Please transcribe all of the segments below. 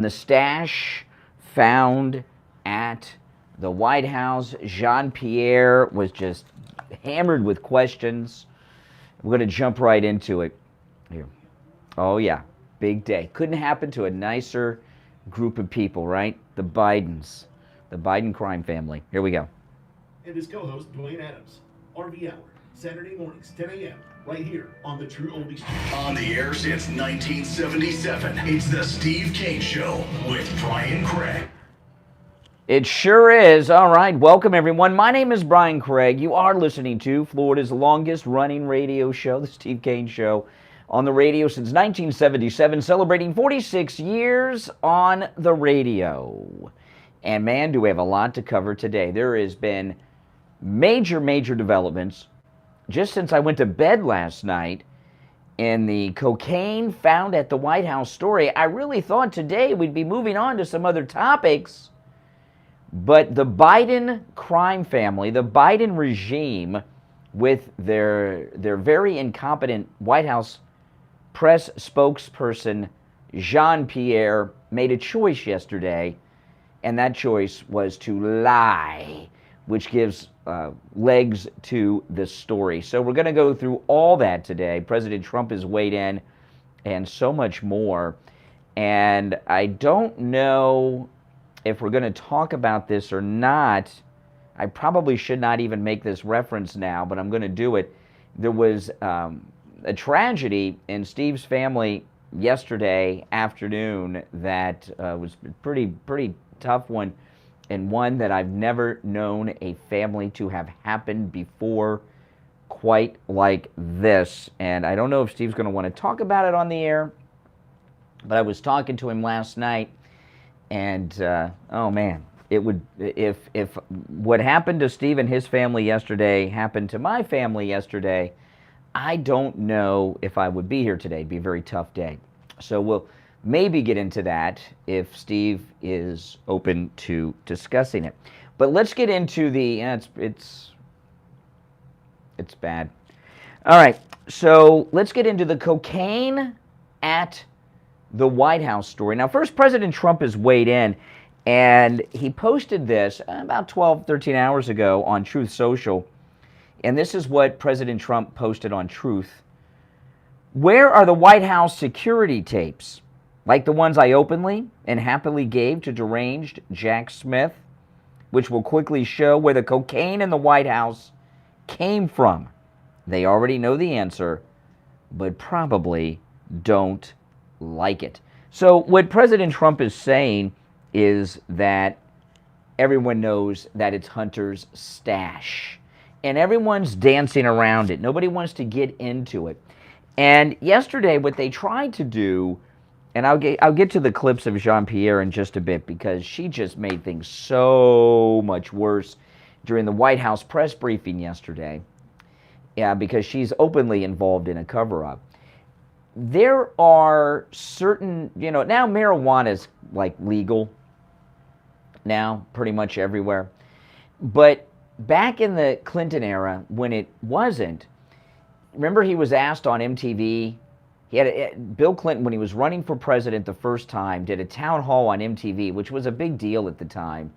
The stash found at the White House. Jean-Pierre was just hammered with questions. We're going to jump right into it here. Oh, yeah. Big day. Couldn't happen to a nicer group of people, right? The Bidens. The Biden crime family. Here we go. And his co-host, Dwayne Adams. RV Hour, Saturday mornings, 10 a.m., right here on the True Oldies Channel. On the air since 1977, it's the Steve Kane Show with Brian Craig. It sure is. All right. Welcome, everyone. My name is Brian Craig. You are listening to Florida's longest-running radio show, the Steve Kane Show, on the radio since 1977, celebrating 46 years on the radio. And, man, do we have a lot to cover today. There has been major developments just since I went to bed last night in the cocaine found at the White House story. I really thought today we'd be moving on to some other topics, but the Biden crime family, the Biden regime, with their very incompetent White House press spokesperson, Jean-Pierre, made a choice yesterday, and that choice was to lie, which gives legs to the story. So we're going to go through all that today. President Trump has weighed in and so much more. And I don't know if we're going to talk about this or not. I probably should not even make this reference now, but I'm going to do it. There was a tragedy in Steve's family yesterday afternoon that was pretty tough one, and one that I've never known a family to have happened before quite like this. And I don't know if Steve's going to want to talk about it on the air, but I was talking to him last night, and oh man, it would, if what happened to Steve and his family yesterday happened to my family yesterday, I don't know if I would be here today. It'd be a very tough day. So we'll maybe get into that if Steve is open to discussing it. But let's get into the, it's bad. All right, so let's get into the cocaine at the White House story. Now, first, President Trump has weighed in, and he posted this about 12, 13 hours ago on Truth Social, and this is what President Trump posted on Truth. Where are the White House security tapes? Like the ones I openly and happily gave to deranged Jack Smith, which will quickly show where the cocaine in the White House came from. They already know the answer, but probably don't like it. So what President Trump is saying is that everyone knows that it's Hunter's stash, and everyone's dancing around it. Nobody wants to get into it. And yesterday, what they tried to do, and I'll get to the clips of Jean-Pierre in just a bit, because she just made things so much worse during the White House press briefing yesterday. Yeah, because she's openly involved in a cover-up. There are certain, now marijuana is like legal now pretty much everywhere. But back in the Clinton era, when it wasn't, remember he was asked on MTV. Bill Clinton, when he was running for president the first time, did a town hall on MTV, which was a big deal at the time.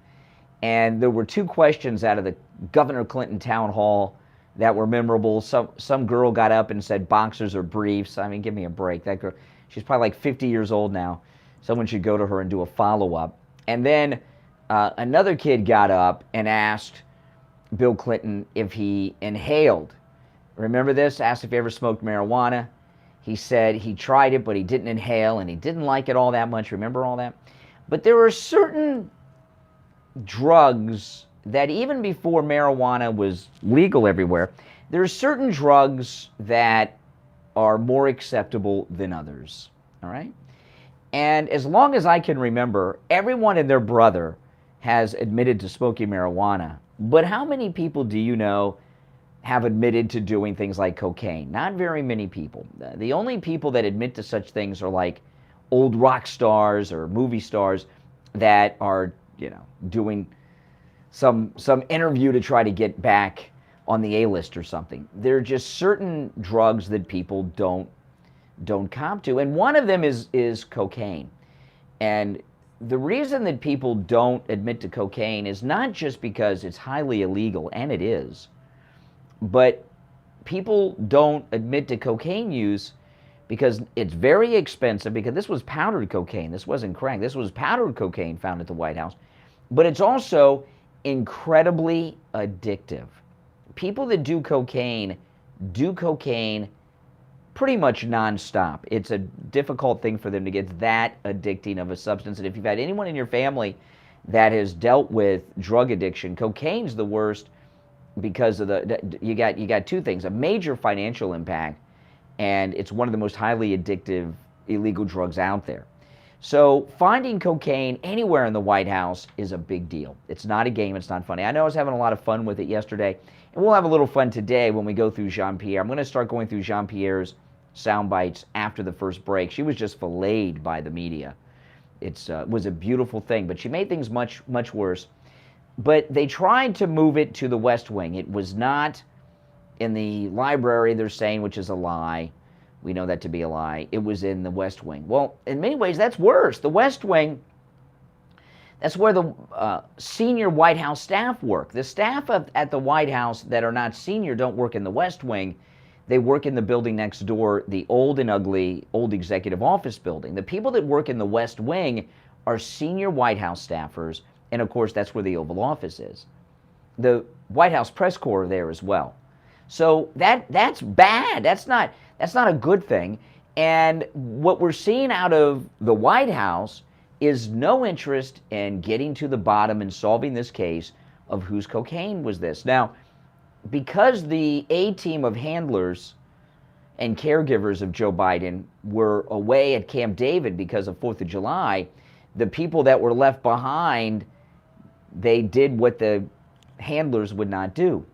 And there were two questions out of the Governor Clinton town hall that were memorable. Some girl got up and said boxers or briefs. I mean, give me a break. That girl, she's probably like 50 years old now. Someone should go to her and do a follow-up. And then another kid got up and asked Bill Clinton if he inhaled. Remember this? Asked if he ever smoked marijuana. He said he tried it, but he didn't inhale, and he didn't like it all that much. Remember all that? But there are certain drugs that even before marijuana was legal everywhere, there are certain drugs that are more acceptable than others, all right? And as long as I can remember, everyone and their brother has admitted to smoking marijuana. But how many people do you know have admitted to doing things like cocaine? Not very many people. The only people that admit to such things are like old rock stars or movie stars that are, doing some interview to try to get back on the A-list or something. There are just certain drugs that people don't cop to, and one of them is cocaine. And the reason that people don't admit to cocaine is not just because it's highly illegal, and it is, but people don't admit to cocaine use because it's very expensive, because this was powdered cocaine. This wasn't crack. This was powdered cocaine found at the White House. But it's also incredibly addictive. People that do cocaine pretty much nonstop. It's a difficult thing for them to get that addicting of a substance. And if you've had anyone in your family that has dealt with drug addiction, cocaine's the worst because of you got two things: a major financial impact, and it's one of the most highly addictive illegal drugs out there. So finding cocaine anywhere in the White House is a big deal. It's not a game. It's not funny. I know I was having a lot of fun with it yesterday, and we'll have a little fun today when we go through Jean-Pierre. I'm going to start going through Jean-Pierre's sound bites after the first break. She was just filleted by the media. It was a beautiful thing, but she made things much, much worse. But they tried to move it to the West Wing. It was not in the library, they're saying, which is a lie. We know that to be a lie. It was in the West Wing. Well, in many ways, that's worse. The West Wing, that's where the senior White House staff work. The staff at the White House that are not senior don't work in the West Wing. They work in the building next door, the old and ugly old executive office building. The people that work in the West Wing are senior White House staffers, and of course, that's where the Oval Office is. The White House press corps are there as well. So that's bad. That's not a good thing. And what we're seeing out of the White House is no interest in getting to the bottom and solving this case of whose cocaine was this. Now, because the A-team of handlers and caregivers of Joe Biden were away at Camp David because of 4th of July, the people that were left behind, they did what the handlers would not do,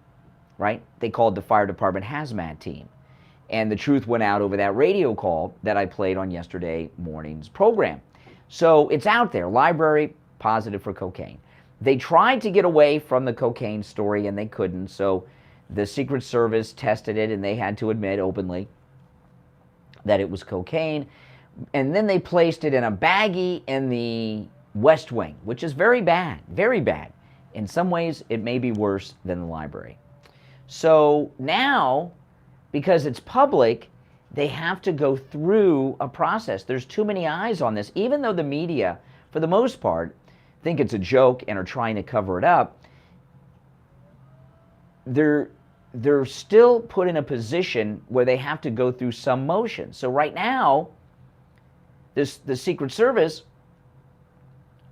right? They called the fire department hazmat team. And the truth went out over that radio call that I played on yesterday morning's program. So it's out there, library positive for cocaine. They tried to get away from the cocaine story and they couldn't, so the Secret Service tested it and they had to admit openly that it was cocaine. And then they placed it in a baggie in the West Wing, which is very bad, very bad. In some ways, it may be worse than the library. So now, because it's public, they have to go through a process. There's too many eyes on this. Even though the media, for the most part, think it's a joke and are trying to cover it up, they're still put in a position where they have to go through some motion. So right now, the Secret Service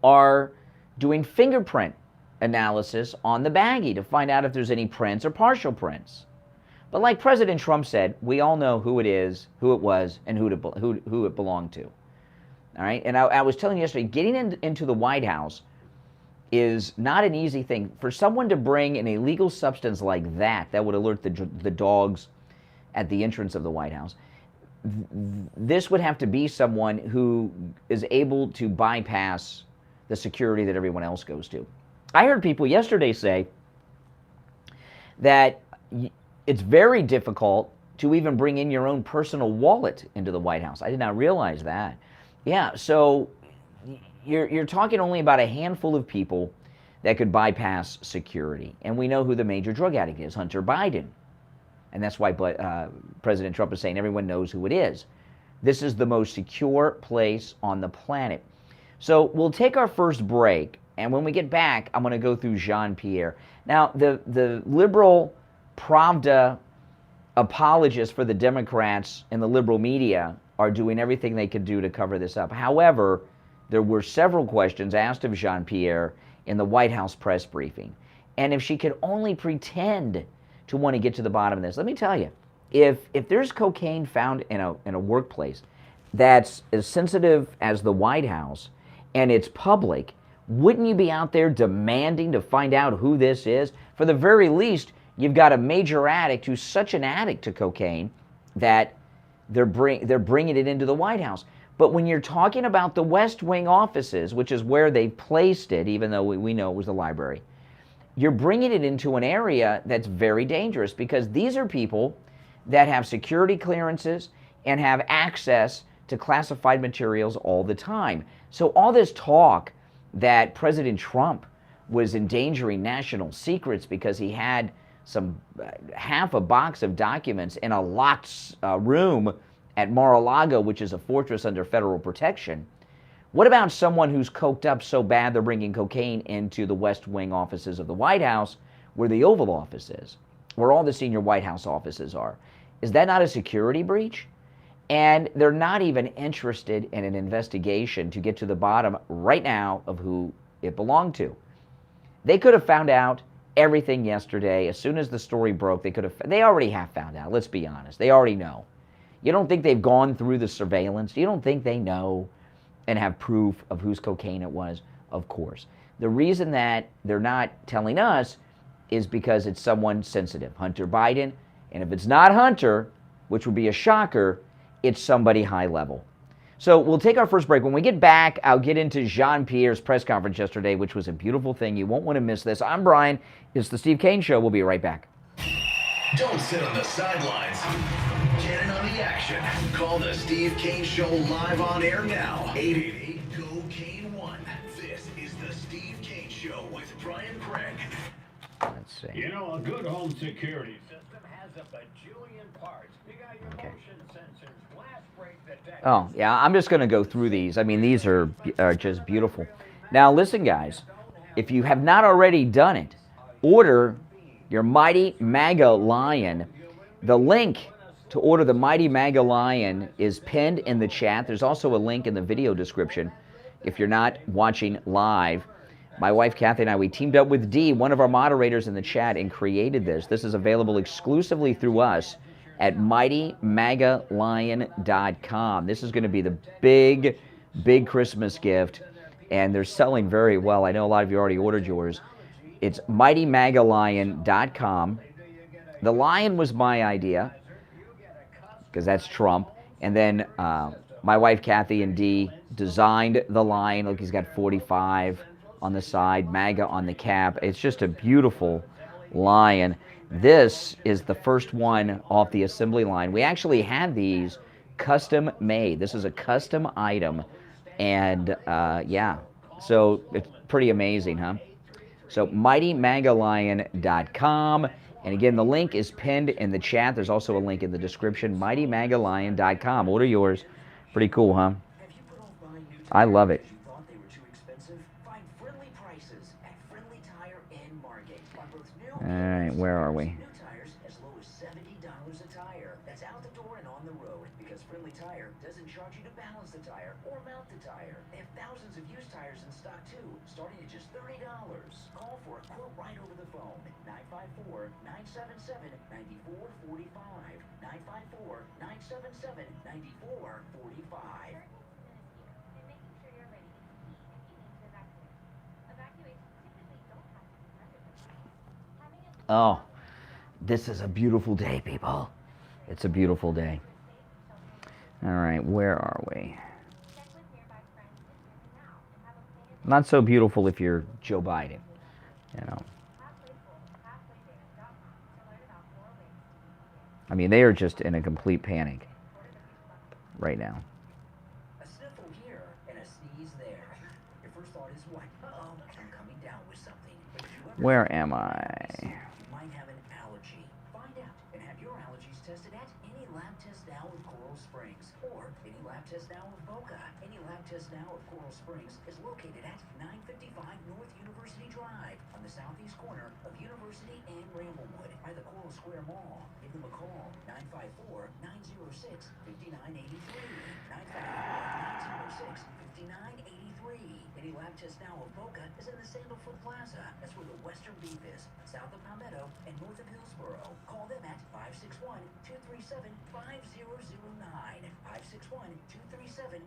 are doing fingerprint analysis on the baggie to find out if there's any prints or partial prints. But like President Trump said, we all know who it is, who it was, and who it belonged to. All right? And I was telling you yesterday, getting into the White House is not an easy thing. For someone to bring an illegal substance like that would alert the dogs at the entrance of the White House, this would have to be someone who is able to bypass the security that everyone else goes to. I heard people yesterday say that it's very difficult to even bring in your own personal wallet into the White House. I did not realize that. Yeah, so you're talking only about a handful of people that could bypass security. And we know who the major drug addict is, Hunter Biden. And that's why President Trump is saying everyone knows who it is. This is the most secure place on the planet. So we'll take our first break, and when we get back, I'm going to go through Jean-Pierre. Now, the liberal Pravda apologists for the Democrats and the liberal media are doing everything they could do to cover this up. However, there were several questions asked of Jean-Pierre in the White House press briefing. And if she could only pretend to want to get to the bottom of this, let me tell you, if there's cocaine found in a workplace that's as sensitive as the White House and it's public, wouldn't you be out there demanding to find out who this is? For the very least, you've got a major addict who's such an addict to cocaine that they're bringing it into the White House. But when you're talking about the West Wing offices, which is where they placed it, even though we know it was the library, you're bringing it into an area that's very dangerous, because these are people that have security clearances and have access to classified materials all the time. So all this talk that President Trump was endangering national secrets because he had some half a box of documents in a locked room at Mar-a-Lago, which is a fortress under federal protection. What about someone who's coked up so bad they're bringing cocaine into the West Wing offices of the White House, where the Oval Office is, where all the senior White House offices are? Is that not a security breach? And they're not even interested in an investigation to get to the bottom right now of who it belonged to. They could have found out everything yesterday. As soon as the story broke, they already have found out. Let's be honest. They already know. You don't think they've gone through the surveillance? You don't think they know and have proof of whose cocaine it was? Of course. The reason that they're not telling us is because it's someone sensitive, Hunter Biden. And if it's not Hunter, which would be a shocker, it's somebody high level. So we'll take our first break. When we get back, I'll get into Jean-Pierre's press conference yesterday, which was a beautiful thing. You won't want to miss this. I'm Brian. It's the Steve Kane Show. We'll be right back. Don't sit on the sidelines. Get in on the action. Call the Steve Kane Show live on air now. 888-GO-KANE-1. This is the Steve Kane Show with Brian Craig. Let's see. You know, a good home security system has a bajillion parts. You got your motion sensors, glass break detectors. Oh, yeah, I'm just going to go through these. I mean, these are just beautiful. Now, listen, guys. If you have not already done it, order your Mighty MAGA Lion. The link to order the Mighty MAGA Lion is pinned in the chat. There's also a link in the video description if you're not watching live. My wife, Kathy, and I, we teamed up with Dee, one of our moderators in the chat, and created this. This is available exclusively through us at MightyMAGALion.com. This is going to be the big, big Christmas gift, and they're selling very well. I know a lot of you already ordered yours. It's MightyMAGALion.com. The lion was my idea, because that's Trump. And then my wife, Kathy, and Dee designed the lion. Look, he's got 45 on the side, MAGA on the cap. It's just a beautiful lion. This is the first one off the assembly line. We actually had these custom made. This is a custom item. And yeah, so it's pretty amazing, huh? So MightyMAGALion.com. And again, the link is pinned in the chat. There's also a link in the description, MightyMAGALion.com. Order yours. Pretty cool, huh? I love it. All right, where are we? Starting at just $30. Call for a quote right over the phone. 954-977-9445. 954-977-9445. Oh, this is a beautiful day, people. It's a beautiful day. All right, where are we? Not so beautiful if you're Joe Biden, you know. I mean, they are just in a complete panic right now. A sniffle here and a sneeze there. Your first thought is what? Uh-oh, I'm coming down with something. But if you ever Where am I? you might have an allergy. Find out and have your allergies tested at any lab test now of Coral Springs or any lab test now of Boca. Any lab test now of Coral Springs is located at 955 North University Drive on the southeast corner of University and Ramblewood by the Coral Square Mall. Give them a call, 954-906-5983. 954-906-5983. Any lab test now of Boca is in the Sandalfoot Plaza. That's where the Western Beef is, south of Palmetto and north of Hillsboro. Call them at 561-237-5009. 561-237-5009.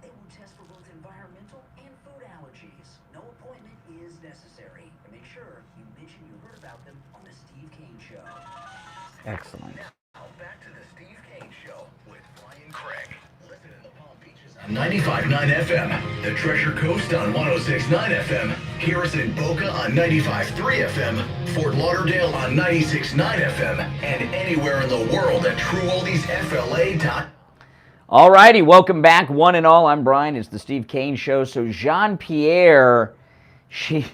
They will test for both environmental and food allergies. No appointment is necessary. And make sure you mention you heard about them on the Steve Kane Show. Excellent. Now back to the Steve Kane Show with Brian Craig. Listen in the Palm Beaches on 95.9 FM, the Treasure Coast on 106.9 FM, hear us in Boca on 95.3 FM, Fort Lauderdale on 96.9 FM, and anywhere in the world at TrueOldiesFLA.com. All righty, welcome back, one and all. I'm Brian. It's the Steve Kane Show. So Jean-Pierre, she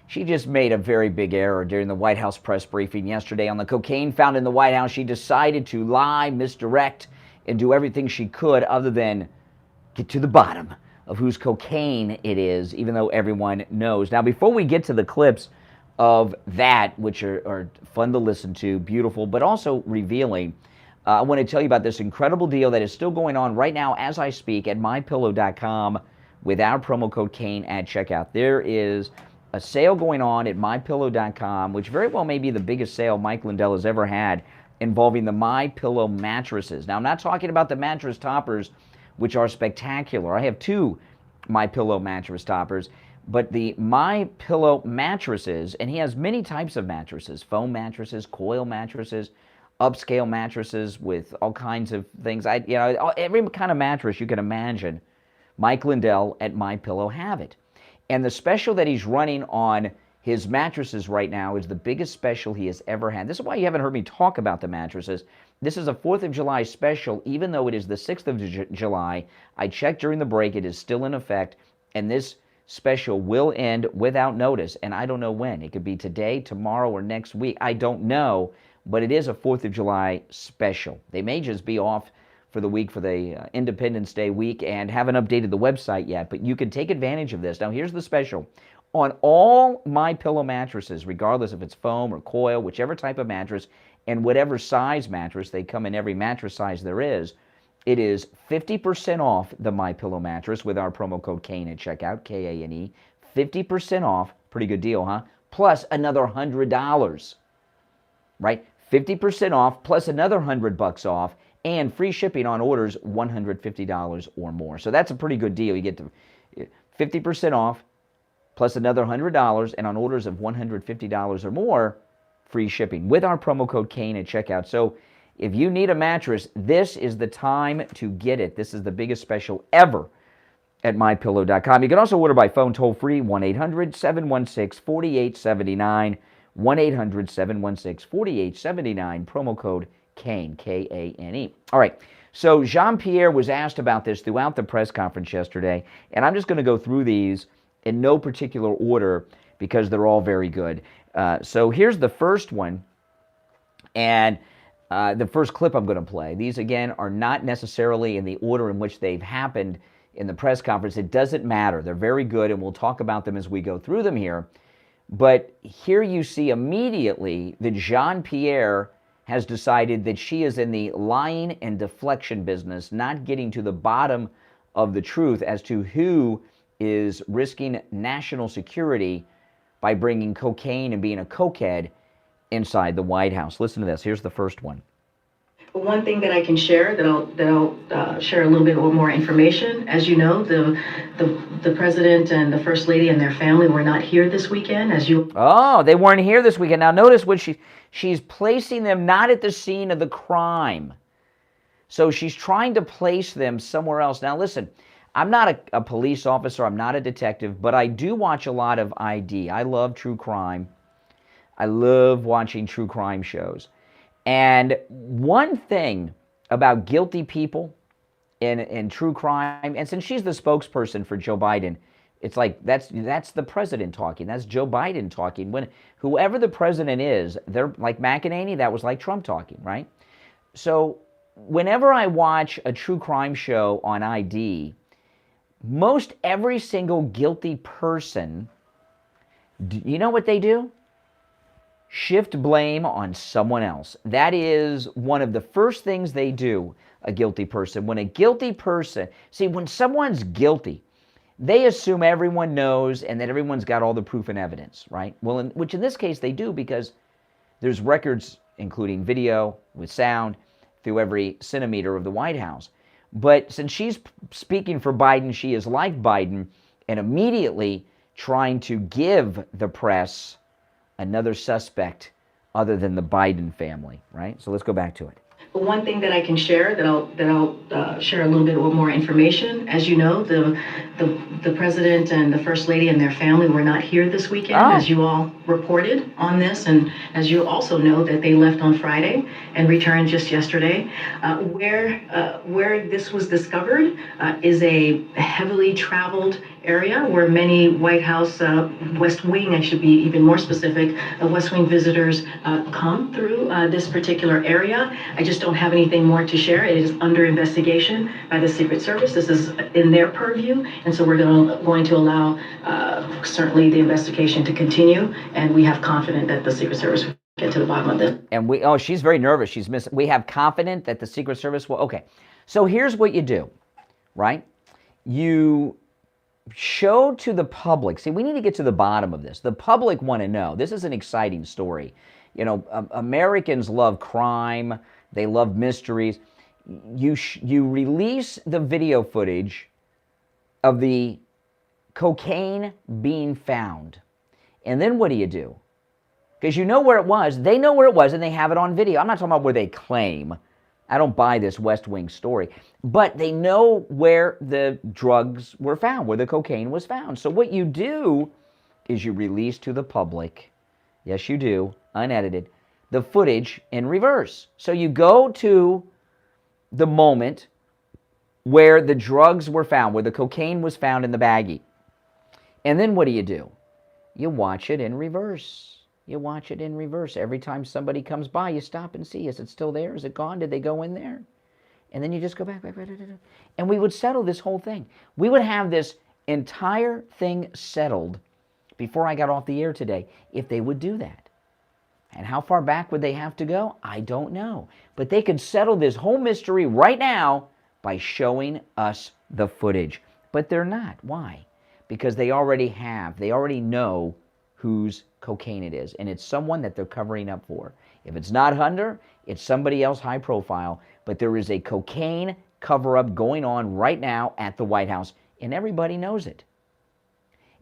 just made a very big error during the White House press briefing yesterday on the cocaine found in the White House. She decided to lie, misdirect, and do everything she could other than get to the bottom of whose cocaine it is, even though everyone knows. Now, before we get to the clips of that, which are fun to listen to, beautiful, but also revealing, I want to tell you about this incredible deal that is still going on right now as I speak at mypillow.com with our promo code Kane at checkout. There is a sale going on at mypillow.com, which very well may be the biggest sale Mike Lindell has ever had, involving the MyPillow mattresses. Now, I'm not talking about the mattress toppers, which are spectacular. I have two MyPillow mattress toppers, but the MyPillow mattresses, and he has many types of mattresses, foam mattresses, coil mattresses, upscale mattresses with all kinds of things. Every kind of mattress you can imagine, Mike Lindell at MyPillow have it. And the special that he's running on his mattresses right now is the biggest special he has ever had. This is why you haven't heard me talk about the mattresses. This is a 4th of July special, even though it is the 6th of July. I checked during the break. It is still in effect, and this special will end without notice, and I don't know when. It could be today, tomorrow, or next week. I don't know, but it is a 4th of July special. They may just be off for the week, for the Independence Day week, and haven't updated the website yet, but you can take advantage of this. Now, here's the special. On all MyPillow mattresses, regardless if it's foam or coil, whichever type of mattress, and whatever size mattress, they come in every mattress size there is, it is 50% off the MyPillow mattress with our promo code Kane at checkout, K-A-N-E, 50% off, pretty good deal, huh? Plus another $100, right? 50% off, plus another $100 off, and free shipping on orders $150 or more. So that's a pretty good deal. You get to 50% off, plus another $100, and on orders of $150 or more, free shipping with our promo code Kane at checkout. So if you need a mattress, this is the time to get it. This is the biggest special ever at mypillow.com. You can also order by phone toll-free, 1-800-716-4879, 1-800-716-4879, promo code Kane, K-A-N-E. All right, so Jean-Pierre was asked about this throughout the press conference yesterday, and I'm just going to go through these in no particular order because they're all very good. So here's the first one, and the first clip I'm going to play. These, again, are not necessarily in the order in which they've happened in the press conference. It doesn't matter. They're very good, and we'll talk about them as we go through them here. But here you see immediately that Jean-Pierre has decided that she is in the lying and deflection business, not getting to the bottom of the truth as to who is risking national security by bringing cocaine and being a cokehead inside the White House. Listen to this. Here's the first one. But one thing that I can share, that I'll share a little bit more information. As you know, the president and the first lady and their family were not here this weekend. Oh, they weren't here this weekend. Now notice what she's placing them not at the scene of the crime. So she's trying to place them somewhere else. Now listen, I'm not a police officer. I'm not a detective, but I do watch a lot of ID. I love true crime. I love watching true crime shows. And one thing about guilty people in true crime, and since she's the spokesperson for Joe Biden, it's like that's the president talking. That's Joe Biden talking. When whoever the president is, they're like McEnany, that was like Trump talking, right? So whenever I watch a true crime show on ID, most every single guilty person, you know what they do? Shift blame on someone else. That is one of the first things they do, a guilty person. When a guilty person, see, when someone's guilty, they assume everyone knows and that everyone's got all the proof and evidence, right? Well, which in this case they do because there's records, including video with sound, through every centimeter of the White House. But since she's speaking for Biden, she is like Biden and immediately trying to give the press another suspect other than the Biden family, right? So let's go back to it. But one thing that I can share that I'll share a little bit more information. As you know, the president and the first lady and their family were not here this weekend, as you all reported on this, and as you also know that they left on Friday and returned just yesterday. Where this was discovered is a heavily traveled area where many White House, West Wing, I should be even more specific, West Wing visitors come through this particular area. I just don't have anything more to share. It is under investigation by the Secret Service. This is in their purview, and so we're going to allow certainly the investigation to continue, and we have confidence that the Secret Service will get to the bottom of this. And she's very nervous. She's missing. We have confidence that the Secret Service will. Okay, so here's what you do, right? You show to the public. See, we need to get to the bottom of this. The public want to know. This is an exciting story. You know, Americans love crime. They love mysteries. You release the video footage of the cocaine being found. And then what do? Because you know where it was. They know where it was, and they have it on video. I'm not talking about where they claim. I don't buy this West Wing story. But they know where the drugs were found, where the cocaine was found. So what you do is you release to the public, yes you do, unedited, the footage in reverse. So you go to the moment where the drugs were found, where the cocaine was found in the baggie. And then what do? You watch it in reverse. You watch it in reverse. Every time somebody comes by, you stop and see, is it still there? Is it gone? Did they go in there? And then you just go back. And we would settle this whole thing. We would have this entire thing settled before I got off the air today if they would do that. And how far back would they have to go? I don't know. But they could settle this whole mystery right now by showing us the footage. But they're not. Why? Because they already know whose cocaine it is. And it's someone that they're covering up for. If it's not Hunter, it's somebody else high profile. But there is a cocaine cover-up going on right now at the White House, and everybody knows it.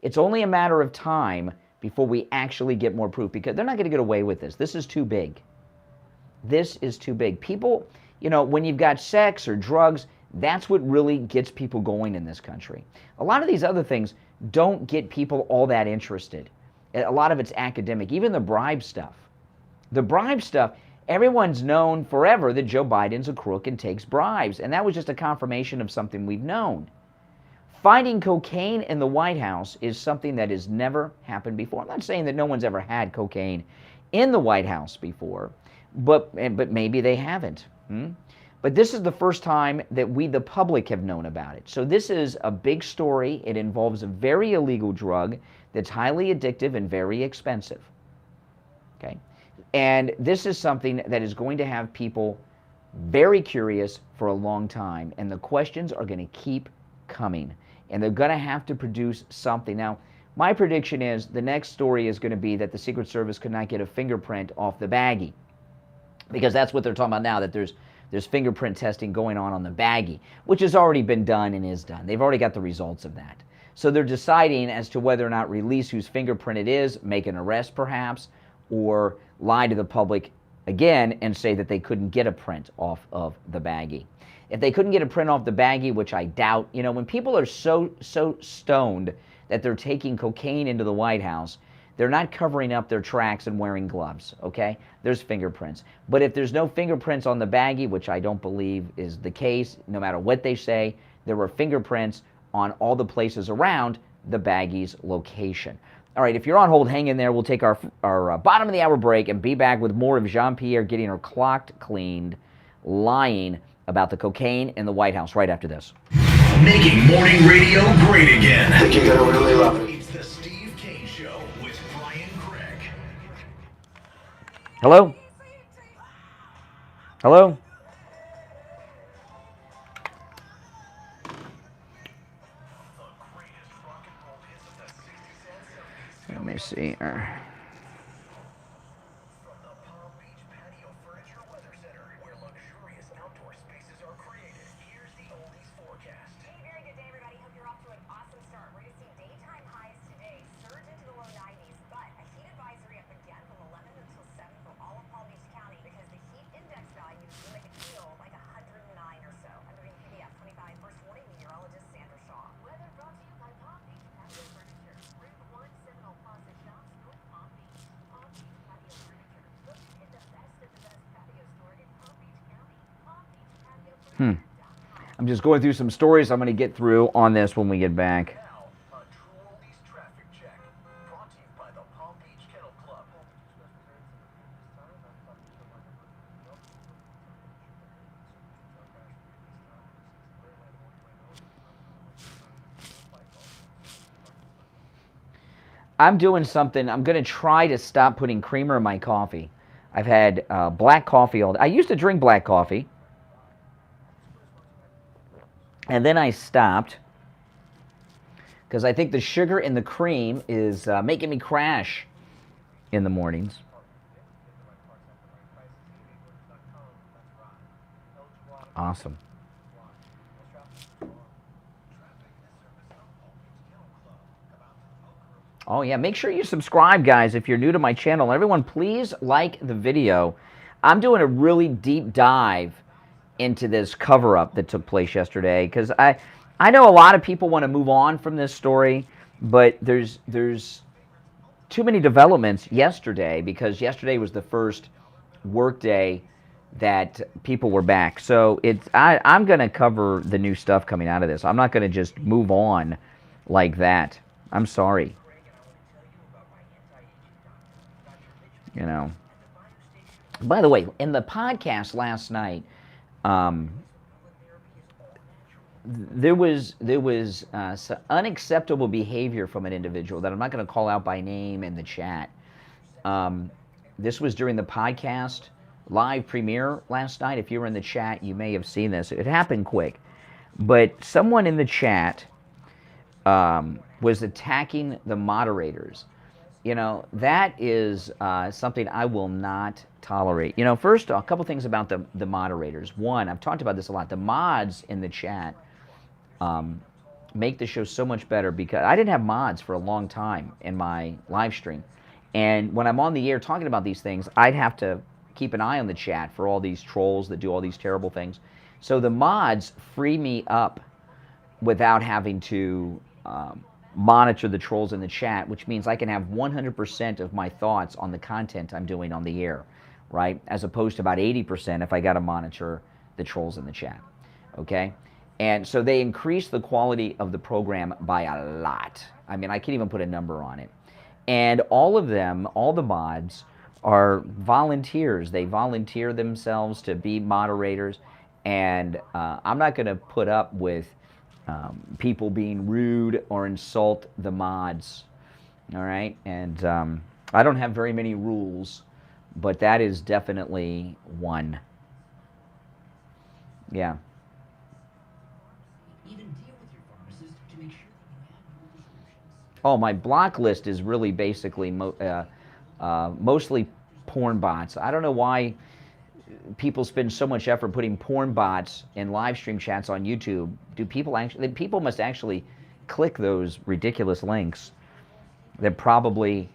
It's only a matter of time before we actually get more proof, because they're not going to get away with this. This is too big. This is too big. People, you know, when you've got sex or drugs, that's what really gets people going in this country. A lot of these other things don't get people all that interested. A lot of it's academic, even the bribe stuff. The bribe stuff, everyone's known forever that Joe Biden's a crook and takes bribes, and that was just a confirmation of something we've known. Finding cocaine in the White House is something that has never happened before. I'm not saying that no one's ever had cocaine in the White House before, but maybe they haven't. But this is the first time that we, the public, have known about it. So this is a big story. It involves a very illegal drug that's highly addictive and very expensive. Okay? And this is something that is going to have people very curious for a long time. And the questions are going to keep coming. And they're going to have to produce something. Now, my prediction is the next story is going to be that the Secret Service could not get a fingerprint off the baggie. Because that's what they're talking about now, that there's fingerprint testing going on the baggie, which has already been done and is done. They've already got the results of that. So they're deciding as to whether or not release whose fingerprint it is, make an arrest perhaps, or lie to the public again and say that they couldn't get a print off of the baggie. If they couldn't get a print off the baggie, which I doubt, you know, when people are so stoned that they're taking cocaine into the White House, they're not covering up their tracks and wearing gloves, okay? There's fingerprints. But if there's no fingerprints on the baggie, which I don't believe is the case, no matter what they say, there were fingerprints on all the places around the baggie's location. All right, if you're on hold, hang in there. We'll take our bottom of the hour break and be back with more of Jean-Pierre getting her clocked cleaned, lying about the cocaine in the White House right after this. Making morning radio great again. I think you're gonna really love it. It's the Steve Kane Show with Brian Craig. Hello? Hello? Let me see. I'm just going through some stories I'm going to get through on this when we get back. Now, a True Oldies traffic check, brought to you by the Palm Beach Kennel Club. I'm doing something. I'm going to try to stop putting creamer in my coffee. I've had black coffee all day. I used to drink black coffee, and then I stopped because I think the sugar in the cream is making me crash in the mornings. Awesome. Oh yeah, make sure you subscribe, guys, if you're new to my channel. Everyone, please like the video. I'm doing a really deep dive into this cover-up that took place yesterday, because I know a lot of people want to move on from this story, but there's too many developments yesterday, because yesterday was the first work day that people were back. So I'm going to cover the new stuff coming out of this. I'm not going to just move on like that. I'm sorry. You know. By the way, in the podcast last night, there was some unacceptable behavior from an individual that I'm not going to call out by name in the chat. This was during the podcast live premiere last night. If you were in the chat, you may have seen this. It happened quick. But someone in the chat was attacking the moderators. You know, that is something I will not tolerate. You know, first, a couple things about the moderators. One, I've talked about this a lot. The mods in the chat make the show so much better, because I didn't have mods for a long time in my live stream. And when I'm on the air talking about these things, I'd have to keep an eye on the chat for all these trolls that do all these terrible things. So the mods free me up without having to monitor the trolls in the chat, which means I can have 100% of my thoughts on the content I'm doing on the air, right? As opposed to about 80% if I got to monitor the trolls in the chat, okay? And so they increased the quality of the program by a lot. I mean, I can't even put a number on it. And all of them, all the mods, are volunteers. They volunteer themselves to be moderators, and I'm not going to put up with people being rude or insult the mods, all right? And I don't have very many rules, but that is definitely one. Yeah. Even deal with your pharmacist to make sure that you have your prescriptions. Oh, my block list is really basically mostly porn bots. I don't know why people spend so much effort putting porn bots in live stream chats on YouTube. Do people actually? People must actually click those ridiculous links that probably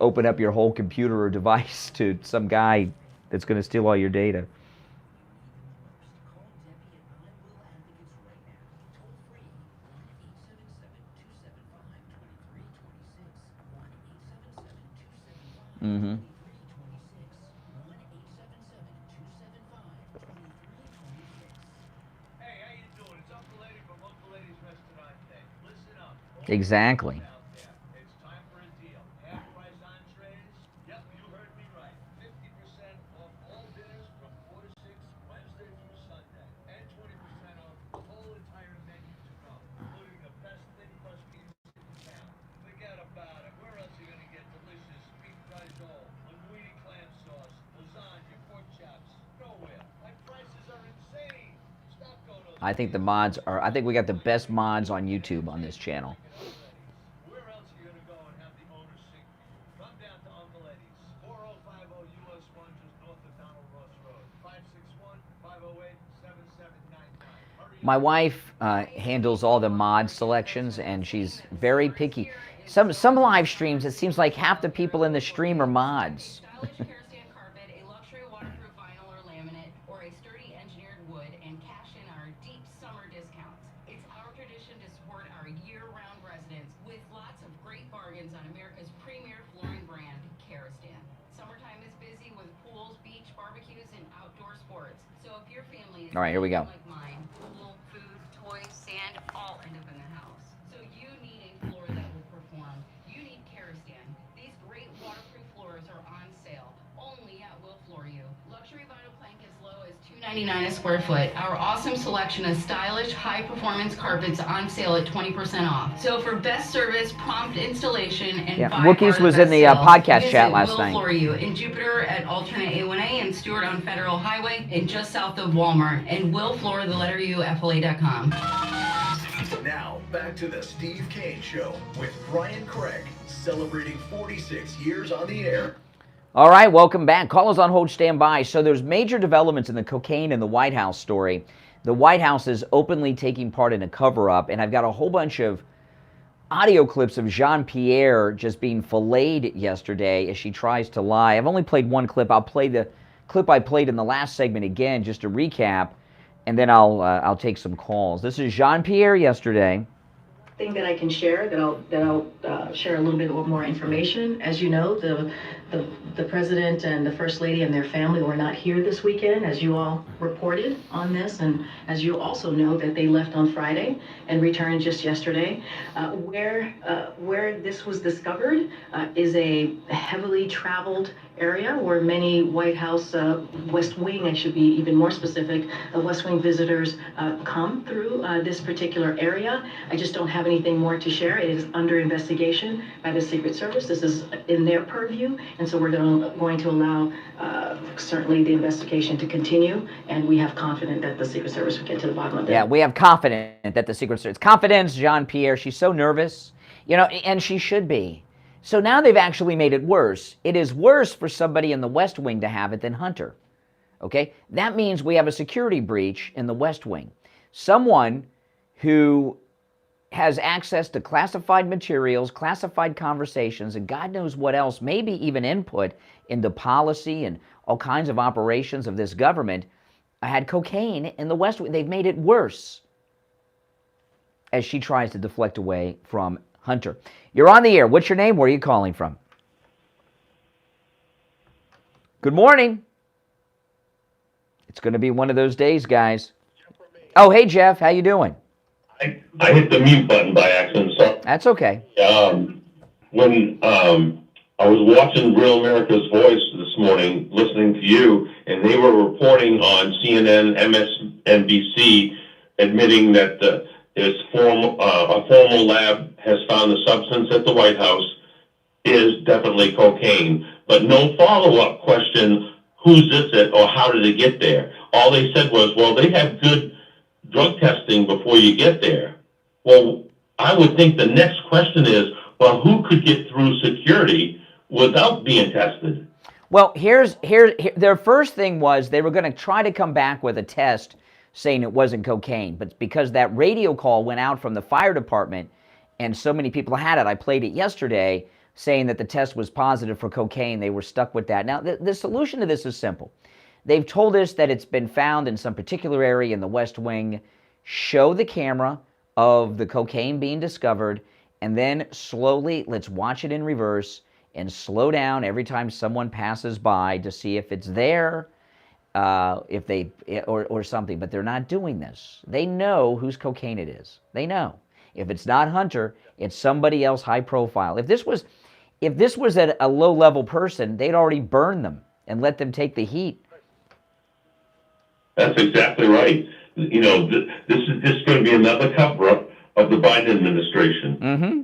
open up your whole computer or device to some guy that's going to steal all your data. Call Debbie and I will advocates right now. Toll free 1-877-275-2326. 1-877-275-2326. Mm-hmm. 1-877-275-2326. Hey, how you doing? It's Uncle Eddie from Uncle Eddie's Restaurant Day. Listen up. Exactly. Out there. It's time for a deal. Half price entrees. Yep, you heard me right. 50% off all dinners from 4 to 6, Wednesday through Sunday. And 20% off the whole entire menu to go, including the best thin crust pizza in town. Forget about it. Where else are you going to get delicious beef risotto, linguine clam sauce, lasagna, pork chops? Nowhere. My prices are insane. Stop going to I think the mods are. I think we got the best mods on YouTube on this channel. Where else are you going to go and have the owner sing for you? Come down to Uncle Eddie's, 4050 US 1, just north of Donald Ross Road, 561-508-7799. Hurry My wife handles all the mod selections, and she's very picky. Some live streams, it seems like half the people in the stream are mods. Stylish Kerosene carpet, a luxury waterproof vinyl or laminate, or a sturdy engineered wood, and cash in our deep summer discounts. It's our tradition to support our year-round residents with lots of great bargains on America's premier flooring brand, Kerosene. Summertime is busy with pools, beach, barbecues, and outdoor sports. So So if your family is All right, here we go. like mine, pool, food, toys, sand, all end up in the house. So you need a floor that will perform. You need Karastan. These great waterproof floors are on sale, only at Will Floor You. Luxury vinyl plank as low as $2.99 a square foot. Our awesome selection of stylish, high-performance carpets on sale at 20% off. So for best service, prompt installation, and Yeah, by Wookiees far was the in the best sale, podcast visit chat last Will night. Floor You in Jupiter at alternate A1A and Stewart on Federal Highway and just south of Walmart, and Will Floor, the letter U, FLA.com. Now, back to the Steve Kane Show with Brian Craig, celebrating 46 years on the air. All right, welcome back. Callers on hold, stand by. So there's major developments in the cocaine in the White House story. The White House is openly taking part in a cover-up, and I've got a whole bunch of audio clips of Jean-Pierre just being filleted yesterday as she tries to lie. I've only played one clip. I'll play the clip I played in the last segment again just to recap, and then I'll take some calls. This is Jean-Pierre yesterday. Thing that I can share, that I'll share a little bit more information. As you know, the president and the first lady and their family were not here this weekend, as you all reported on this, and as you also know that they left on Friday and returned just yesterday. Where this was discovered is a heavily traveled area where many White House, West Wing, I should be even more specific, West Wing visitors come through this particular area. I just don't have anything more to share. It is under investigation by the Secret Service. This is in their purview, and so we're going to allow certainly the investigation to continue, and we have confidence that the Secret Service will get to the bottom of that. Yeah, we have confidence that the Secret Service. Confidence, Jean-Pierre. She's so nervous, and she should be. So now they've actually made it worse. It is worse for somebody in the West Wing to have it than Hunter. Okay? That means we have a security breach in the West Wing. Someone who has access to classified materials, classified conversations, and God knows what else, maybe even input into policy and all kinds of operations of this government, had cocaine in the West Wing. They've made it worse as she tries to deflect away from Hunter. You're on the air. What's your name? Where are you calling from? Good morning. It's going to be one of those days, guys. Oh, hey, Jeff. How you doing? I hit the mute button by accident. So, That's okay. when I was watching Real America's Voice this morning, listening to you, and they were reporting on CNN, MSNBC, admitting that a formal lab has found the substance at the White House is definitely cocaine, but no follow-up question, whose is it or how did it get there? All they said was, well, they have good drug testing before you get there. Well, I would think the next question is, well, who could get through security without being tested? Well, here's their first thing was they were going to try to come back with a test saying it wasn't cocaine, but because that radio call went out from the fire department and so many people had it, I played it yesterday, saying that the test was positive for cocaine. They were stuck with that. Now, the solution to this is simple. They've told us that it's been found in some particular area in the West Wing. Show the camera of the cocaine being discovered, and then slowly, let's watch it in reverse and slow down every time someone passes by to see if it's there, if they or something. But they're not doing this. They know whose cocaine it is. They know. If it's not Hunter, it's somebody else high profile. If this was at a low-level person, they'd already burn them and let them take the heat. That's exactly right. You know, this is going to be another cover-up of the Biden administration. Mm-hmm.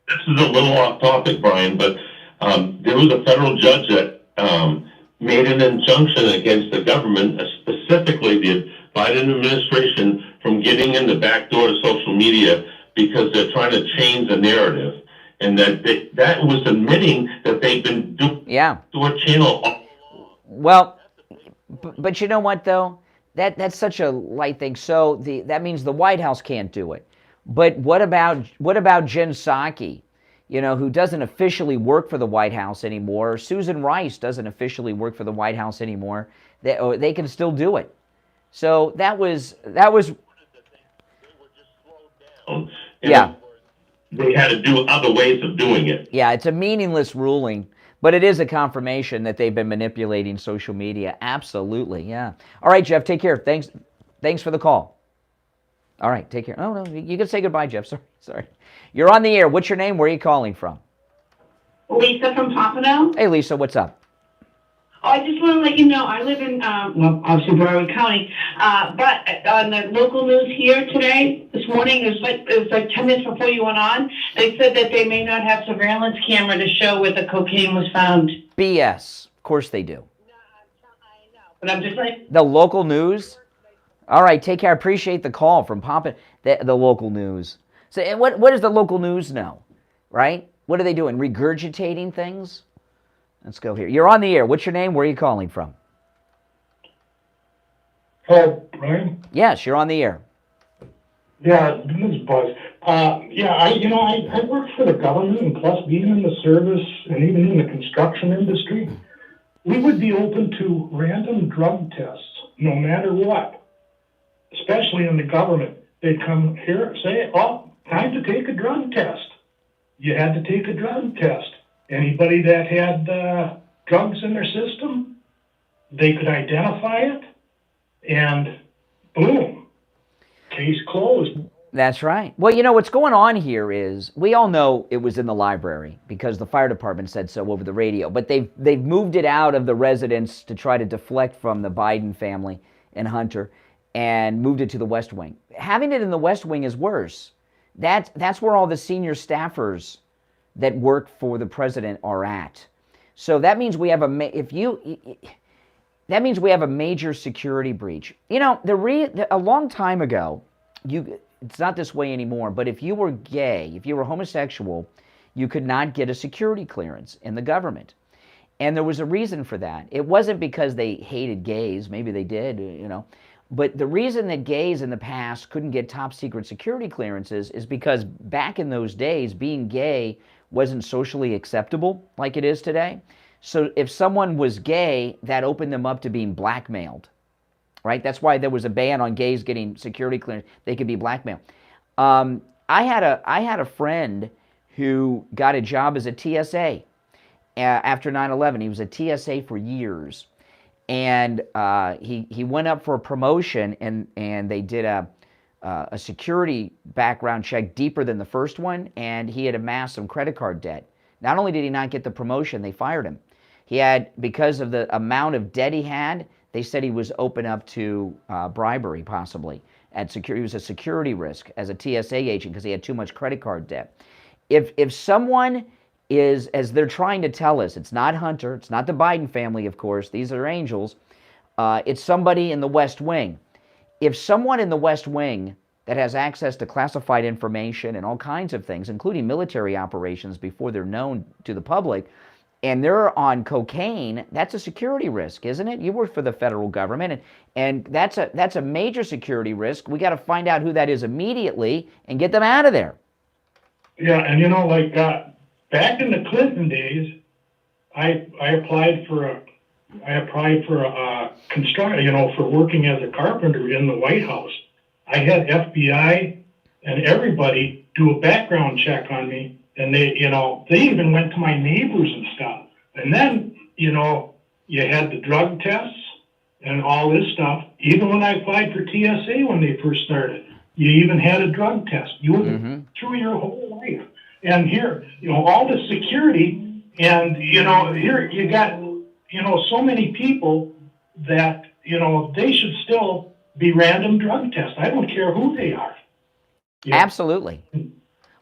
This is a little off topic, Brian, but there was a federal judge that made an injunction against the government, specifically the Biden administration, from getting in the back door to social media because they're trying to change the narrative. And that was admitting that they've been doing door channel. Well, but you know what, though? That's such a light thing. So that means the White House can't do it. But what about Jen Psaki, who doesn't officially work for the White House anymore? Or Susan Rice doesn't officially work for the White House anymore. They can still do it. So that was. Yeah. They had to do other ways of doing it. Yeah, it's a meaningless ruling. But it is a confirmation that they've been manipulating social media. Absolutely, yeah. All right, Jeff, take care. Thanks for the call. All right, take care. Oh, no, you can say goodbye, Jeff. Sorry. You're on the air. What's your name? Where are you calling from? Lisa from Pompano. Hey, Lisa, what's up? Oh, I just want to let you know I live in, obviously Broward County, but on the local news here today, this morning, it was like 10 minutes before you went on, they said that they may not have surveillance camera to show where the cocaine was found. BS. Of course they do. But I'm just like... The local news? All right, take care. I appreciate the call from Pompano, the local news. So what does the local news know, right? What are they doing? Regurgitating things? Let's go here. You're on the air. What's your name? Where are you calling from? Hello, Brian? Yes, you're on the air. Yeah, this is Buzz. I work for the government, and plus being in the service and even in the construction industry, we would be open to random drug tests, no matter what, especially in the government. They'd come here, say, oh, time to take a drug test. You had to take a drug test. Anybody that had drugs in their system, they could identify it, and boom, case closed. That's right. Well, you know, what's going on here is, we all know it was in the library because the fire department said so over the radio, but they've moved it out of the residence to try to deflect from the Biden family and Hunter and moved it to the West Wing. Having it in the West Wing is worse. That's where all the senior staffers that work for the president are at. So that means we have a major security breach. You know, a long time ago, it's not this way anymore, but if you were gay, if you were homosexual, you could not get a security clearance in the government. And there was a reason for that. It wasn't because they hated gays, maybe they did, you know. But the reason that gays in the past couldn't get top secret security clearances is because back in those days, being gay wasn't socially acceptable like it is today. So if someone was gay, that opened them up to being blackmailed, right? That's why there was a ban on gays getting security clearance. They could be blackmailed. I had a friend who got a job as a TSA after 9/11. He was a TSA for years. And he went up for a promotion, and they did a security background check deeper than the first one, and he had amassed some credit card debt. Not only did he not get the promotion, they fired him. He had, because of the amount of debt he had, they said he was open up to bribery, possibly. He was a security risk as a TSA agent because he had too much credit card debt. If someone is, as they're trying to tell us, it's not Hunter, it's not the Biden family, of course, these are angels, it's somebody in the West Wing. If someone in the West Wing that has access to classified information and all kinds of things, including military operations before they're known to the public, and they're on cocaine, that's a security risk, isn't it? You work for the federal government, and that's a major security risk. We got to find out who that is immediately and get them out of there. Yeah, and you know, like back in the Clinton days, I applied for a construction, you know, for working as a carpenter in the White House. I had FBI and everybody do a background check on me, and they even went to my neighbors and stuff. And then, you know, you had the drug tests and all this stuff. Even when I applied for TSA when they first started, you even had a drug test. You went through your whole life. And here, you know, all the security, and, you know, here you got, you know, so many people that, you know, they should still be random drug tests. I don't care who they are. Yeah. Absolutely.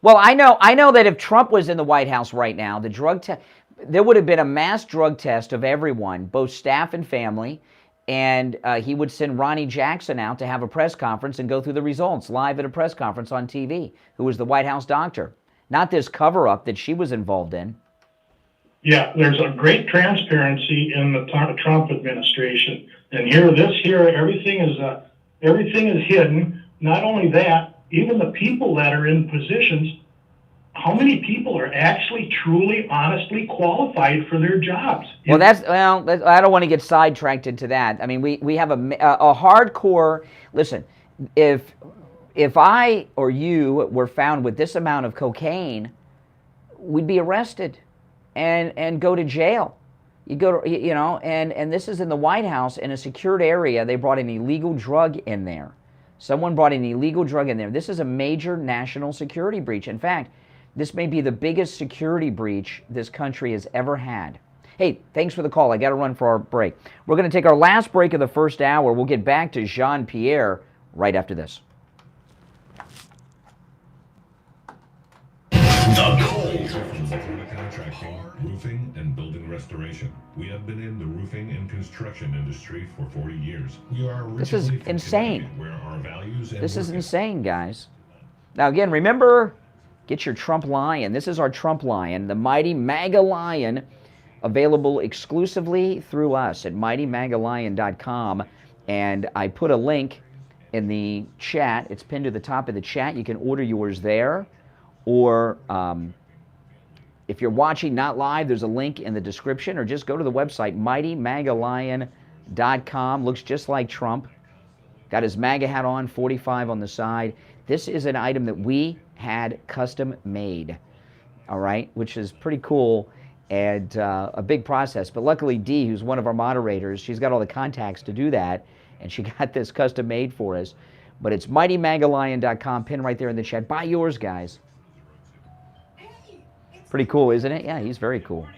Well, I know that if Trump was in the White House right now, there would have been a mass drug test of everyone, both staff and family, and he would send Ronnie Jackson out to have a press conference and go through the results live at a press conference on TV, who was the White House doctor. Not this cover-up that she was involved in. Yeah, there's a great transparency in the Trump administration, and everything is hidden. Not only that, even the people that are in positions, how many people are actually, truly, honestly qualified for their jobs? Well, I don't want to get sidetracked into that. I mean, we have a hardcore. Listen, if I or you were found with this amount of cocaine, we'd be arrested. and go to jail. You go to, and this is in the White House in a secured area. They brought an illegal drug in there. Someone brought an illegal drug in there. This is a major national security breach. In fact, this may be the biggest security breach this country has ever had. Hey, thanks for the call. I got to run for our break. We're going to take our last break of the first hour. We'll get back to Jean-Pierre right after this. The Gold. Florida Contracting, Roofing, and Building Restoration. We have been in the roofing and construction industry for 40 years. We are This is originally from insane. Connecticut, where our values and This is work insane, guys. Now, again, remember, get your Trump lion. This is our Trump lion, the mighty MAGA lion, available exclusively through us at mightymagalion.com. And I put a link in the chat. It's pinned to the top of the chat. You can order yours there. Or if you're watching not live, there's a link in the description, or just go to the website, mightymagalion.com. Looks just like Trump. Got his MAGA hat on, 45 on the side. This is an item that we had custom made, all right, which is pretty cool and a big process. But luckily, Dee, who's one of our moderators, she's got all the contacts to do that, and she got this custom made for us. But it's mightymagalion.com, pinned right there in the chat. Buy yours, guys. Pretty cool, isn't it? Yeah, he's very cool. I'm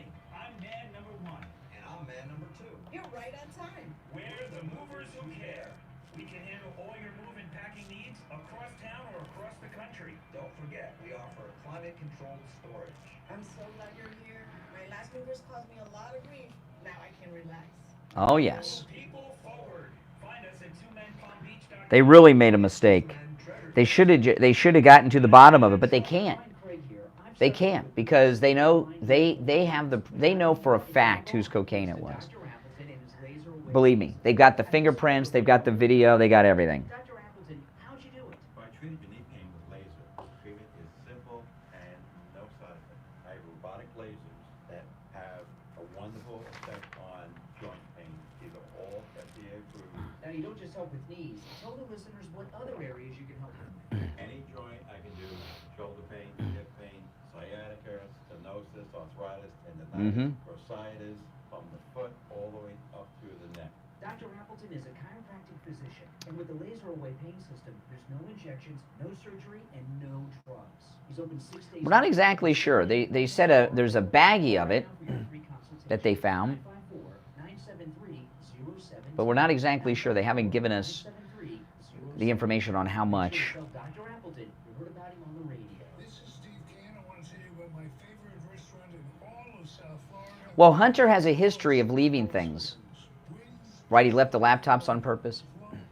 man number 1. And I'm man number 2. You're right on time. We're the movers who care. We can handle all your move and packing needs across town or across the country. Don't forget, we offer climate-controlled storage. I'm so glad you're here. My last movers caused me a lot of grief. Now I can relax. Oh, yes. People forward. Find us at twomenpalmbeach.com. They really made a mistake. They should have gotten to the bottom of it, but they can't. They can't, because they know they know for a fact whose cocaine it was. Believe me, they've got the fingerprints, they've got the video, they got everything. Dr. Appleton, how'd you do it? I treated your knee pain with laser. Treatment is simple and no side effects. I have robotic lasers that have a wonderful effect on joint pain. These are all FDA approved. Now, you don't just help with knees. Tell the listeners what other areas you can help with. Any joint I can do, shoulder pain, hip pain, sciatica, stenosis, arthritis, tendonitis, bursitis, from the foot all the way up to the neck. Dr. Appleton is a chiropractic physician, and with the laser away pain system, there's no injections, no surgery, and no drugs. He's open 6 days. We're not exactly sure. They said there's a baggie of it that they found, but we're not exactly sure. They haven't given us the information on how much. Dr. Appleton, you heard about him on the radio. This is Steve Kane. I want to tell you about my favorite restaurant in all of South Florida. Well, Hunter has a history of leaving things. Right, he left the laptops on purpose.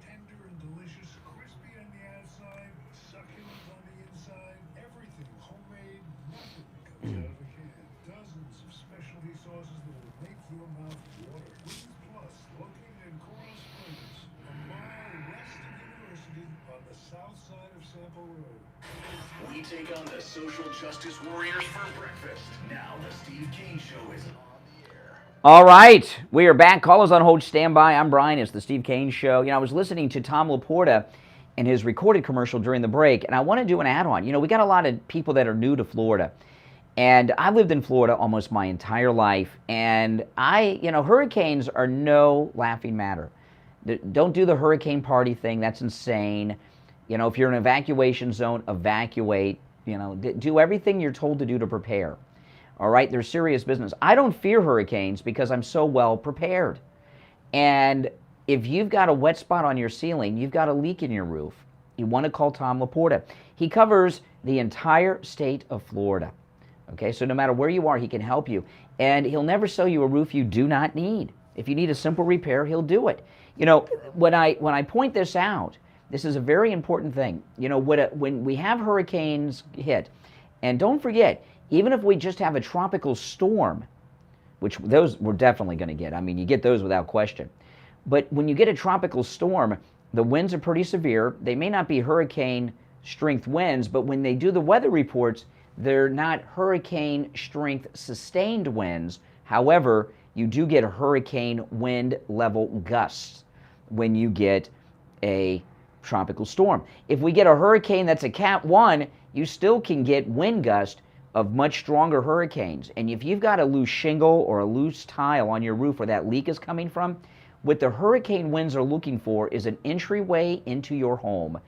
Tender and delicious, crispy on the outside, succulent on the inside. Everything homemade, nothing comes out of a can. Dozens of specialty sauces that will make your mouth water. Wings Plus, located in Coral Springs, a mile west of University on the south side of Sample Road. We take on the social justice warriors for breakfast. Now the Steve Kane Show is on the air. All right, we are back. Callers on hold, stand by. I'm Brian. It's the Steve Kane Show. I was listening to Tom Laporta in his recorded commercial during the break, and I want to do an add-on. We got a lot of people that are new to Florida, and I've lived in Florida almost my entire life, and hurricanes are no laughing matter. Don't do the hurricane party thing. That's insane. If you're in an evacuation zone, evacuate. Do everything you're told to do to prepare. All right, they're serious business. I don't fear hurricanes because I'm so well prepared. And if you've got a wet spot on your ceiling, you've got a leak in your roof, you want to call Tom Laporta. He covers the entire state of Florida. Okay, so no matter where you are, he can help you. And he'll never sell you a roof you do not need. If you need a simple repair, he'll do it. When I point this out, this is a very important thing. When we have hurricanes hit, and don't forget, even if we just have a tropical storm, which those we're definitely going to get. I mean, you get those without question. But when you get a tropical storm, the winds are pretty severe. They may not be hurricane strength winds, but when they do the weather reports, they're not hurricane strength sustained winds. However, you do get hurricane wind level gusts when you get a tropical storm. If we get a hurricane that's a Cat 1, you still can get wind gust of much stronger hurricanes. And if you've got a loose shingle or a loose tile on your roof where that leak is coming from, what the hurricane winds are looking for is an entryway into your home.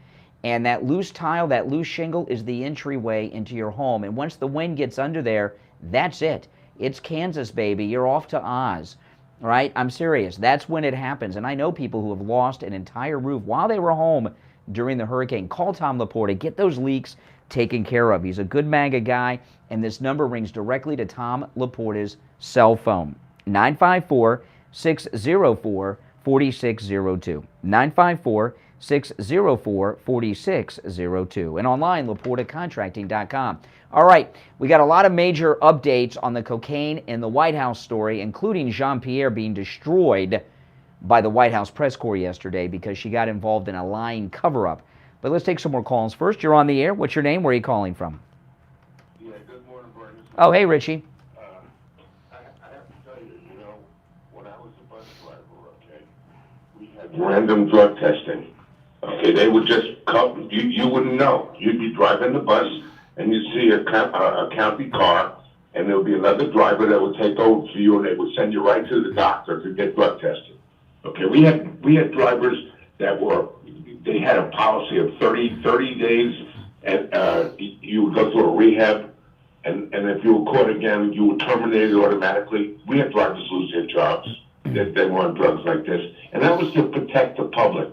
And that loose tile, that loose shingle is the entryway into your home. And once the wind gets under there, that's it. It's Kansas, baby. You're off to Oz, right? I'm serious. That's when it happens. And I know people who have lost an entire roof while they were home during the hurricane. Call Tom Laporta. Get those leaks taken care of. He's a good MAGA guy, and this number rings directly to Tom Laporta's cell phone, 954-604-4602, 954-604-4602, and online, LaportaContracting.com. All right, we got a lot of major updates on the cocaine in the White House story, including Jean-Pierre being destroyed by the White House press corps yesterday because she got involved in a lying cover-up. But let's take some more calls first. You're on the air. What's your name? Where are you calling from? Yeah, good morning, Bernie. Oh, hey, Richie. I have to tell you, when I was a bus driver, okay, we had random drug testing. Okay, they would just come, you wouldn't know. You'd be driving the bus, and you'd see a county car, and there would be another driver that would take over for you, and they would send you right to the doctor to get drug tested. Okay, we had drivers that they had a policy of 30 days, and you would go through a rehab, and if you were caught again, you were terminated automatically. We had drivers lose their jobs. They were on drugs like this, and that was to protect the public.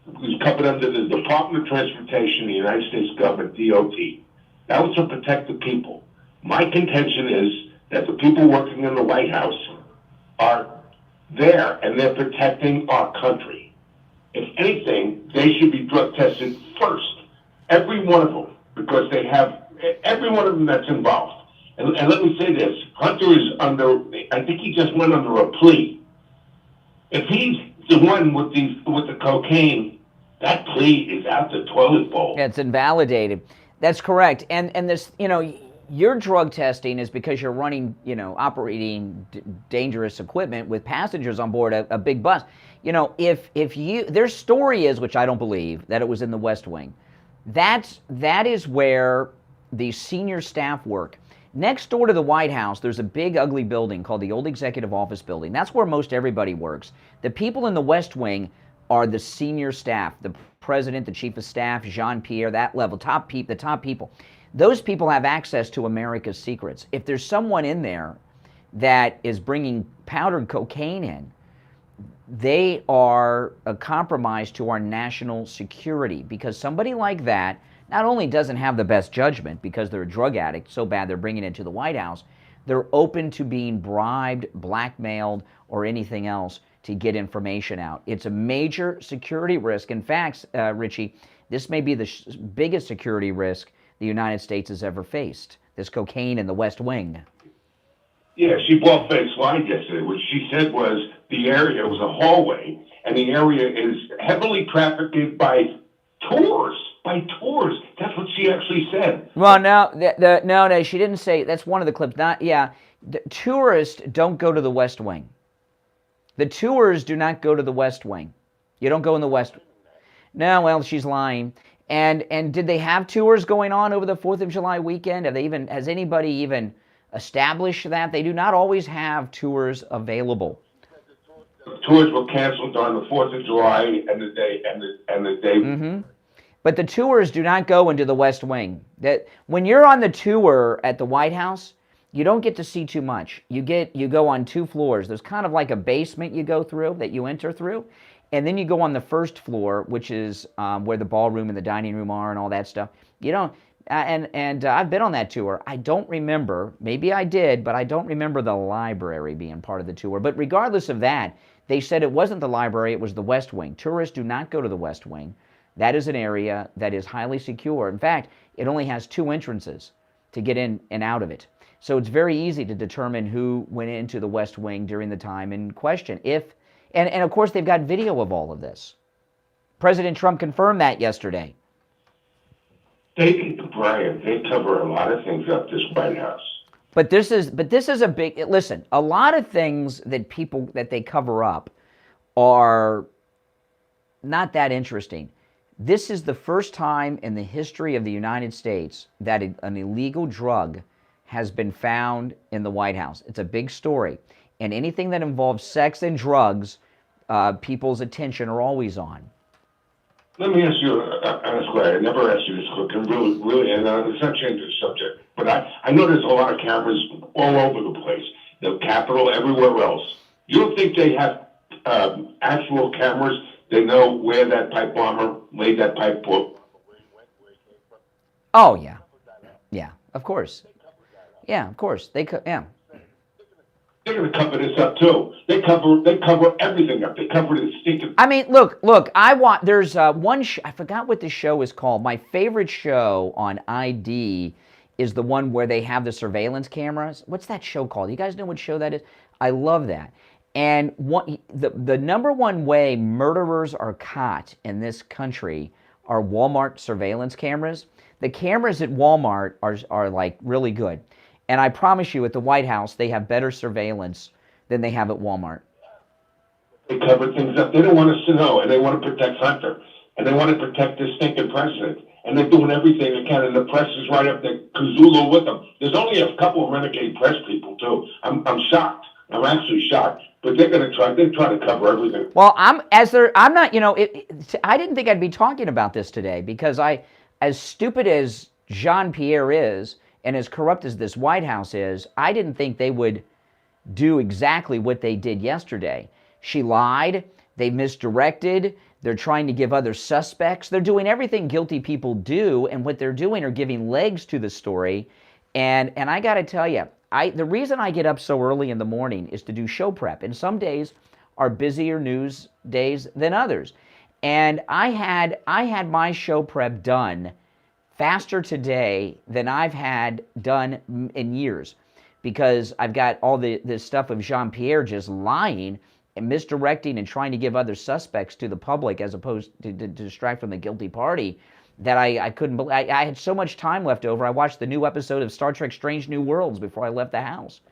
It was covered under the Department of Transportation, the United States government, DOT. That was to protect the people. My contention is that the people working in the White House are there, and they're protecting our country. If anything, they should be drug tested first. Every one of them, because they have, every one of them that's involved. And let me say this, Hunter is under, I think he just went under a plea. If he's the one with the cocaine, that plea is out the toilet bowl. Yeah, it's invalidated. That's correct. And this, your drug testing is because you're running, operating dangerous equipment with passengers on board a big bus. If their story is, which I don't believe, that it was in the West Wing. That is where the senior staff work. Next door to the White House, there's a big ugly building called the Old Executive Office Building. That's where most everybody works. The people in the West Wing are the senior staff, the president, the chief of staff, Jean-Pierre, that level, the top people. Those people have access to America's secrets. If there's someone in there that is bringing powdered cocaine in, they are a compromise to our national security, because somebody like that not only doesn't have the best judgment because they're a drug addict, so bad they're bringing it to the White House, they're open to being bribed, blackmailed, or anything else to get information out. It's a major security risk. In fact, Richie, this may be the biggest security risk the United States has ever faced, this cocaine in the West Wing. Yeah, she bald-faced lied yesterday. What she said was the area was a hallway, and the area is heavily trafficked by tours. That's what she actually said. Well, no, she didn't say. That's one of the clips. The tourists don't go to the West Wing. The tours do not go to the West Wing. You don't go in the West. No, well, she's lying. And did they have tours going on over the 4th of July weekend? Has anybody even established that? They do not always have tours available. The tours were canceled on the 4th of July and the day. Mm-hmm. But the tours do not go into the West Wing. That when you're on the tour at the White House, you don't get to see too much. You go on 2 floors. There's kind of like a basement you go through, that you enter through. And then you go on the first floor, which is where the ballroom and the dining room are and all that stuff. You don't, and I've been on that tour. I don't remember, maybe I did, but I don't remember the library being part of the tour. But regardless of that, they said it wasn't the library, it was the West Wing. Tourists do not go to the West Wing. That is an area that is highly secure. In fact, it only has 2 entrances to get in and out of it. So it's very easy to determine who went into the West Wing during the time in question. And of course, they've got video of all of this. President Trump confirmed that yesterday. Brian, they cover a lot of things up this White House. But this is a big, listen, a lot of things that they cover up are not that interesting. This is the first time in the history of the United States that an illegal drug has been found in the White House. It's a big story. And anything that involves sex and drugs, people's attention are always on. Let me ask you, honest question. I never asked you this, and really, and it's not changing the subject, but I know there's a lot of cameras all over the place, the Capitol, everywhere else. You don't think they have actual cameras that know where that pipe bomber laid that pipe? Oh, yeah. Yeah, of course. Yeah, of course. They could, yeah. They're going to cover this up too. They cover everything up. They cover the stinking. I mean, look. There's one. I forgot what the show is called. My favorite show on ID is the one where they have the surveillance cameras. What's that show called? You guys know what show that is? I love that. And the number one way murderers are caught in this country are Walmart surveillance cameras. The cameras at Walmart are like really good. And I promise you, at the White House, they have better surveillance than they have at Walmart. They cover things up. They don't want us to know, and they want to protect Hunter, and they want to protect this stinking president. And they're doing everything they can, and the press is right up there, Kazula with them. There's only a couple of renegade press people, too. I'm shocked. I'm actually shocked. But they're going to try. They try to cover everything. Well, I'm not. I didn't think I'd be talking about this today because as stupid as Jean-Pierre is, and as corrupt as this White House is, I didn't think they would do exactly what they did yesterday. She lied. They misdirected. They're trying to give other suspects. They're doing everything guilty people do, and what they're doing are giving legs to the story. And I got to tell you, the reason I get up so early in the morning is to do show prep. And some days are busier news days than others. And I had my show prep done faster today than I've had done in years, because I've got all this stuff of Jean-Pierre just lying and misdirecting and trying to give other suspects to the public as opposed to distract from the guilty party that I couldn't believe. I had so much time left over. I watched the new episode of Star Trek Strange New Worlds before I left the house.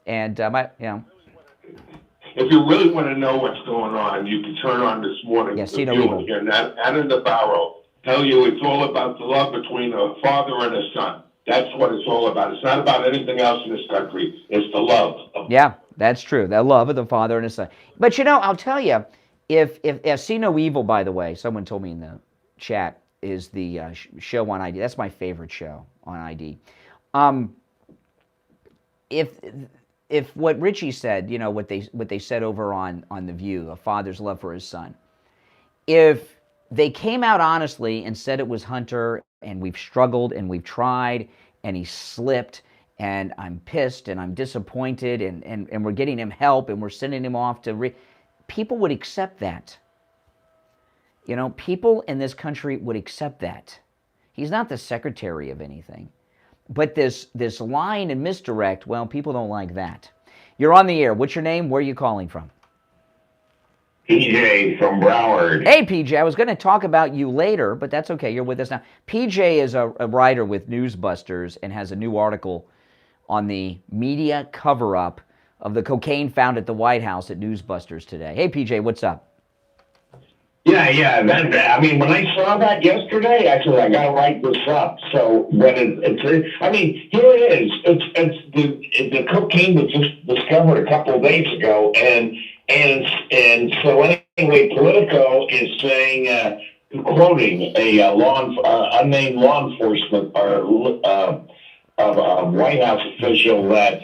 And, If you really want to know what's going on, you can turn on this morning. Yeah, see no evil. And Anna Navarro tell you it's all about the love between a father and a son. That's what it's all about. It's not about anything else in this country. It's the love. Yeah, that's true. The love of the father and his son. But I'll tell you, if See No Evil, by the way, someone told me in the chat, is the show on ID. That's my favorite show on ID. If what Richie said, what they said over on The View, a father's love for his son, if they came out honestly and said it was Hunter, and we've struggled and we've tried, and he slipped, and I'm pissed and I'm disappointed, and we're getting him help and we're sending him off to... people would accept that. People in this country would accept that. He's not the secretary of anything. But this lying and misdirect, well, people don't like that. You're on the air. What's your name? Where are you calling from? PJ from Broward. Hey, PJ, I was going to talk about you later, but that's okay. You're with us now. PJ is a writer with Newsbusters and has a new article on the media cover-up of the cocaine found at the White House at Newsbusters today. Hey, PJ, what's up? Yeah. When I saw that yesterday, I said, I got to write this up. So, but here it is. It's the cocaine was just discovered a couple of days ago, and so anyway, Politico is saying, quoting a unnamed law enforcement or a White House official, that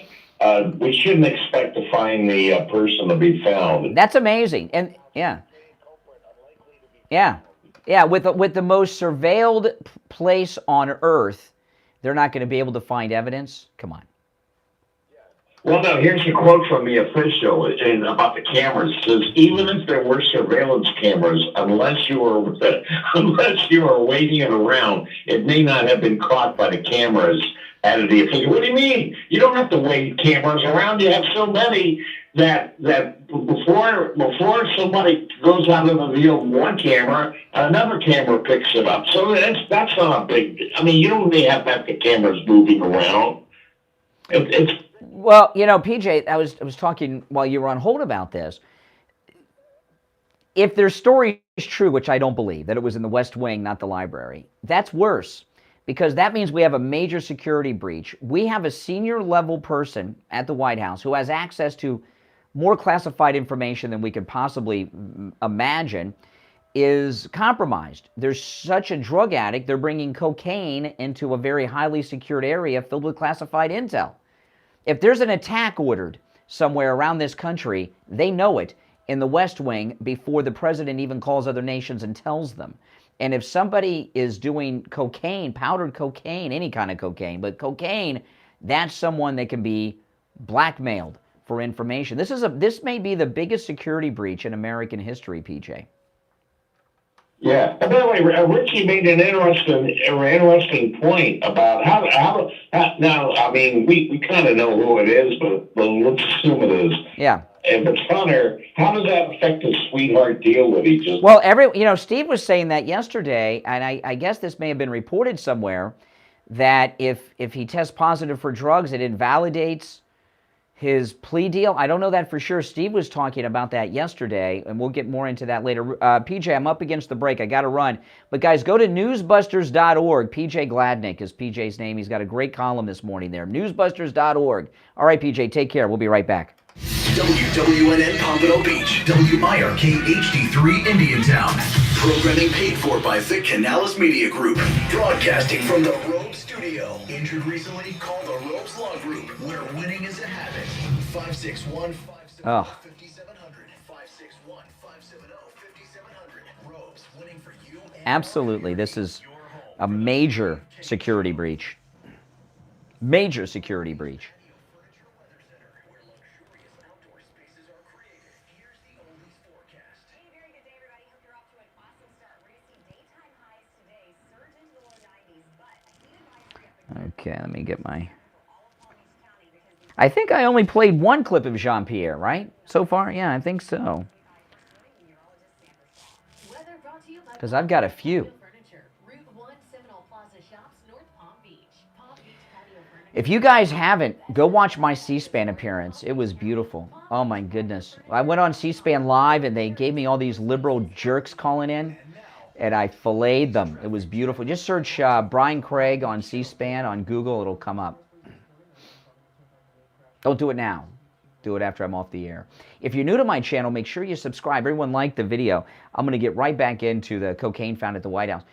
we shouldn't expect to find the person to be found. That's amazing, and yeah. With the most surveilled place on earth, they're not going to be able to find evidence? Come on. Well, no, here's a quote from the official about the cameras. It says, even if there were surveillance cameras, unless you were waiting it around, it may not have been caught by the cameras, added the official. What do you mean? You don't have to wait cameras around. You have so many that before somebody goes out of the field with one camera, another camera picks it up. So that's not a big... you don't really have to have the cameras moving around. Well, PJ, I was talking while you were on hold about this. If their story is true, which I don't believe, that it was in the West Wing, not the library, that's worse. because that means we have a major security breach. We have a senior level person at the White House who has access to more classified information than we could possibly imagine, is compromised. There's such a drug addict, they're bringing cocaine into a very highly secured area filled with classified intel. If there's an attack ordered somewhere around this country, they know it in the West Wing before the president even calls other nations and tells them. And if somebody is doing cocaine, powdered cocaine, any kind of cocaine, but cocaine, that's someone that can be blackmailed for information. This may be the biggest security breach in American history, PJ. Yeah. And by the way, Richie made an interesting point about how now, I mean, we kind of know who it is, but let's assume it is. Yeah. If it's Hunter, how does that affect his sweetheart deal that he just... Well, Steve was saying that yesterday, and I guess this may have been reported somewhere, that if he tests positive for drugs, it invalidates his plea deal. I don't know that for sure. Steve was talking about that yesterday, and we'll get more into that later. PJ, I'm up against the break. I got to run. But guys, go to newsbusters.org. PJ Gladnick is PJ's name. He's got a great column this morning there. Newsbusters.org. All right, PJ, take care. We'll be right back. WWNN Pompano Beach, WMIRK HD3 Indiantown. Programming paid for by Vic Canales Media Group. Broadcasting from the Robe Studio. Injured recently? Call the Robes Law Group, where winning is a habit. 561-570-5700. 561-570-5700. Robes, winning for you. Absolutely. This is a major security breach. Major security breach. Okay, let me get my... I think I only played one clip of Jean-Pierre, right? So far? Yeah, I think so. Because I've got a few. If you guys haven't, go watch my C-SPAN appearance. It was beautiful. Oh my goodness. I went on C-SPAN Live and they gave me all these liberal jerks calling in. And I filleted them. It was beautiful. Just search Brian Craig on C-SPAN on Google. It'll come up. Don't do it now. Do it after I'm off the air. If you're new to my channel, make sure you subscribe. Everyone liked the video. I'm going to get right back into the cocaine found at the White House.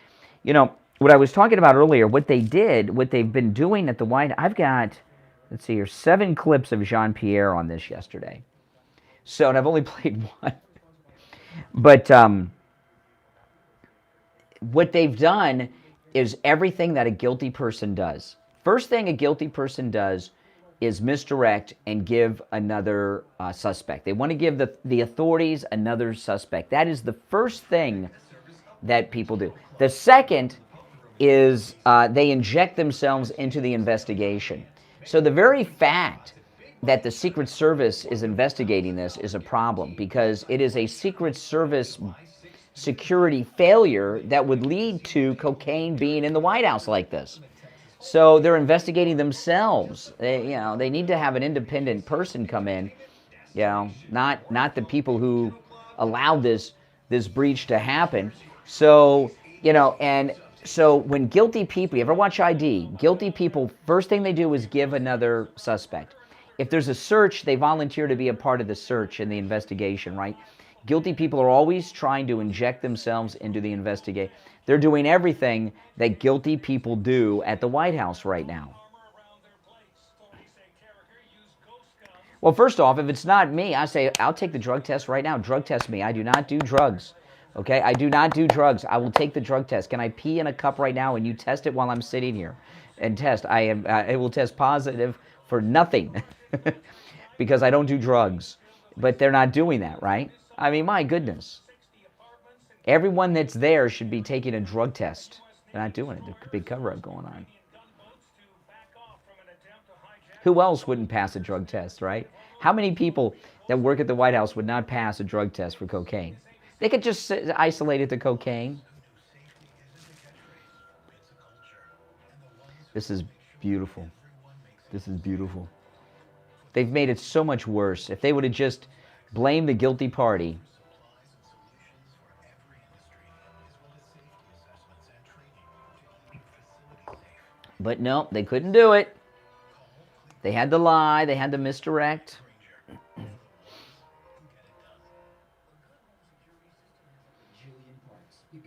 You know, what I was talking about earlier, what they've been doing at the White House, I've got, let's see here, 7 clips of Jean-Pierre on this yesterday. So, and I've only played one. But, what they've done is everything that a guilty person does. First thing a guilty person does is misdirect and give another suspect. They want to give the authorities another suspect. That is the first thing that people do. The second is they inject themselves into the investigation. So the very fact that the Secret Service is investigating this is a problem, because it is a Secret Service security failure that would lead to cocaine being in the White House like this. So they're investigating themselves. They need to have an independent person come in, not the people who allowed this breach to happen. So, and so when guilty people, you ever watch ID? Guilty people, first thing they do is give another suspect. If there's a search, they volunteer to be a part of the search and the investigation, right? Guilty people are always trying to inject themselves into the investigation. They're doing everything that guilty people do at the White House right now. Well, first off, if it's not me, I say, I'll take the drug test right now. Drug test me. I do not do drugs. Okay? I do not do drugs. I will take the drug test. Can I pee in a cup right now and you test it while I'm sitting here and test? I will test positive for nothing because I don't do drugs. But they're not doing that, right? I mean, my goodness. Everyone that's there should be taking a drug test. They're not doing it. There's a big cover-up going on. Who else wouldn't pass a drug test, right? How many people that work at the White House would not pass a drug test for cocaine? They could just isolate it to cocaine. This is beautiful. This is beautiful. They've made it so much worse. If they would have just blamed the guilty party. But no, they couldn't do it. They had to lie. They had to misdirect.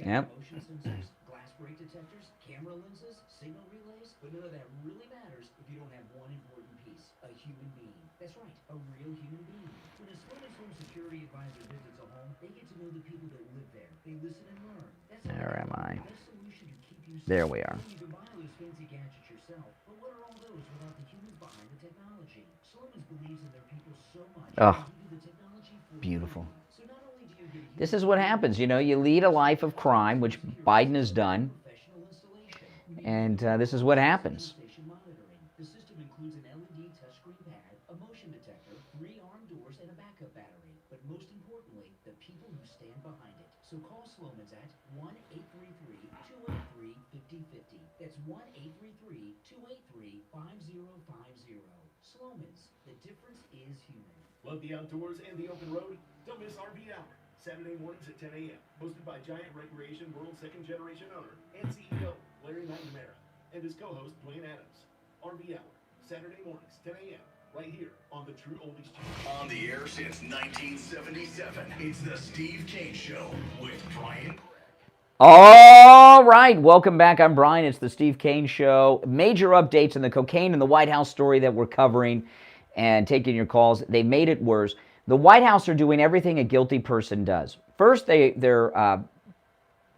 Yep. Motion sensors, glass break detectors, camera lenses, signal relays, but none of that really matters if you don't have one important piece, a human being. That's right, a real human being. When a Sloan's home security advisor visits a home, they get to know the people that live there. They listen and learn. That's Where am I? the best solution to keep you There safe. we are. You can buy all those fancy gadgets yourself, but what are all those without the humans behind the technology? Sloan's believes in their people so much. Oh, they do the technology for beautiful. free. So not only do you get a This is what happens. You know, you lead a life of crime, which Biden has done, and this is what happens. station monitoring. The system includes an LED touchscreen pad, a motion detector, 3 armed doors, and a backup battery. But most importantly, the people who stand behind it. So call Sloman's at 1-833-283-5050. That's 1-833-283-5050. Sloman's, the difference is human. Love the outdoors and the open road? Don't miss RV Hour, Saturday mornings at 10 a.m. Hosted by Giant Recreation World second generation owner and CEO Larry McNamara and his co-host Dwayne Adams. RV Hour, Saturday mornings 10 a.m. right here on the True Oldies channel. On the air since 1977, it's the Steve Kane Show with Brian. All right, welcome back. I'm Brian. It's the Steve Kane Show. Major updates on the cocaine in the White House story that we're covering and taking your calls. They made it worse. The White House are doing everything a guilty person does. First, they're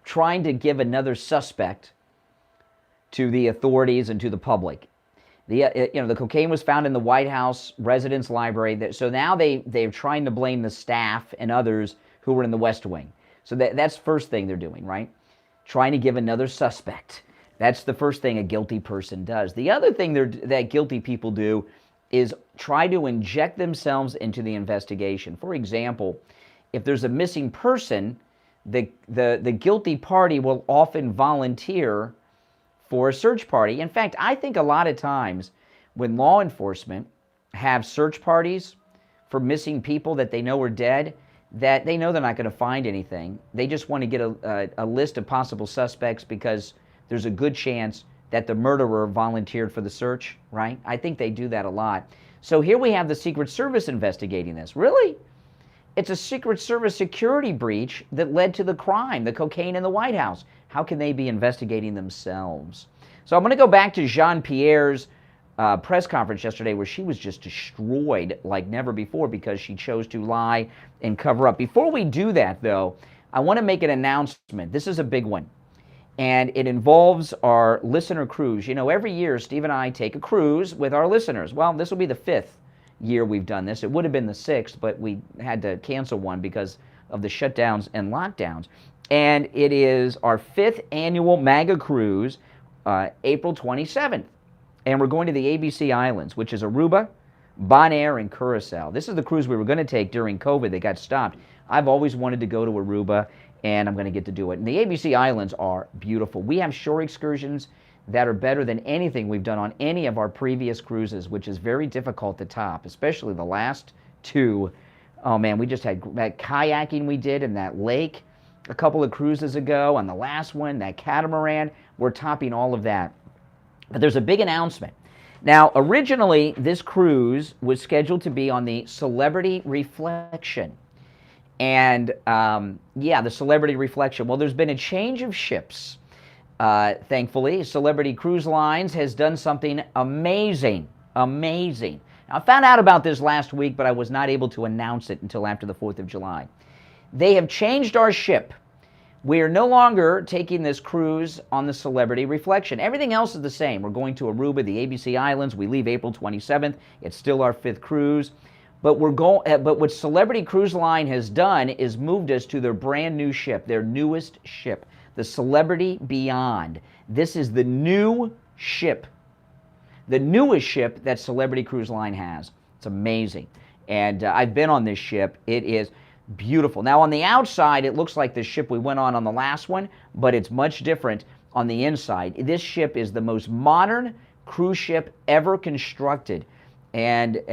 trying to give another suspect to the authorities and to the public. The cocaine was found in the White House residence library. So now they're trying to blame the staff and others who were in the West Wing. So that's the first thing they're doing, right? Trying to give another suspect. That's the first thing a guilty person does. The other thing that guilty people do is try to inject themselves into the investigation. For example, if there's a missing person, the guilty party will often volunteer for a search party. In fact, I think a lot of times when law enforcement have search parties for missing people that they know are dead, that they know they're not going to find anything. They just want to get a list of possible suspects because there's a good chance that the murderer volunteered for the search, right? I think they do that a lot. So here we have the Secret Service investigating this. Really? It's a Secret Service security breach that led to the crime, the cocaine in the White House. How can they be investigating themselves? So I'm going to go back to Jean-Pierre's press conference yesterday where she was just destroyed like never before because she chose to lie and cover up. Before we do that, though, I want to make an announcement. This is a big one. And it involves our listener cruise. You know, every year Steve and I take a cruise with our listeners. Well, this will be the 5th year we've done this. It would have been the 6th, but we had to cancel one because of the shutdowns and lockdowns. And it is our 5th annual MAGA cruise, April 27th. And we're going to the ABC Islands, which is Aruba, Bonaire, and Curacao. This is the cruise we were going to take during COVID. They got stopped. I've always wanted to go to Aruba, and I'm going to get to do it. And the ABC Islands are beautiful. We have shore excursions that are better than anything we've done on any of our previous cruises, which is very difficult to top, especially the last 2. Oh, man, we just had that kayaking we did in that lake a couple of cruises ago. On the last one, that catamaran, we're topping all of that. But there's a big announcement. Now, originally, this cruise was scheduled to be on the Celebrity Reflection. And, the Celebrity Reflection. Well, there's been a change of ships, thankfully. Celebrity Cruise Lines has done something amazing. Amazing. Now, I found out about this last week, but I was not able to announce it until after the 4th of July. They have changed our ship. We are no longer taking this cruise on the Celebrity Reflection. Everything else is the same. We're going to Aruba, the ABC Islands. We leave April 27th. It's still our 5th cruise. But what Celebrity Cruise Line has done is moved us to their brand new ship, their newest ship, the Celebrity Beyond. This is the new ship, the newest ship that Celebrity Cruise Line has. It's amazing. And I've been on this ship. It is beautiful. Now, on the outside, it looks like the ship we went on the last one, but it's much different on the inside. This ship is the most modern cruise ship ever constructed. and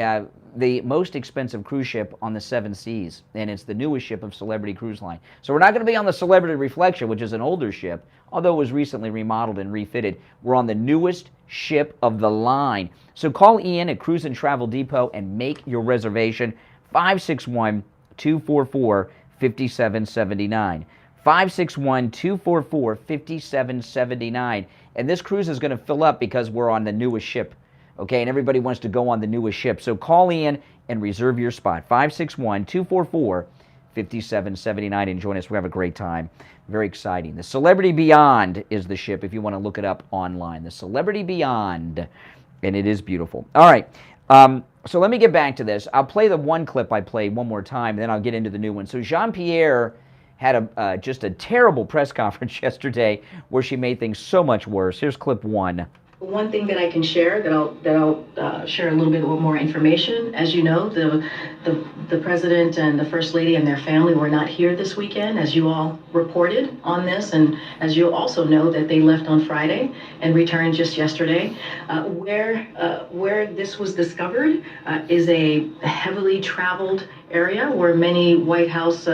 the most expensive cruise ship on the 7 seas, and it's the newest ship of Celebrity Cruise Line. So we're not going to be on the Celebrity Reflection, which is an older ship, although it was recently remodeled and refitted. We're on the newest ship of the line. So call Ian at Cruise and Travel Depot and make your reservation, 561-244-5779. 561-244-5779. And this cruise is going to fill up because we're on the newest ship. Okay, and everybody wants to go on the newest ship. So call Ian and reserve your spot, 561-244-5779, and join us. We'll have a great time. Very exciting. The Celebrity Beyond is the ship if you want to look it up online. The Celebrity Beyond, and it is beautiful. All right, so let me get back to this. I'll play the one clip I played one more time, then I'll get into the new one. So Jean-Pierre had just a terrible press conference yesterday where she made things so much worse. Here's clip 1. One thing that I can share, that I'll share a little bit more information. As you know, the president and the first lady and their family were not here this weekend, as you all reported on this, and as you also know that they left on Friday and returned just yesterday. Where this was discovered is a heavily traveled area where many White House,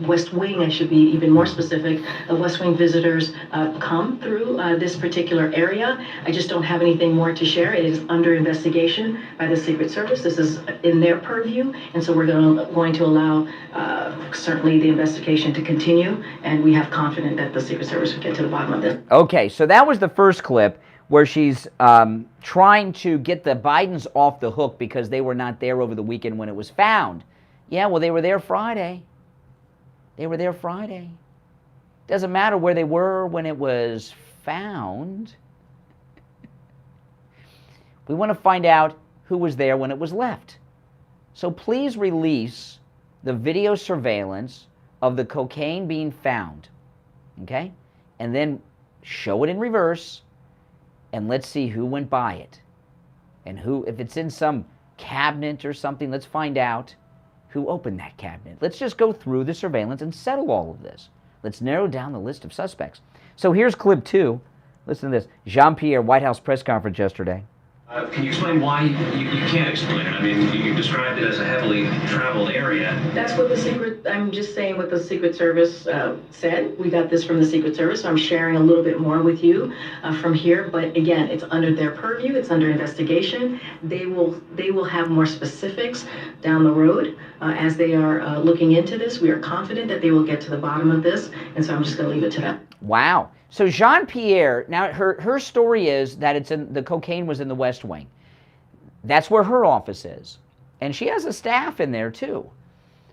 West Wing, I should be even more specific, West Wing visitors come through this particular area. I just don't have anything more to share. It is under investigation by the Secret Service. This is in their purview, and so we're going to allow certainly the investigation to continue, and we have confidence that the Secret Service will get to the bottom of this. Okay, so that was the first clip where she's trying to get the Bidens off the hook because they were not there over the weekend when it was found. Yeah, well, they were there Friday. They were there Friday. Doesn't matter where they were when it was found. We want to find out who was there when it was left. So please release the video surveillance of the cocaine being found, okay? And then show it in reverse, and let's see who went by it. And who, if it's in some cabinet or something, let's find out who opened that cabinet. Let's just go through the surveillance and settle all of this. Let's narrow down the list of suspects. So here's clip 2. Listen to this. Jean-Pierre, White House press conference yesterday. Can you explain why you can't explain it? I mean, you described it as a heavily traveled area. That's what I'm just saying what the Secret Service said. We got this from the Secret Service, so I'm sharing a little bit more with you from here. But again, it's under their purview. It's under investigation. They will have more specifics down the road as they are looking into this. We are confident that they will get to the bottom of this, and so I'm just going to leave it to them. Wow. So Jean-Pierre, now her story is that the cocaine was in the West Wing. That's where her office is. And she has a staff in there too.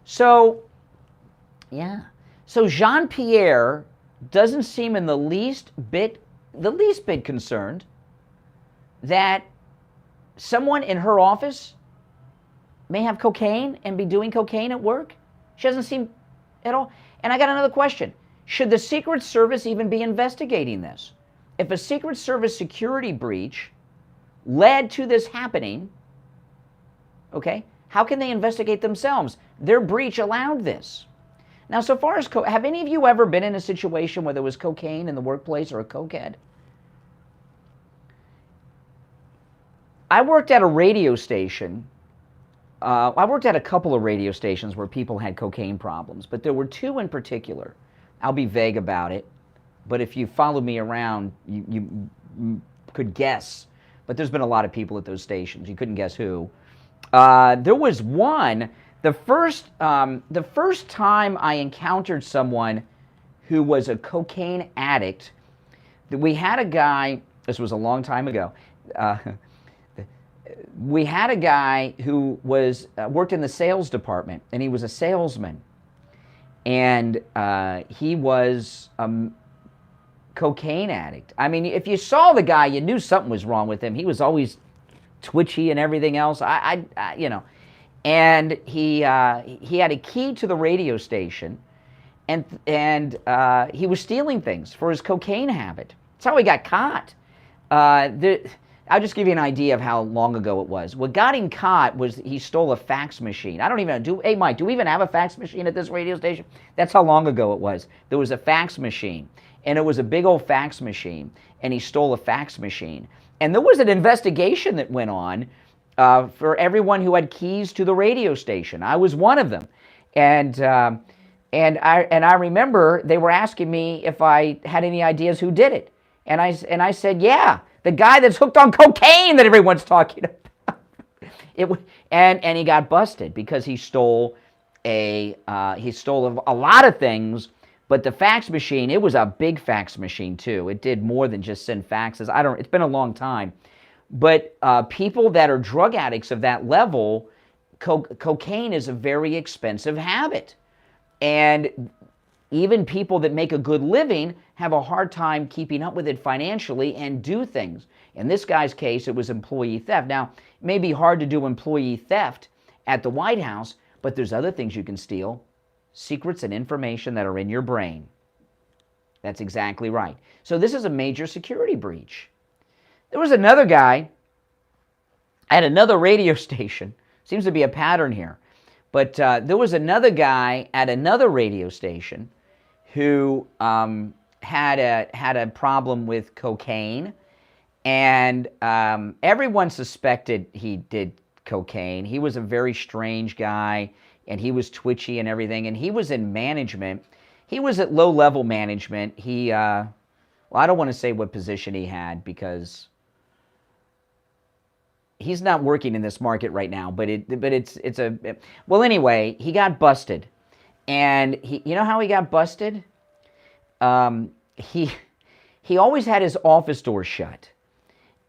So, yeah. So Jean-Pierre doesn't seem in the least bit concerned that someone in her office may have cocaine and be doing cocaine at work. She doesn't seem at all. And I got another question. Should the Secret Service even be investigating this? If a Secret Service security breach led to this happening, okay, how can they investigate themselves? Their breach allowed this. Now, so far as, have any of you ever been in a situation where there was cocaine in the workplace or a cokehead? I worked at a radio station. I worked at a couple of radio stations where people had cocaine problems, but there were 2 in particular. I'll be vague about it, but if you follow me around, you could guess. But there's been a lot of people at those stations. You couldn't guess who. There was one, the first time I encountered someone who was a cocaine addict, we had a guy, this was a long time ago, we had a guy who was worked in the sales department, and he was a salesman. And he was a cocaine addict. I mean, if you saw the guy, you knew something was wrong with him. He was always twitchy and everything else. You know, and he had a key to the radio station, and he was stealing things for his cocaine habit. That's how he got caught. I'll just give you an idea of how long ago it was. What got him caught was he stole a fax machine. I don't even know. Hey, Mike, do we even have a fax machine at this radio station? That's how long ago it was. There was a fax machine, and it was a big old fax machine, and he stole a fax machine. And there was an investigation that went on, for everyone who had keys to the radio station. I was one of them. And I remember they were asking me if I had any ideas who did it. And I said, yeah, the guy that's hooked on cocaine that everyone's talking about. And he got busted because he stole a lot of things, but the fax machine, it was a big fax machine too. It did more than just send faxes. It's been a long time. But people that are drug addicts of that level, cocaine is a very expensive habit. And even people that make a good living have a hard time keeping up with it financially and do things. In this guy's case, it was employee theft. Now, it may be hard to do employee theft at the White House, but there's other things you can steal. Secrets and information that are in your brain. That's exactly right. So this is a major security breach. There was another guy at another radio station. Seems to be a pattern here. But there was another guy at another radio station who had a problem with cocaine, and everyone suspected he did cocaine. He was a very strange guy, and he was twitchy and everything, and he was in management. He was at low-level management. I don't want to say what position he had because he's not working in this market right now, well, anyway, he got busted. And you know how he got busted? He always had his office door shut.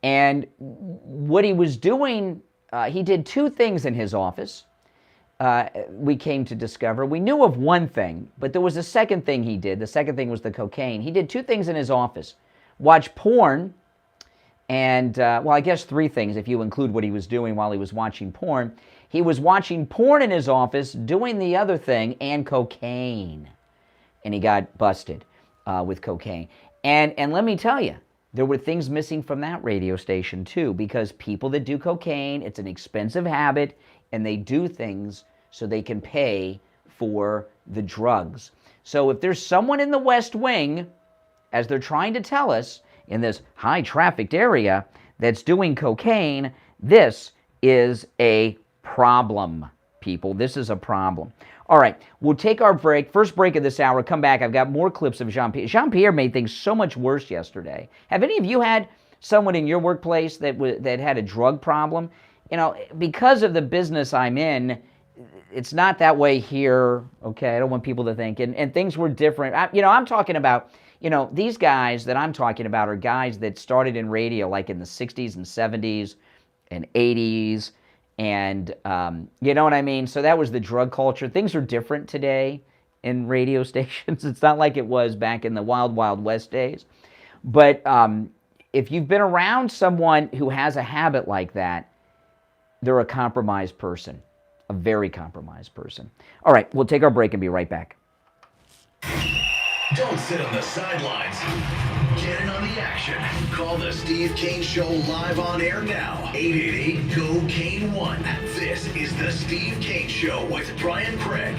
And what he was doing, he did two things in his office. We came to discover. We knew of one thing, but there was a second thing he did. The second thing was the cocaine. He did two things in his office. Watch porn. And, well, I guess three things if you include what he was doing while he was watching porn. He was watching porn in his office, doing the other thing, and cocaine. And he got busted with cocaine. And let me tell you, there were things missing from that radio station, too, because people that do cocaine, it's an expensive habit, and they do things so they can pay for the drugs. So if there's someone in the West Wing, as they're trying to tell us, in this high-trafficked area that's doing cocaine, this is a problem, people. This is a problem. All right, we'll take our break. First break of this hour. Come back. I've got more clips of Jean-Pierre. Jean-Pierre made things so much worse yesterday. Have any of you had someone in your workplace that had a drug problem? You know, because of the business I'm in, it's not that way here, okay? I don't want people to think. And things were different. I'm talking about... these guys that I'm talking about are guys that started in radio like in the 60s and 70s and 80s. And you know what I mean? So that was the drug culture. Things are different today in radio stations. It's not like it was back in the wild, wild west days. But if you've been around someone who has a habit like that, they're a compromised person, a very compromised person. All right, we'll take our break and be right back. Don't sit on the sidelines. Get in on the action. Call the Steve Kane Show live on air now. 888-GO-KANE-1. This is the Steve Kane Show with Brian Craig.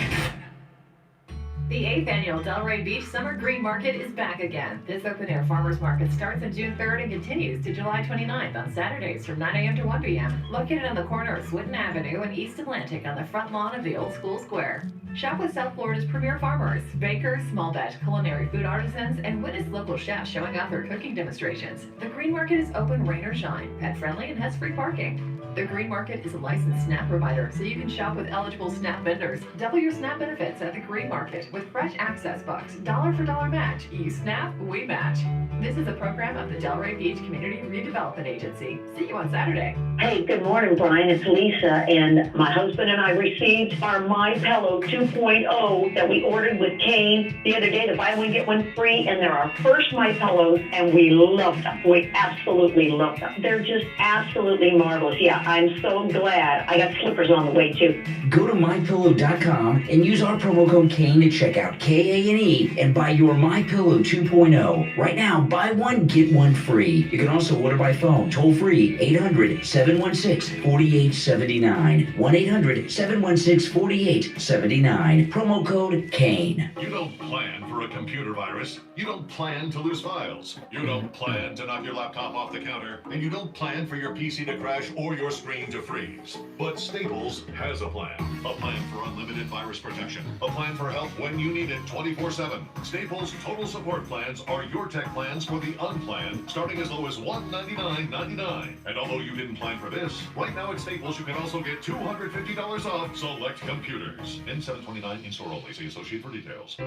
The 8th annual Delray Beach Summer Green Market is back again. This open-air farmers market starts on June 3rd and continues to July 29th on Saturdays from 9 a.m. to 1 p.m. Located on the corner of Swinton Avenue and East Atlantic on the front lawn of the Old School Square. Shop with South Florida's premier farmers, bakers, small batch culinary food artisans, and witness local chefs showing off their cooking demonstrations. The Green Market is open rain or shine, pet friendly, and has free parking. The Green Market is a licensed SNAP provider, so you can shop with eligible SNAP vendors. Double your SNAP benefits at the Green Market with fresh access bucks, dollar-for-dollar match. You SNAP, we match. This is a program of the Delray Beach Community Redevelopment Agency. See you on Saturday. Hey, good morning, Brian. It's Lisa, and my husband and I received our My Pillow 2.0 that we ordered with Kane the other day, the buy one, get one free, and they're our first My Pillows, and we love them. We absolutely love them. They're just absolutely marvelous. Yeah, I'm so glad. I got slippers on the way, too. Go to MyPillow.com and use our promo code KANE to check out KANE and buy your My Pillow 2.0. Right now, buy one, get one free. You can also order by phone, toll free, 800-716-4879. 1-800-716-4879. Promo code KANE. You don't plan for for a computer virus, you don't plan to lose files. You don't plan to knock your laptop off the counter, and you don't plan for your PC to crash or your screen to freeze. But Staples has a plan. A plan for unlimited virus protection. A plan for help when you need it 24/7. Staples Total Support Plans are your tech plans for the unplanned, starting as low as $199.99. And although you didn't plan for this, right now at Staples you can also get $250 off select computers. N729 in-store only. See associate for details.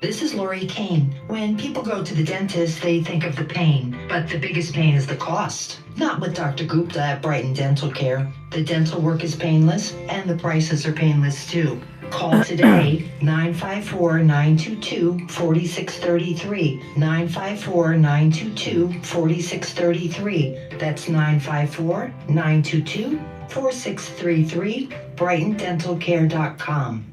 This is Lori Kane. When people go to the dentist, they think of the pain, but the biggest pain is the cost. Not with Dr. Gupta at Brighton Dental Care. The dental work is painless, and the prices are painless too. Call today, 954-922-4633. 954-922-4633. That's 954-922-4633. BrightonDentalCare.com.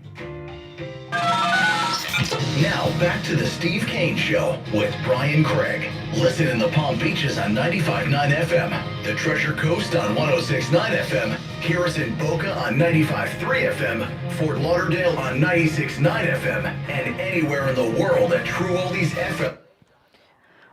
Now back to the Steve Kane Show with Brian Craig. Listen in the Palm Beaches on 95.9 FM, the Treasure Coast on 106.9 FM, hear us in Boca on 95.3 FM, Fort Lauderdale on 96.9 FM, and anywhere in the world at True Oldies FM.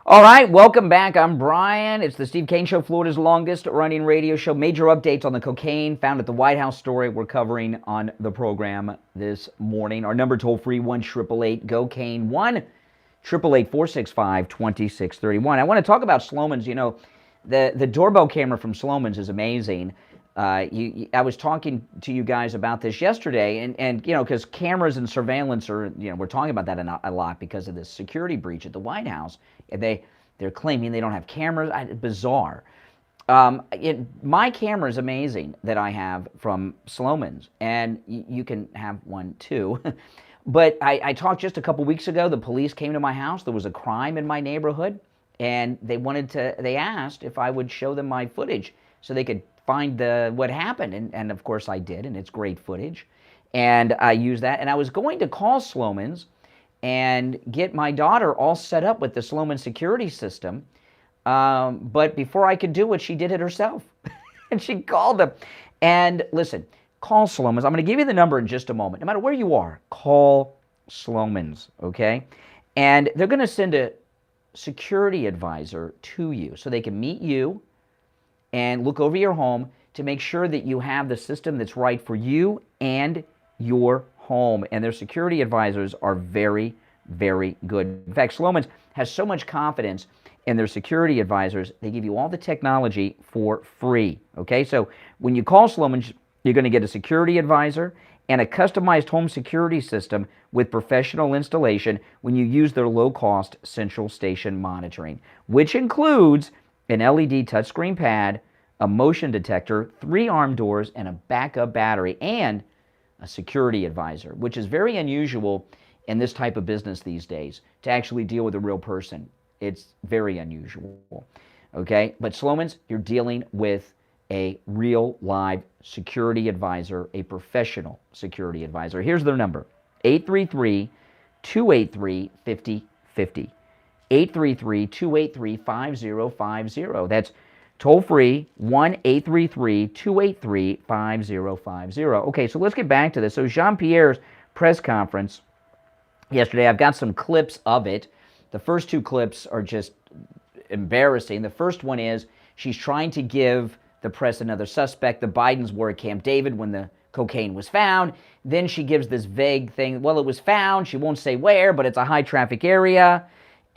All right, welcome back. I'm Brian. It's the Steve Kane Show, Florida's longest running radio show. Major updates on the cocaine found at the White House story we're covering on the program this morning. Our number toll-free, 1-888-GO-CANE, 1-888-465-2631. I want to talk about Slomin's. You know, the doorbell camera from Slomin's is amazing. I was talking to you guys about this yesterday, and you know, because cameras and surveillance are, you know, we're talking about that a lot because of this security breach at the White House. And they're claiming they don't have cameras. Bizarre. My camera is amazing that I have from Slomin's, and you can have one too. But I talked just a couple weeks ago. The police came to my house. There was a crime in my neighborhood, and they asked if I would show them my footage so they could find what happened. And of course I did, and it's great footage. And I used that. And I was going to call Slomin's and get my daughter all set up with the Sloman security system. But before I could do it, she did it herself. And she called them. And listen, call Sloman's. I'm going to give you the number in just a moment. No matter where you are, call Sloman's, okay? And they're going to send a security advisor to you so they can meet you and look over your home to make sure that you have the system that's right for you and your home. And their security advisors are very, very good. In fact, Slomin's has so much confidence in their security advisors, they give you all the technology for free. Okay, so when you call Slomin's, you're going to get a security advisor and a customized home security system with professional installation when you use their low-cost central station monitoring, which includes an LED touchscreen pad, a motion detector, 3 arm doors, and a backup battery, and a security advisor, which is very unusual in this type of business these days, to actually deal with a real person. It's very unusual, okay? But Slomin's, you're dealing with a real live security advisor, a professional security advisor. Here's their number, 833-283-5050. 833-283-5050. That's toll-free, 1-833-283-5050. Okay, so let's get back to this. So Jean-Pierre's press conference yesterday, I've got some clips of it. The first 2 clips are just embarrassing. The first one is she's trying to give the press another suspect. The Bidens were at Camp David when the cocaine was found. Then she gives this vague thing. Well, it was found. She won't say where, but it's a high-traffic area.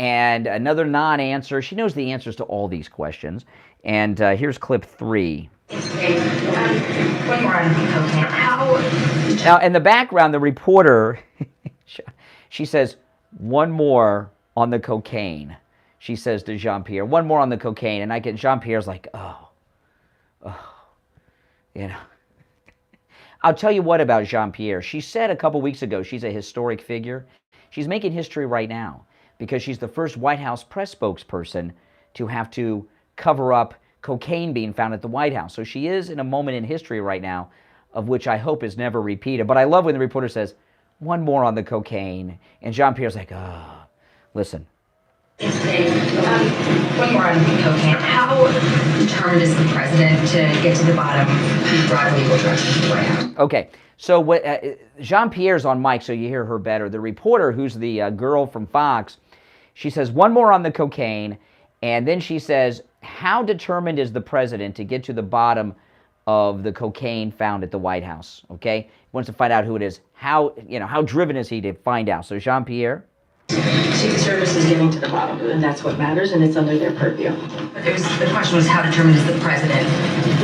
And another non-answer. She knows the answers to all these questions. And here's clip 3. One more on cocaine. Now, in the background, the reporter, she says, one more on the cocaine. She says to Jean-Pierre, one more on the cocaine. And Jean-Pierre's like, oh, you know. I'll tell you what about Jean-Pierre. She said a couple weeks ago she's a historic figure. She's making history right now because she's the first White House press spokesperson to have to cover up cocaine being found at the White House. So she is in a moment in history right now of which I hope is never repeated. But I love when the reporter says, one more on the cocaine. And Jean-Pierre's like, listen, One more on cocaine. How determined is the president to get to the bottom who brought illegal drugs to the White House? Okay, so what Jean-Pierre's on mic, so you hear her better. The reporter, who's the girl from Fox, she says one more on the cocaine, and then she says, how determined is the president to get to the bottom of the cocaine found at the White House? Okay, wants to find out who it is. How driven is he to find out? So Jean-Pierre. Secret Service is getting to the bottom of it, and that's what matters, and it's under their purview. But the question was, how determined is the president?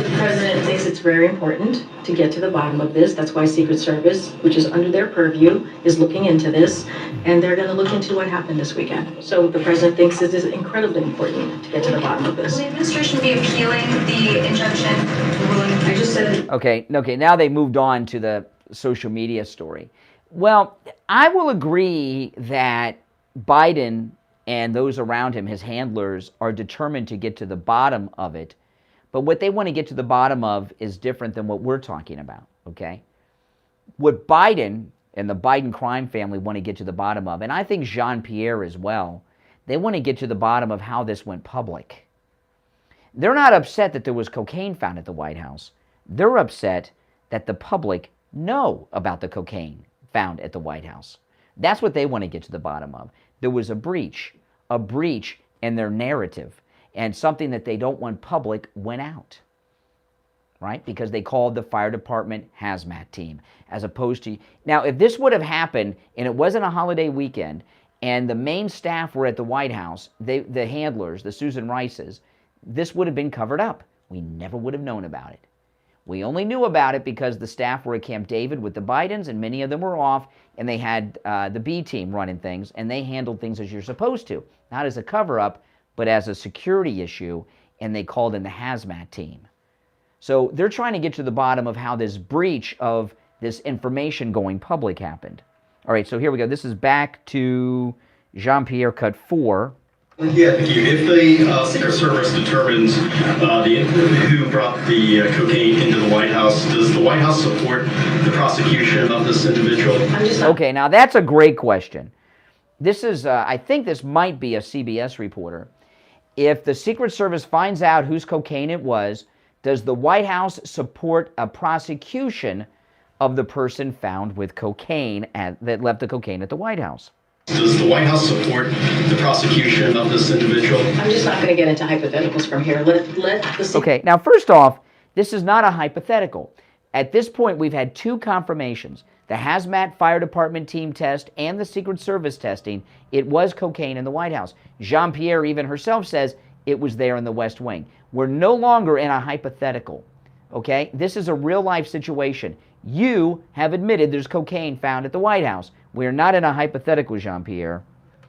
The president thinks it's very important to get to the bottom of this. That's why Secret Service, which is under their purview, is looking into this, and they're going to look into what happened this weekend. So the president thinks it is incredibly important to get to the bottom of this. Will the administration be appealing the injunction ruling? I just said... Okay, now they moved on to the social media story. Well, I will agree that Biden and those around him, his handlers, are determined to get to the bottom of it. But what they want to get to the bottom of is different than what we're talking about, okay? What Biden and the Biden crime family want to get to the bottom of, and I think Jean-Pierre as well, they want to get to the bottom of how this went public. They're not upset that there was cocaine found at the White House. They're upset that the public know about the cocaine found at the White House. That's what they want to get to the bottom of. There was a breach in their narrative, and something that they don't want public went out, right? Because they called the fire department hazmat team, as opposed to... Now, if this would have happened, and it wasn't a holiday weekend, and the main staff were at the White House, the handlers, the Susan Rices, this would have been covered up. We never would have known about it. We only knew about it because the staff were at Camp David with the Bidens, and many of them were off, and they had the B team running things, and they handled things as you're supposed to. Not as a cover-up, but as a security issue, and they called in the hazmat team. So they're trying to get to the bottom of how this breach of this information going public happened. All right, so here we go. This is back to Jean-Pierre cut 4. Yeah, thank you. If the Secret Service determines who brought the cocaine into the White House, does the White House support the prosecution of this individual? Okay, now that's a great question. This is, I think this might be a CBS reporter. If the Secret Service finds out whose cocaine it was, does the White House support a prosecution of the person found with cocaine that left the cocaine at the White House? Does the White House support the prosecution of this individual? I'm just not going to get into hypotheticals from here. Okay, now first off, this is not a hypothetical. At this point, we've had 2 confirmations. The hazmat fire department team test and the Secret Service testing, it was cocaine in the White House. Jean-Pierre even herself says it was there in the West Wing. We're no longer in a hypothetical, okay? This is a real-life situation. You have admitted there's cocaine found at the White House. We're not in a hypothetical, Jean-Pierre.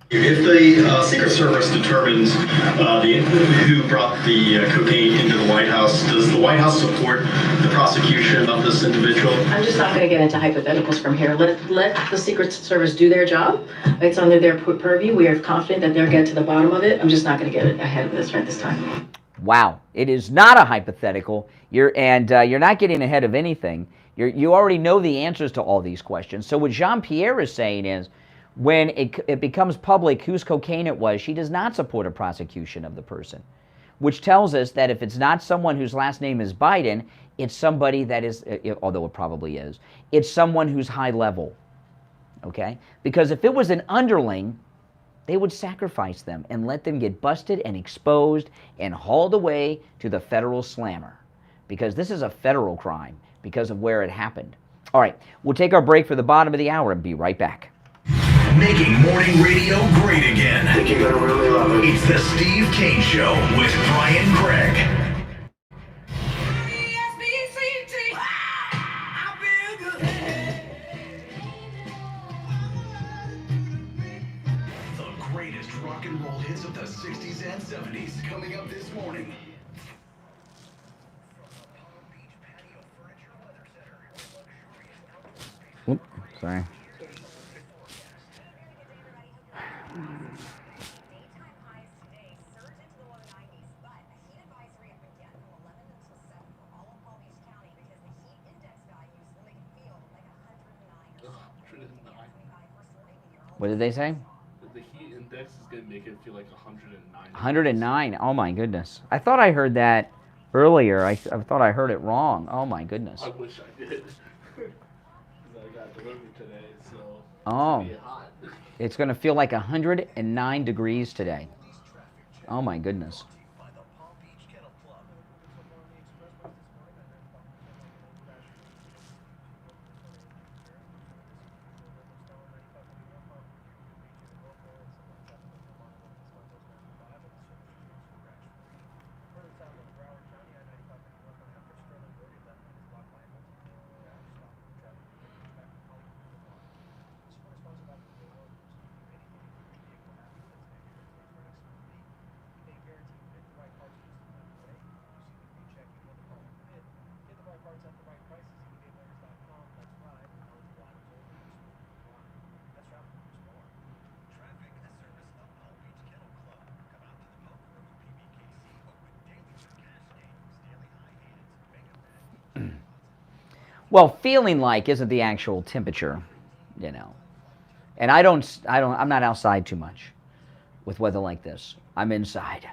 If the Secret Service determines who brought the cocaine into the White House, does the White House support the prosecution of this individual? I'm just not going to get into hypotheticals from here. Let the Secret Service do their job. It's under their purview. We are confident that they'll get to the bottom of it. I'm just not going to get ahead of this right this time. Wow, it is not a hypothetical. You're not getting ahead of anything. You already know the answers to all these questions. So what Jean-Pierre is saying is, when it becomes public whose cocaine it was, she does not support a prosecution of the person, which tells us that if it's not someone whose last name is Biden, it's somebody that is, although it probably is, it's someone who's high level, okay? Because if it was an underling, they would sacrifice them and let them get busted and exposed and hauled away to the federal slammer, because this is a federal crime because of where it happened. All right, we'll take our break for the bottom of the hour and be right back. Making morning radio great again. I think you're gonna really love it. It's the Steve Kane Show with Brian Craig. The greatest rock and roll hits of the 60s and 70s coming up this morning. Oops, sorry. What did they say? The heat index Next is going to make it feel like 109. 109. Oh my goodness. I thought I heard that earlier. I thought I heard it wrong. Oh my goodness. I wish I did. Because I got delivered today, so Oh. it's going to be hot. It's going to feel like 109 degrees today. Oh my goodness. Well, feeling like isn't the actual temperature, you know. And I'm not outside too much with weather like this. I'm inside.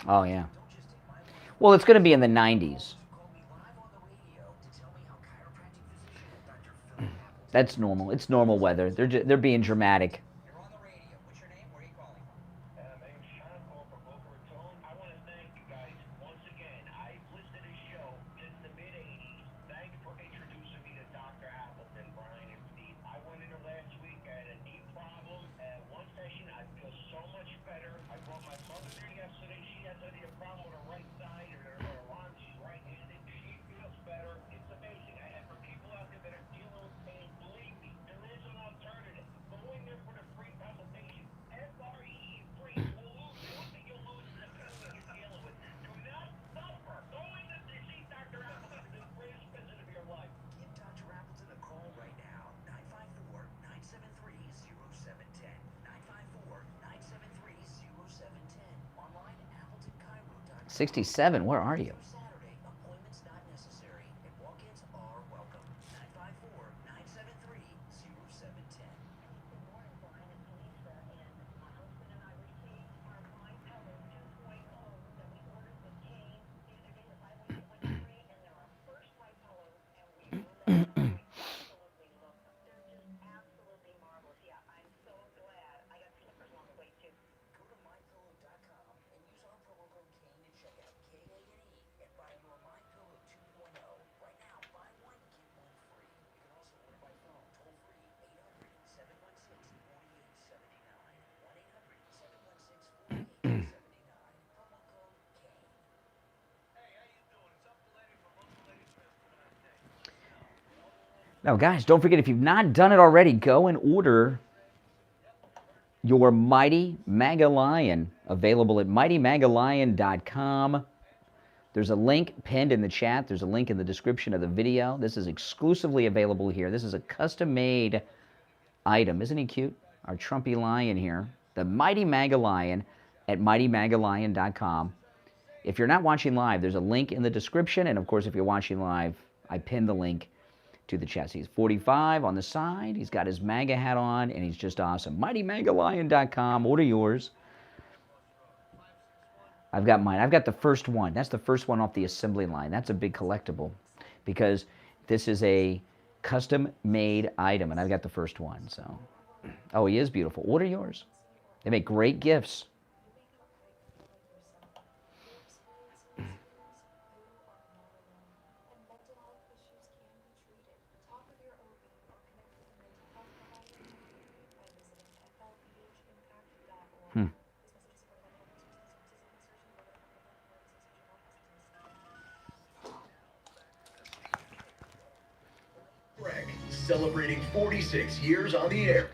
Oh, yeah. Well, it's going to be in the 90s. That's normal. It's normal weather. They're being dramatic. '67. Where are you? Now, guys, don't forget, if you've not done it already, go and order your Mighty Mega Lion, available at mightymagalion.com. There's a link pinned in the chat. There's a link in the description of the video. This is exclusively available here. This is a custom-made item. Isn't he cute? Our Trumpy lion here. The Mighty Mega Lion at mightymagalion.com. If you're not watching live, there's a link in the description. And, of course, if you're watching live, I pinned the link to the chat. He's 45 on the side. He's got his MAGA hat on, and he's just awesome. MightyMagaLion.com. Order yours. I've got mine. I've got the first one. That's the first one off the assembly line. That's a big collectible because this is a custom-made item, and I've got the first one. So, oh, he is beautiful. Order yours. They make great gifts. Celebrating 46 years on the air.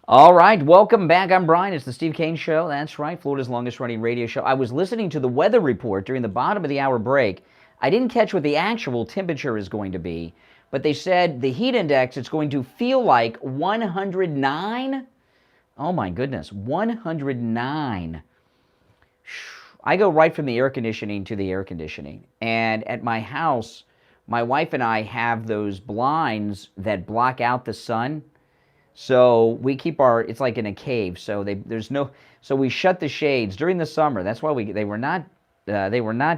All right, welcome back. I'm Brian. It's the Steve Kane Show. That's right, Florida's longest-running radio show. I was listening to the weather report during the bottom of the hour break. I didn't catch what the actual temperature is going to be, but they said the heat index, it's going to feel like 109. Oh, my goodness, 109. I go right from the air conditioning to the air conditioning, and at my house, my wife and I have those blinds that block out the sun. So we keep it's like in a cave. So so we shut the shades during the summer. That's why they were not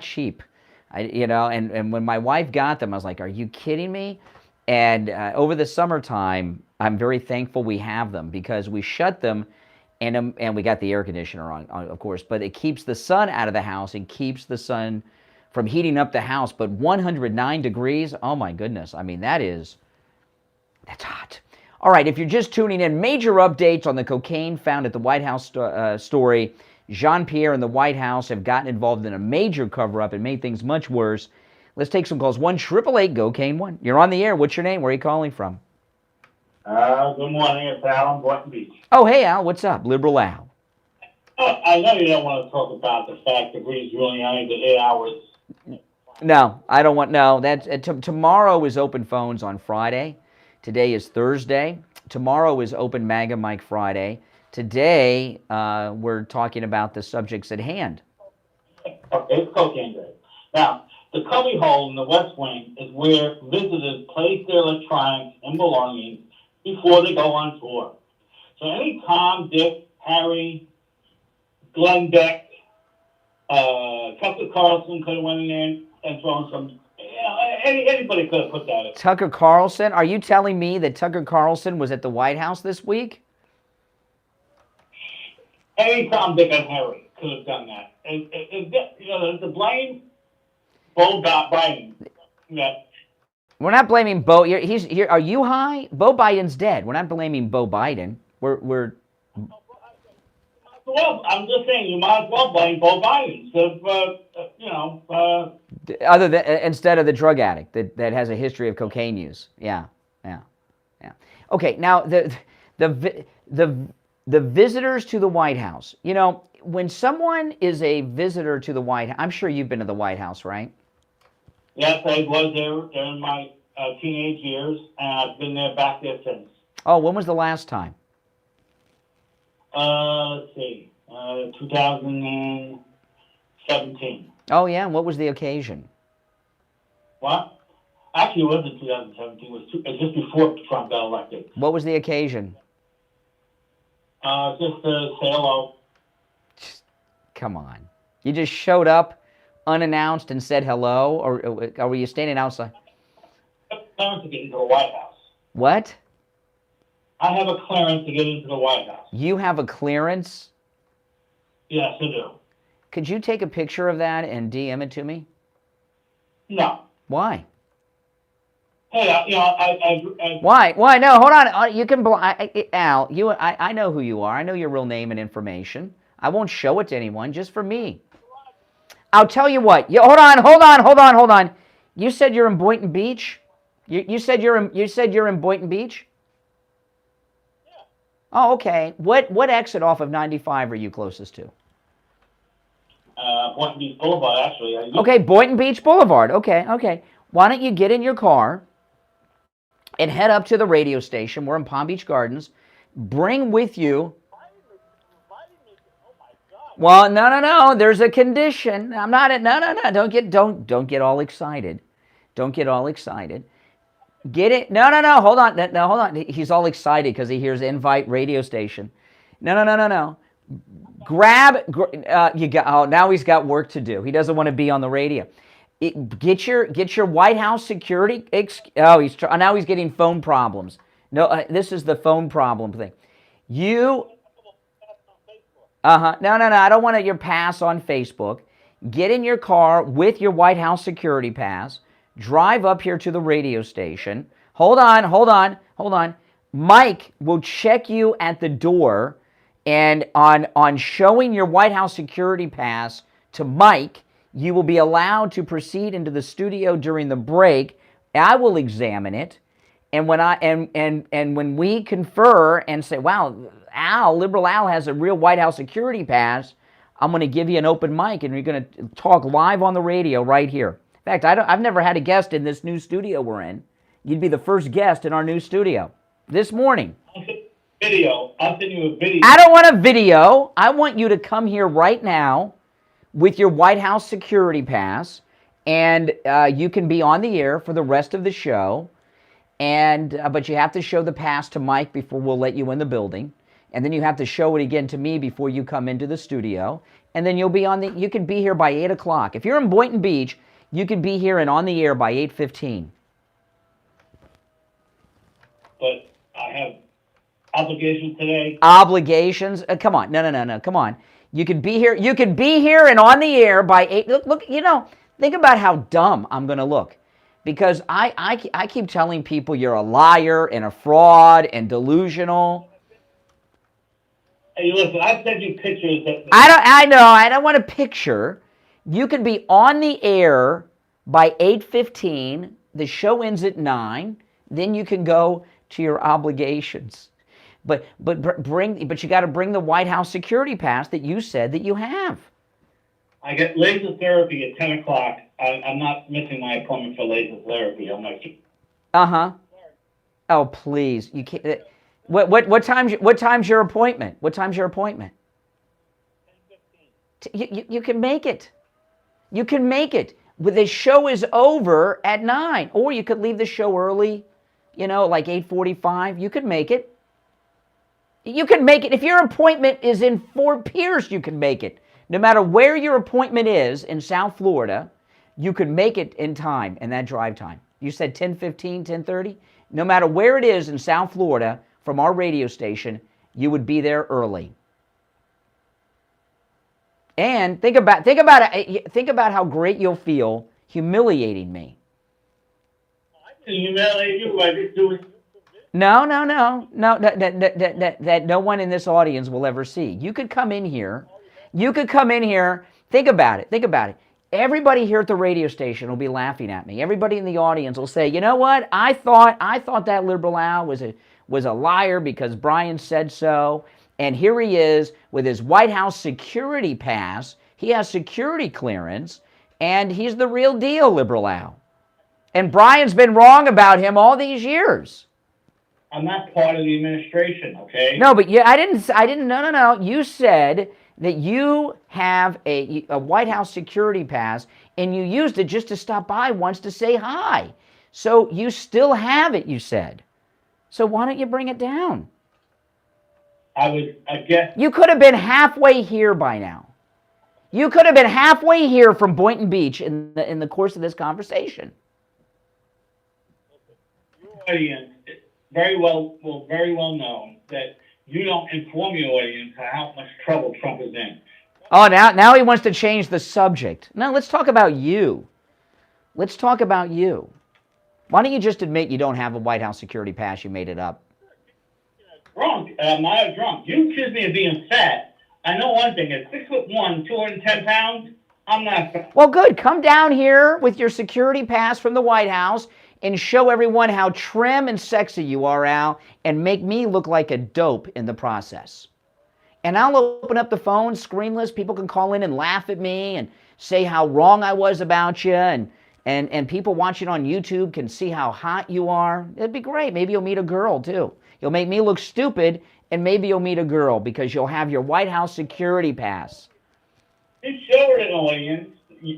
cheap. And when my wife got them, I was like, are you kidding me? And over the summertime, I'm very thankful we have them because we shut them and we got the air conditioner on, of course, but it keeps the sun out of the house and keeps the sun from heating up the house. But 109 degrees, oh my goodness. I mean, that's hot. All right, if you're just tuning in, major updates on the cocaine found at the White House story. Jean-Pierre and the White House have gotten involved in a major cover-up and made things much worse. Let's take some calls. 1-888-GO-CANE-1. You're on the air. What's your name? Where are you calling from? Good morning. It's Al in Boynton Beach. Oh, hey, Al. What's up? Liberal Al. I know you don't want to talk about the fact that we're ruling only the 8 hours. No, I don't want. No, tomorrow is open phones on Friday. Today is Thursday. Tomorrow is open MAGA Mike Friday. Today, we're talking about the subjects at hand. Okay, it's cocaine day. Now, the cubby hole in the West Wing is where visitors place their electronics and belongings before they go on tour. So any Tom, Dick, Harry, Glenn Beck, Tucker Carlson could have went in there and thrown some. Anybody could have put that in. Tucker Carlson? Are you telling me that Tucker Carlson was at the White House this week? Any Tom, Dick, and Harry could have done that. The blame Bo Biden. Yeah. We're not blaming Bo. He's here. Are you high? Bo Biden's dead. We're not blaming Bo Biden. We're. Well, I'm just saying you might as well blame Bo Biden. Instead of the drug addict that has a history of cocaine use. Yeah. Okay, now the visitors to the White House. You know, when someone is a visitor to the White House, I'm sure you've been to the White House, right? Yes, I was there in my teenage years, and I've been back there since. Oh, when was the last time? Let's see, 2017. Oh, yeah, and what was the occasion? What? Actually, it wasn't 2017. It was just before Trump got elected. What was the occasion? Just to say hello. Come on. You just showed up unannounced and said hello, or were you standing outside? Clearance to get into the White House. What? I have a clearance to get into the White House. You have a clearance? Yes, I do. Could you take a picture of that and DM it to me? No. Why? Hey, I Why? Why? No, hold on. You can, Al. I know who you are. I know your real name and information. I won't show it to anyone, just for me. I'll tell you what. Hold on. You said you're in Boynton Beach. You said you're in Boynton Beach. Yeah. Oh, okay. What exit off of 95 are you closest to? Boynton Beach Boulevard, actually. Okay, Boynton Beach Boulevard. Okay. Why don't you get in your car and head up to the radio station? We're in Palm Beach Gardens. Bring with you. Well, no. There's a condition. I'm not. No. Don't get all excited. Don't get all excited. Get it? No. Hold on. No, hold on. He's all excited because he hears invite radio station. No. Grab. You got. Oh, now he's got work to do. He doesn't want to be on the radio. Get your White House security. Now he's getting phone problems. No, this is the phone problem thing. No. I don't want your pass on Facebook. Get in your car with your White House security pass. Drive up here to the radio station. Hold on. Mike will check you at the door, and on showing your White House security pass to Mike, you will be allowed to proceed into the studio during the break. I will examine it, and when we confer and say, "Wow, Liberal Al has a real White House security pass," I'm going to give you an open mic, and you're going to talk live on the radio right here. In fact, I've never had a guest in this new studio we're in. You'd be the first guest in our new studio this morning. Video. I'll send you a video. I don't want a video. I want you to come here right now with your White House security pass, and you can be on the air for the rest of the show. But you have to show the pass to Mike before we'll let you in the building, and then you have to show it again to me before you come into the studio, and then you can be here by 8 o'clock. If you're in Boynton Beach, you can be here and on the air by 8:15. But I have obligations today. Obligations? Come on. No. Come on. You can be here. You can be here and on the air by 8. Look, think about how dumb I'm going to look. Because I keep telling people you're a liar and a fraud and delusional. Hey, listen, I sent you pictures. I know. I don't want a picture. You can be on the air by 8:15. The show ends at 9. Then you can go to your obligations. But you got to bring the White House security pass that you said that you have. I get laser therapy at 10 o'clock. I'm not missing my appointment for laser therapy. I'm like, Oh, please, you can't. What time's your appointment? What time's your appointment? 10:15. You can make it. You can make it. The show is over at 9, or you could leave the show early, like 8:45. You could make it. You can make it. If your appointment is in Fort Pierce, you can make it. No matter where your appointment is in South Florida, you can make it in time, in that drive time. You said 10:15, 10:30? No matter where it is in South Florida from our radio station, you would be there early. And think about how great you'll feel humiliating me. I can humiliate you by just doing. No, that no one in this audience will ever see. You could come in here. Think about it. Everybody here at the radio station will be laughing at me. Everybody in the audience will say, "You know what? I thought that Liberal Al was a liar because Brian said so. And here he is with his White House security pass. He has security clearance, and he's the real deal, Liberal Al. And Brian's been wrong about him all these years." I'm not part of the administration, okay? No, but I didn't. No. You said that you have a White House security pass, and you used it just to stop by once to say hi. So you still have it, you said. So why don't you bring it down? I guess. You could have been halfway here by now. You could have been halfway here from Boynton Beach in the course of this conversation. Your audience is very well known that you don't inform your audience how much trouble Trump is in. Oh, now he wants to change the subject. No, let's talk about you. Why don't you just admit you don't have a White House security pass? You made it up. Drunk. I'm not a drunk. You accuse me of being fat. I know one thing. At 6'1", 210 pounds, I'm not fat. Well, good. Come down here with your security pass from the White House and show everyone how trim and sexy you are, Al, and make me look like a dope in the process. And I'll open up the phone, screenless. People can call in and laugh at me and say how wrong I was about you, and people watching on YouTube can see how hot you are. It'd be great. Maybe you'll meet a girl, too. You'll make me look stupid, and maybe you'll meet a girl because you'll have your White House security pass. This showed an audience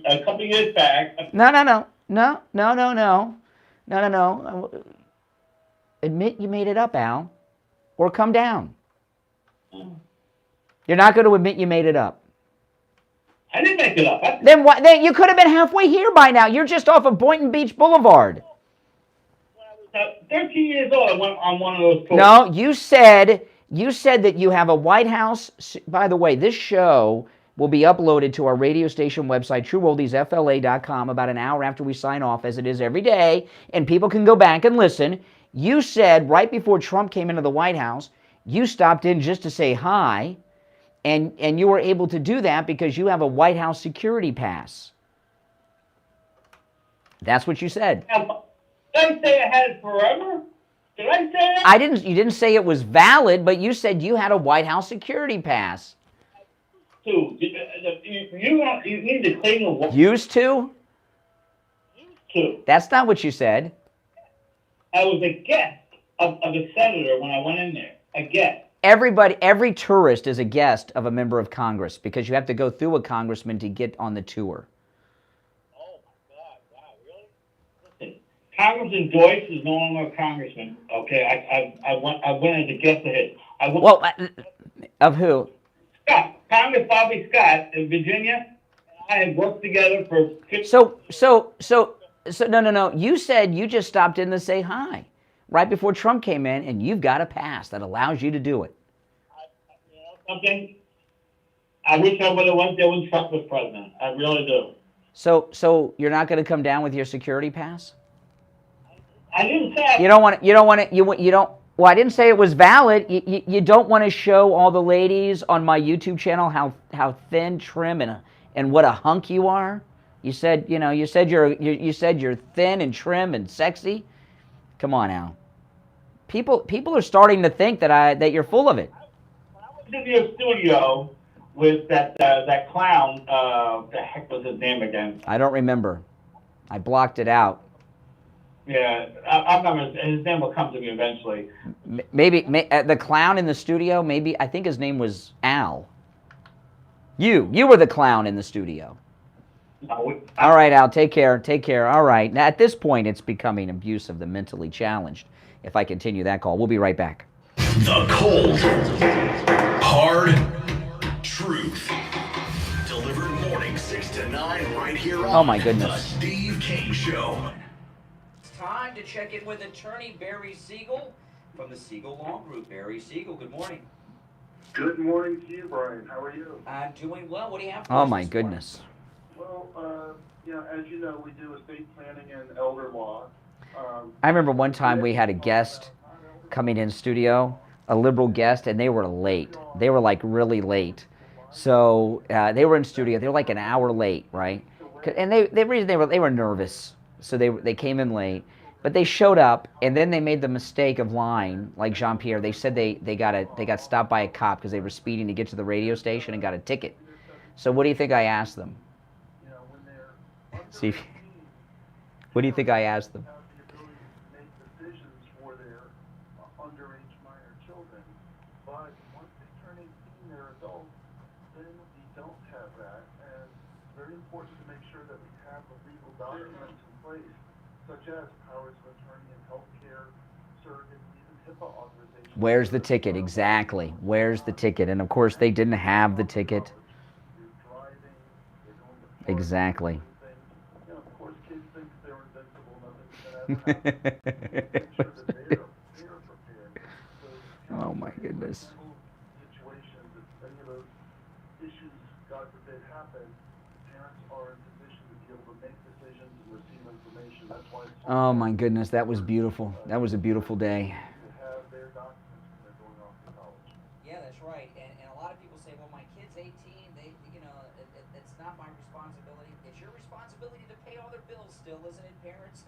a couple years back. No. Admit you made it up, Al, or come down. You're not going to admit you made it up. I didn't make it up. Then what? Then you could have been halfway here by now. You're just off of Boynton Beach Boulevard. 13 years old, I went on one of those tours. No, you said that you have a White House. By the way, this show will be uploaded to our radio station website, TrueOldiesFLA.com, about an hour after we sign off, as it is every day, and people can go back and listen. You said right before Trump came into the White House, you stopped in just to say hi, and you were able to do that because you have a White House security pass. That's what you said. Did I say I had it forever? Did I say that? You didn't say it was valid, but you said you had a White House security pass. You need to claim the White House. Used to? Used to. That's not what you said. I was a guest of a senator when I went in there. A guest. Every tourist is a guest of a member of Congress because you have to go through a congressman to get on the tour. Congressman Joyce is no longer a congressman. Okay, I went as a guest of his. Of who? Scott, Congress Bobby Scott in Virginia. I had worked together for. No. You said you just stopped in to say hi right before Trump came in, and you've got a pass that allows you to do it. Something. I wish I would have went there when Trump was president. I really do. So you're not going to come down with your security pass? I didn't say. You don't want to. Well, I didn't say it was valid. You don't want to show all the ladies on my YouTube channel how thin, trim, and what a hunk you are. You said you're thin and trim and sexy. Come on, Al. People are starting to think that you're full of it. When I was in your studio with that clown, the heck was his name again? I don't remember. I blocked it out. Yeah, I remember his name will come to me eventually. Maybe the clown in the studio. Maybe I think his name was Al. You were the clown in the studio. No, all right, Al. Take care. All right. Now at this point, it's becoming abuse of the mentally challenged. If I continue that call, we'll be right back. The cold, hard truth. Delivered morning 6 to 9 right here on my goodness. The Steve King Show. Time to check in with attorney Barry Siegel from the Siegel Law Group. Barry Siegel, good morning. Good morning to you, Brian. How are you? I'm doing well. What do you have for us? Oh, my goodness. Well, as you know, we do estate planning and elder law. I remember one time we had a guest coming in studio, a liberal guest, and they were late. They were like really late. So they were in studio. They were like an hour late, right? And they were nervous. So they came in late, but they showed up, and then they made the mistake of lying, like Jean-Pierre. They said they got stopped by a cop because they were speeding to get to the radio station and got a ticket. So what do you think I asked them? See, what do you think I asked them? Decisions for their underage minor children, but once they turn 18, they're adults, then we don't have that, and it's very important to make sure that we have the legal documents in place, such as powers of attorney and healthcare, surrogates, even HIPAA authorization. Where's the ticket? Exactly. Where's the ticket? And of course, they didn't have the ticket. Exactly. Oh my goodness. Situations, if any of those issues, God forbid, happen, parents are in position to be able to make decisions and receive information. That's why it's Oh my goodness, that was beautiful. That was a beautiful day. have their documents when they're going off to college. Yeah, that's right. And a lot of people say, well, my kid's 18, it's not my responsibility. It's your responsibility to pay all their bills still, isn't it, parents?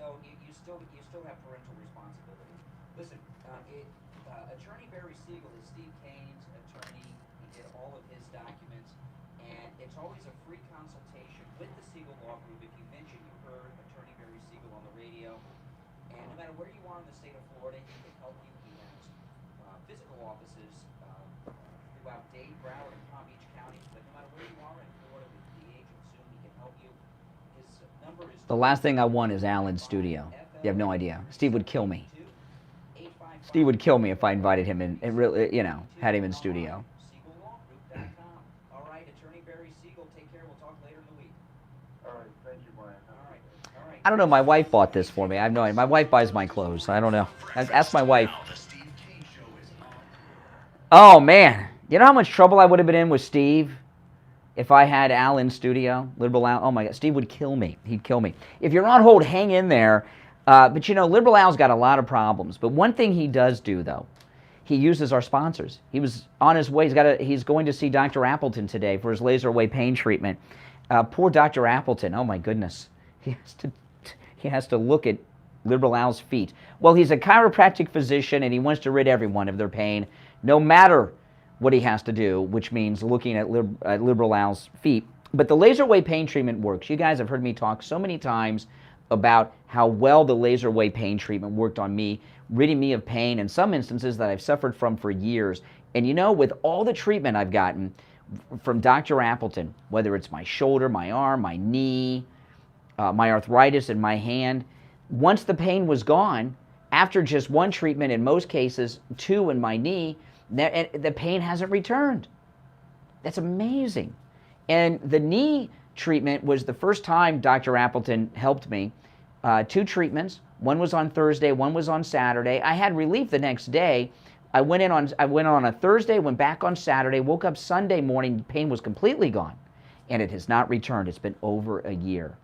So you still have parental responsibility. Listen, Attorney Barry Siegel is Steve Kane's attorney. He did all of his documents, and it's always a free consultation with the Siegel Law Group. If you mention you heard Attorney Barry Siegel on the radio, and no matter where you are in the state of Florida, he can help you. He has physical offices throughout Dade, Broward, and Palm Beach counties. But no matter where The last thing I want is Al in studio. You have no idea. Steve would kill me. Steve would kill me if I invited him in and really, you know, had him in studio. All right, Attorney Barry Siegel, take care. We'll talk later in the week. All right, thank you, Brian. All right. I don't know. My wife bought this for me. I have no idea. My wife buys my clothes. I don't know. Ask my wife. Oh, man. You know how much trouble I would have been in with Steve if I had Al in studio? Liberal Al. Oh, my God. Steve would kill me. He'd kill me. If you're on hold, hang in there. But, you know, Liberal Al's got a lot of problems. But one thing he does do, though, he uses our sponsors. He was on his way. He's going to see Dr. Appleton today for his laser away pain treatment. Poor Dr. Appleton. Oh, my goodness. He has to look at Liberal Al's feet. Well, he's a chiropractic physician, and he wants to rid everyone of their pain, no matter what he has to do, which means looking at Liberal Al's feet. But the laser away pain treatment works. You guys have heard me talk so many times about how well the laser away pain treatment worked on me, ridding me of pain in some instances that I've suffered from for years. And you know, with all the treatment I've gotten from Dr. Appleton, whether it's my shoulder, my arm, my knee, my arthritis in my hand, once the pain was gone, after just one treatment, in most cases, 2 in my knee, the pain hasn't returned. That's amazing. And the knee treatment was the first time Dr. Appleton helped me. 2 treatments. One was on Thursday, one was on Saturday. I had relief the next day. I went on a Thursday, went back on Saturday, woke up Sunday morning, pain was completely gone. And it has not returned. It's been over a year.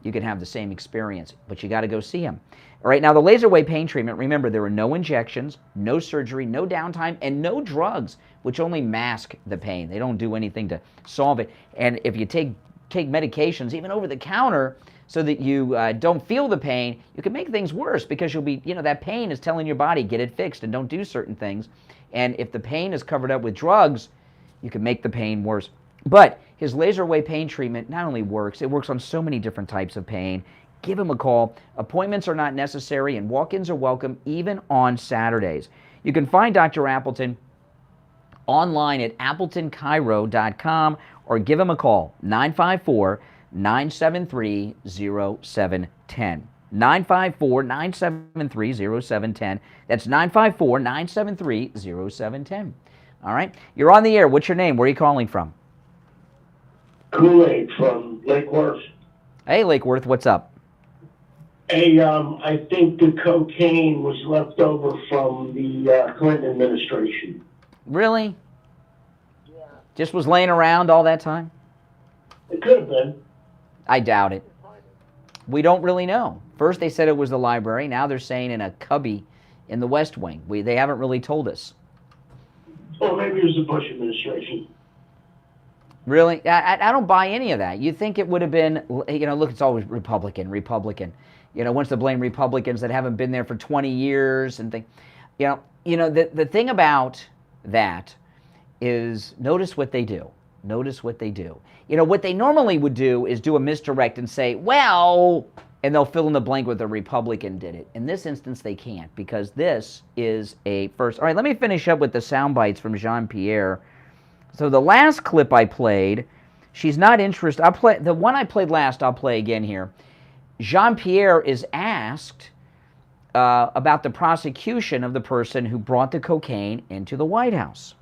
You can have the same experience, but you got to go see him. All right, now the laser away pain treatment, remember, there are no injections, no surgery, no downtime, and no drugs, which only mask the pain. They don't do anything to solve it. And if you take medications, even over the counter, so that you don't feel the pain, you can make things worse because you'll be, you know, that pain is telling your body, get it fixed and don't do certain things. And if the pain is covered up with drugs, you can make the pain worse. But his laser away pain treatment not only works, it works on so many different types of pain. Give him a call. Appointments are not necessary and walk-ins are welcome even on Saturdays. You can find Dr. Appleton online at appletonchiro.com or give him a call, 954-973-0710. 954-973-0710. That's 954-973-0710. All right? You're on the air. What's your name? Where are you calling from? Kool-Aid from Lake Worth. Hey, Lake Worth, what's up? Hey, I think the cocaine was left over from the Clinton administration. Really? Yeah. Just was laying around all that time? It could have been. I doubt it. We don't really know. First they said it was the library. Now they're saying in a cubby in the West Wing. They haven't really told us. Or maybe it was the Bush administration. Really? I don't buy any of that. You think it would have been, you know, look, it's always Republican. You know, wants to blame Republicans that haven't been there for 20 years and think, you know, the thing about that is notice what they do. Notice what they do. You know, what they normally would do is do a misdirect and say, well, and they'll fill in the blank with a Republican did it. In this instance, they can't because this is a first. All right, let me finish up with the sound bites from Jean-Pierre. So the last clip I played, she's not interested. The one I played last, I'll play again here. Jean-Pierre is asked about the prosecution of the person who brought the cocaine into the White House.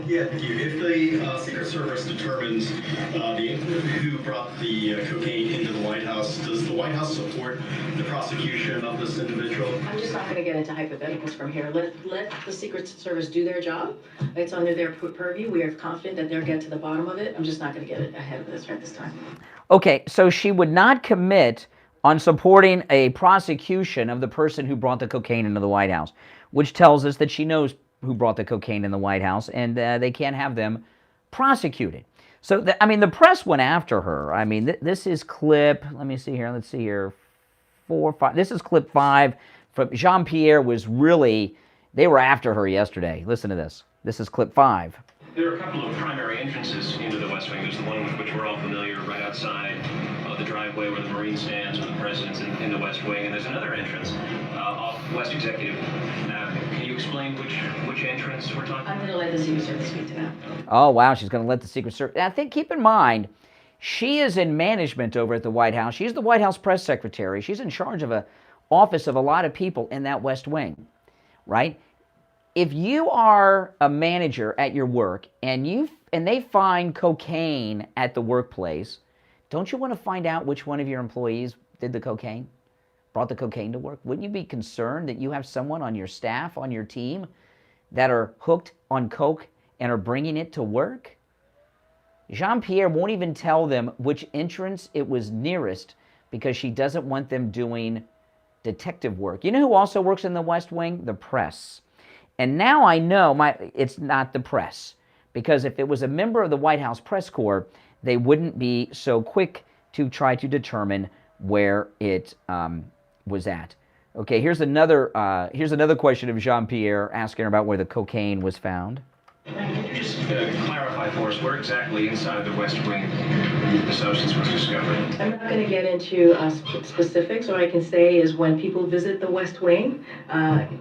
Yeah, thank you. If the Secret Service determines who brought the cocaine into the White House, does the White House support the prosecution of this individual? I'm just not going to get into hypotheticals from here. Let the Secret Service do their job. It's under their purview. We are confident that they'll get to the bottom of it. I'm just not going to get ahead of this right this time. Okay, so she would not commit on supporting a prosecution of the person who brought the cocaine into the White House, which tells us that she knows who brought the cocaine in the White House, and they can't have them prosecuted. So, I mean, the press went after her. I mean, this is clip, let me see here, let's see here, 4, 5, this is clip 5 from Jean-Pierre was really, they were after her yesterday. Listen to this. This is clip 5. There are a couple of primary entrances into the West Wing. There's the one with which we're all familiar, right outside the driveway where the Marine stands with the president's in the West Wing, and there's another entrance off West Executive Avenue. Can you explain which entrance we're talking about? I'm going to let the Secret Service speak to that. Oh, wow, she's going to let the Secret Service. I think, keep in mind, She is in management over at the White House. She's the White House press secretary. She's in charge of an office of a lot of people in that West Wing, right? If you are a manager at your work and they find cocaine at the workplace, don't you want to find out which one of your employees did the cocaine, brought the cocaine to work? Wouldn't you be concerned that you have someone on your staff, on your team, that are hooked on coke and are bringing it to work? Jean-Pierre won't even tell them which entrance it was nearest because she doesn't want them doing detective work. You know who also works in the West Wing? The press. And now I know it's not the press, because if it was a member of the White House press corps, they wouldn't be so quick to try to determine where it was at. Okay, here's another question of Jean-Pierre asking her about where the cocaine was found. Can you just clarify for us where exactly inside the West Wing the substance was discovered? I'm not going to get into specifics. What I can say is when people visit the West Wing,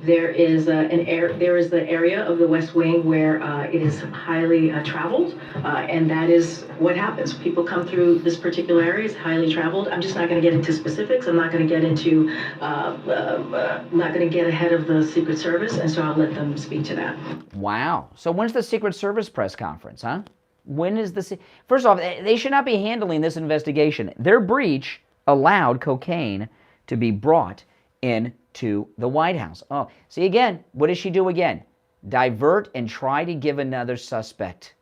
there is the area of the West Wing where it is highly traveled, and that is what happens. People come through this particular area. It's highly traveled. I'm just not going to get into specifics. I'm not going to get into, not going to get ahead of the Secret Service, and so I'll let them speak to that. Wow. So when's the Secret Service press conference, huh? When is the... First off, they should not be handling this investigation. Their breach allowed cocaine to be brought into the White House. Oh, see again, what does she do again? Divert and try to give another suspect.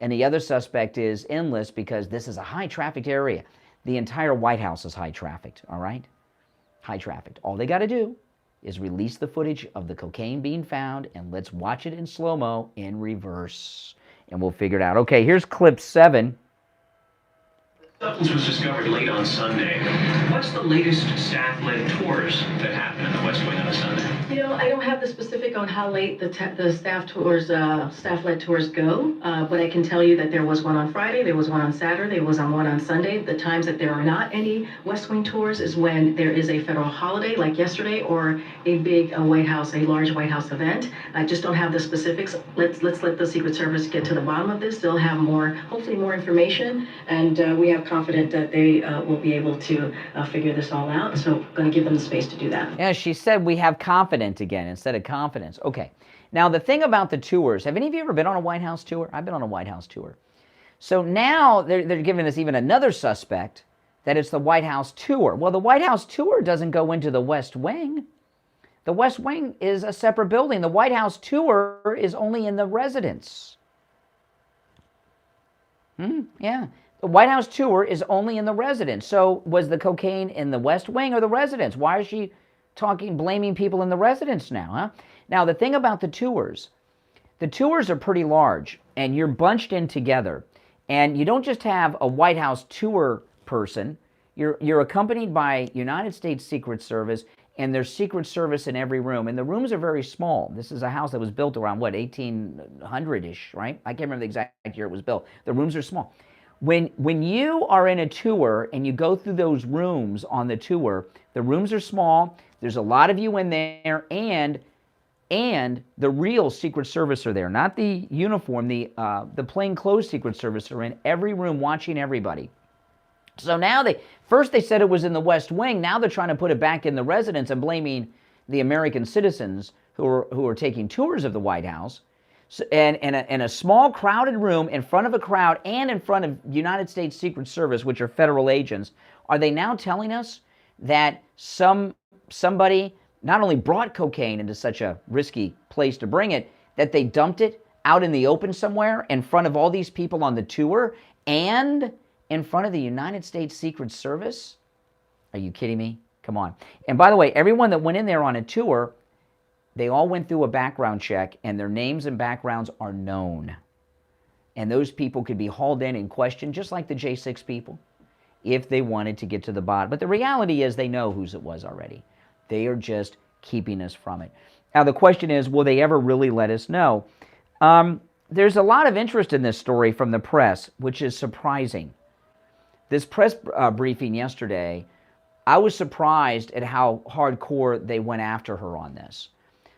And the other suspect is endless because this is a high-trafficked area. The entire White House is high-trafficked, all right? High-trafficked. All they got to do is release the footage of the cocaine being found, and let's watch it in slow-mo in reverse, and we'll figure it out. Okay, here's clip 7. The substance was discovered late on Sunday. What's the latest staff-led tours that happened in the West Wing on a Sunday? You know, I don't have the specific on how late the staff-led tours go, but I can tell you that there was one on Friday, there was one on Saturday, there was one on Sunday. The times that there are not any West Wing tours is when there is a federal holiday, like yesterday, or a big a large White House event. I just don't have the specifics. Let's let the Secret Service get to the bottom of this. They'll have hopefully more information, and we have confident that they will be able to figure this all out. So I'm going to give them the space to do that. Yeah, she said we have confident again instead of confidence. Okay. Now, the thing about the tours, have any of you ever been on a White House tour? I've been on a White House tour. So now they're giving us even another suspect that it's the White House tour. Well, the White House tour doesn't go into the West Wing. The West Wing is a separate building. The White House tour is only in the residence. Yeah. The White House tour is only in the residence. So was the cocaine in the West Wing or the residence? Why is she blaming people in the residence now, huh? Now, the thing about the tours are pretty large, and you're bunched in together. And you don't just have a White House tour person. You're accompanied by United States Secret Service, and there's Secret Service in every room. And the rooms are very small. This is a house that was built around, 1800-ish, right? I can't remember the exact year it was built. The rooms are small. When you are in a tour and you go through those rooms on the tour, the rooms are small, there's a lot of you in there, and the real Secret Service are there, not the uniform, the plainclothes Secret Service are in every room watching everybody. So now first they said it was in the West Wing, now they're trying to put it back in the residence and blaming the American citizens who are taking tours of the White House. So, and in a small crowded room in front of a crowd and in front of United States Secret Service, which are federal agents, are they now telling us that somebody not only brought cocaine into such a risky place to bring it, that they dumped it out in the open somewhere in front of all these people on the tour and in front of the United States Secret Service? Are you kidding me? Come on. And by the way, everyone that went in there on a tour, they all went through a background check, and their names and backgrounds are known. And those people could be hauled in and questioned, just like the J6 people, if they wanted to get to the bottom. But the reality is they know whose it was already. They are just keeping us from it. Now, the question is, will they ever really let us know? There's a lot of interest in this story from the press, which is surprising. This press briefing yesterday, I was surprised at how hardcore they went after her on this.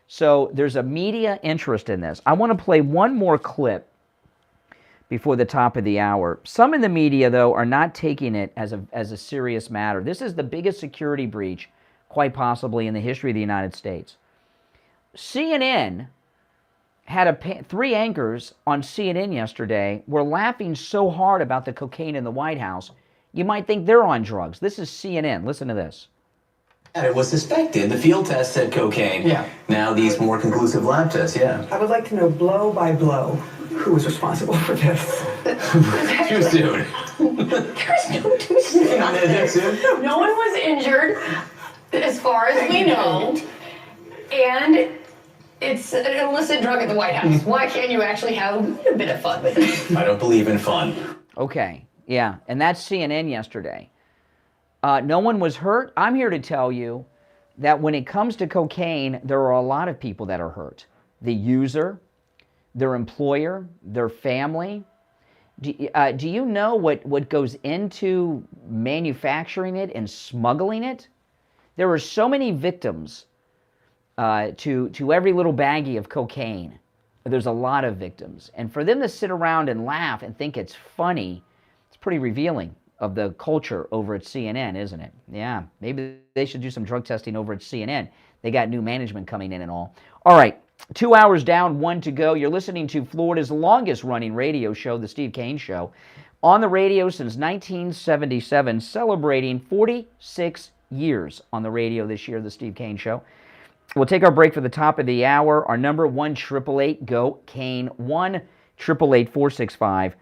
So there's a media interest in this. I want to play one more clip before the top of the hour. Some in the media, though, are not taking it as a serious matter. This is the biggest security breach, quite possibly, in the history of the United States. CNN had 3 anchors on CNN yesterday were laughing so hard about the cocaine in the White House, you might think they're on drugs. This is CNN. Listen to this. And it was suspected. The field test said cocaine. Yeah. Now these more conclusive lab tests, yeah. I would like to know blow by blow who was responsible for this. Too soon. There's no too soon. No one was injured, as far as we know, and it's an illicit drug at the White House. Why can't you actually have a bit of fun with it? I don't believe in fun. Okay, yeah, and that's CNN yesterday. No one was hurt. I'm here to tell you that when it comes to cocaine, there are a lot of people that are hurt. The user, their employer, their family. Do you know what goes into manufacturing it and smuggling it? There are so many victims to every little baggie of cocaine. There's a lot of victims. And for them to sit around and laugh and think it's funny, it's pretty revealing of the culture over at CNN, isn't it? Yeah, maybe they should do some drug testing over at CNN. They got new management coming in and all. All right, 2 hours down, 1 to go. You're listening to Florida's longest-running radio show, The Steve Kane Show, on the radio since 1977, celebrating 46 years on the radio this year, The Steve Kane Show. We'll take our break for the top of the hour. Our number 1-888-GO-KANE, 1-888-465-2631.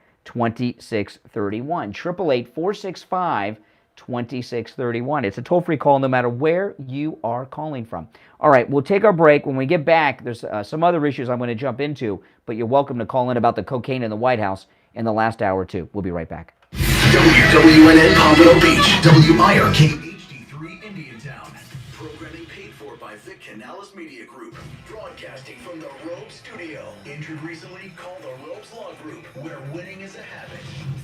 888-465-2631. It's a toll-free call no matter where you are calling from. All right, we'll take our break. When we get back, there's some other issues I'm going to jump into, but you're welcome to call in about the cocaine in the White House in the last hour, too. We'll be right back. WWNN Pompano Beach, WIRK HD3 Indiantown. Programming paid for by Vic Canales Media Group. Broadcasting from the Robe Studio. Injured recently? Call the Robes Law Group, where winning is a habit.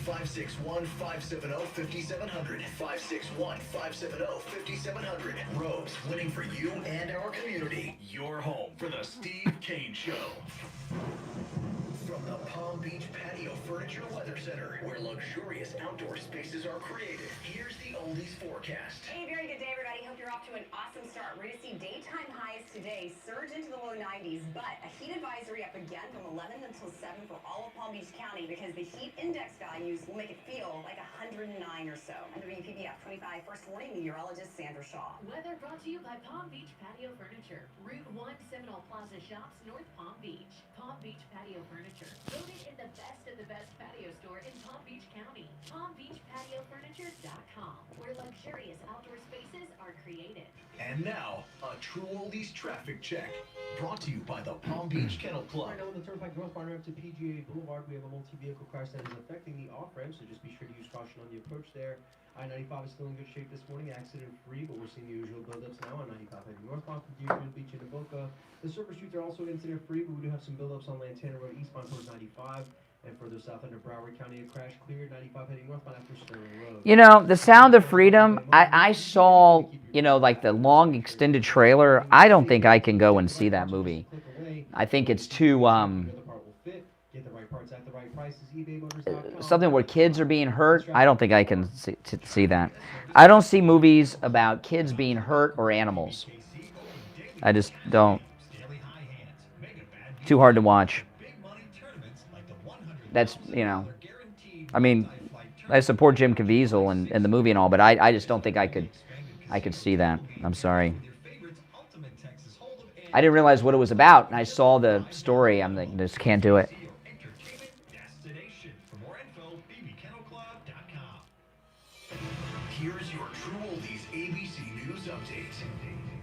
561-570-5700. 561-570-5700. Robes, winning for you and our community. Your home for the Steve Kane Show. From the Palm Beach Patio Furniture Weather Center, where luxurious outdoor spaces are created, here's the oldies forecast. Hey, very good day, everybody. Hope you're off to an awesome start. We're going to see daytime highs today surge into the low 90s, but a heat advisory up again from 11 until 7 for all of Palm Beach County because the heat index values will make it feel like 109 or so. I'm WPBF 25 First Warning meteorologist Sandra Shaw. Weather brought to you by Palm Beach Patio Furniture. Route 1, Seminole Plaza Shops, North Palm Beach. Palm Beach Patio Furniture. Voted in the best of the best patio store in Palm Beach County. PalmBeachPatioFurniture.com, where luxurious outdoor spaces are created. And now, a true oldies traffic check. Brought to you by the Palm Beach Kennel Club. Right now on the Turnpike northbound ramp to PGA Boulevard, we have a multi-vehicle crash that is affecting the off-ramp, so just be sure to use caution on the approach there. I-95 is still in good shape this morning, accident-free, but we're seeing the usual buildups now on 95 heading northbound from Deerfield Beach into Boca. The surface streets are also incident-free, but we do have some buildups on Lantana Road eastbound towards 95. And further south under Broward County, a crash cleared 95 heading northbound after Sterling Road. You know, The Sound of Freedom, I saw, you know, like the long extended trailer. I don't think I can go and see that movie. I think it's too, something where kids are being hurt. I don't think I can see that. I don't see movies about kids being hurt or animals. I just don't. Too hard to watch. That's, you know, I mean, I support Jim Caviezel and the movie and all, but I just don't think I could see that. I'm sorry. I didn't realize what it was about, and I saw the story. I'm like, just can't do it. Here's your true oldies ABC News update.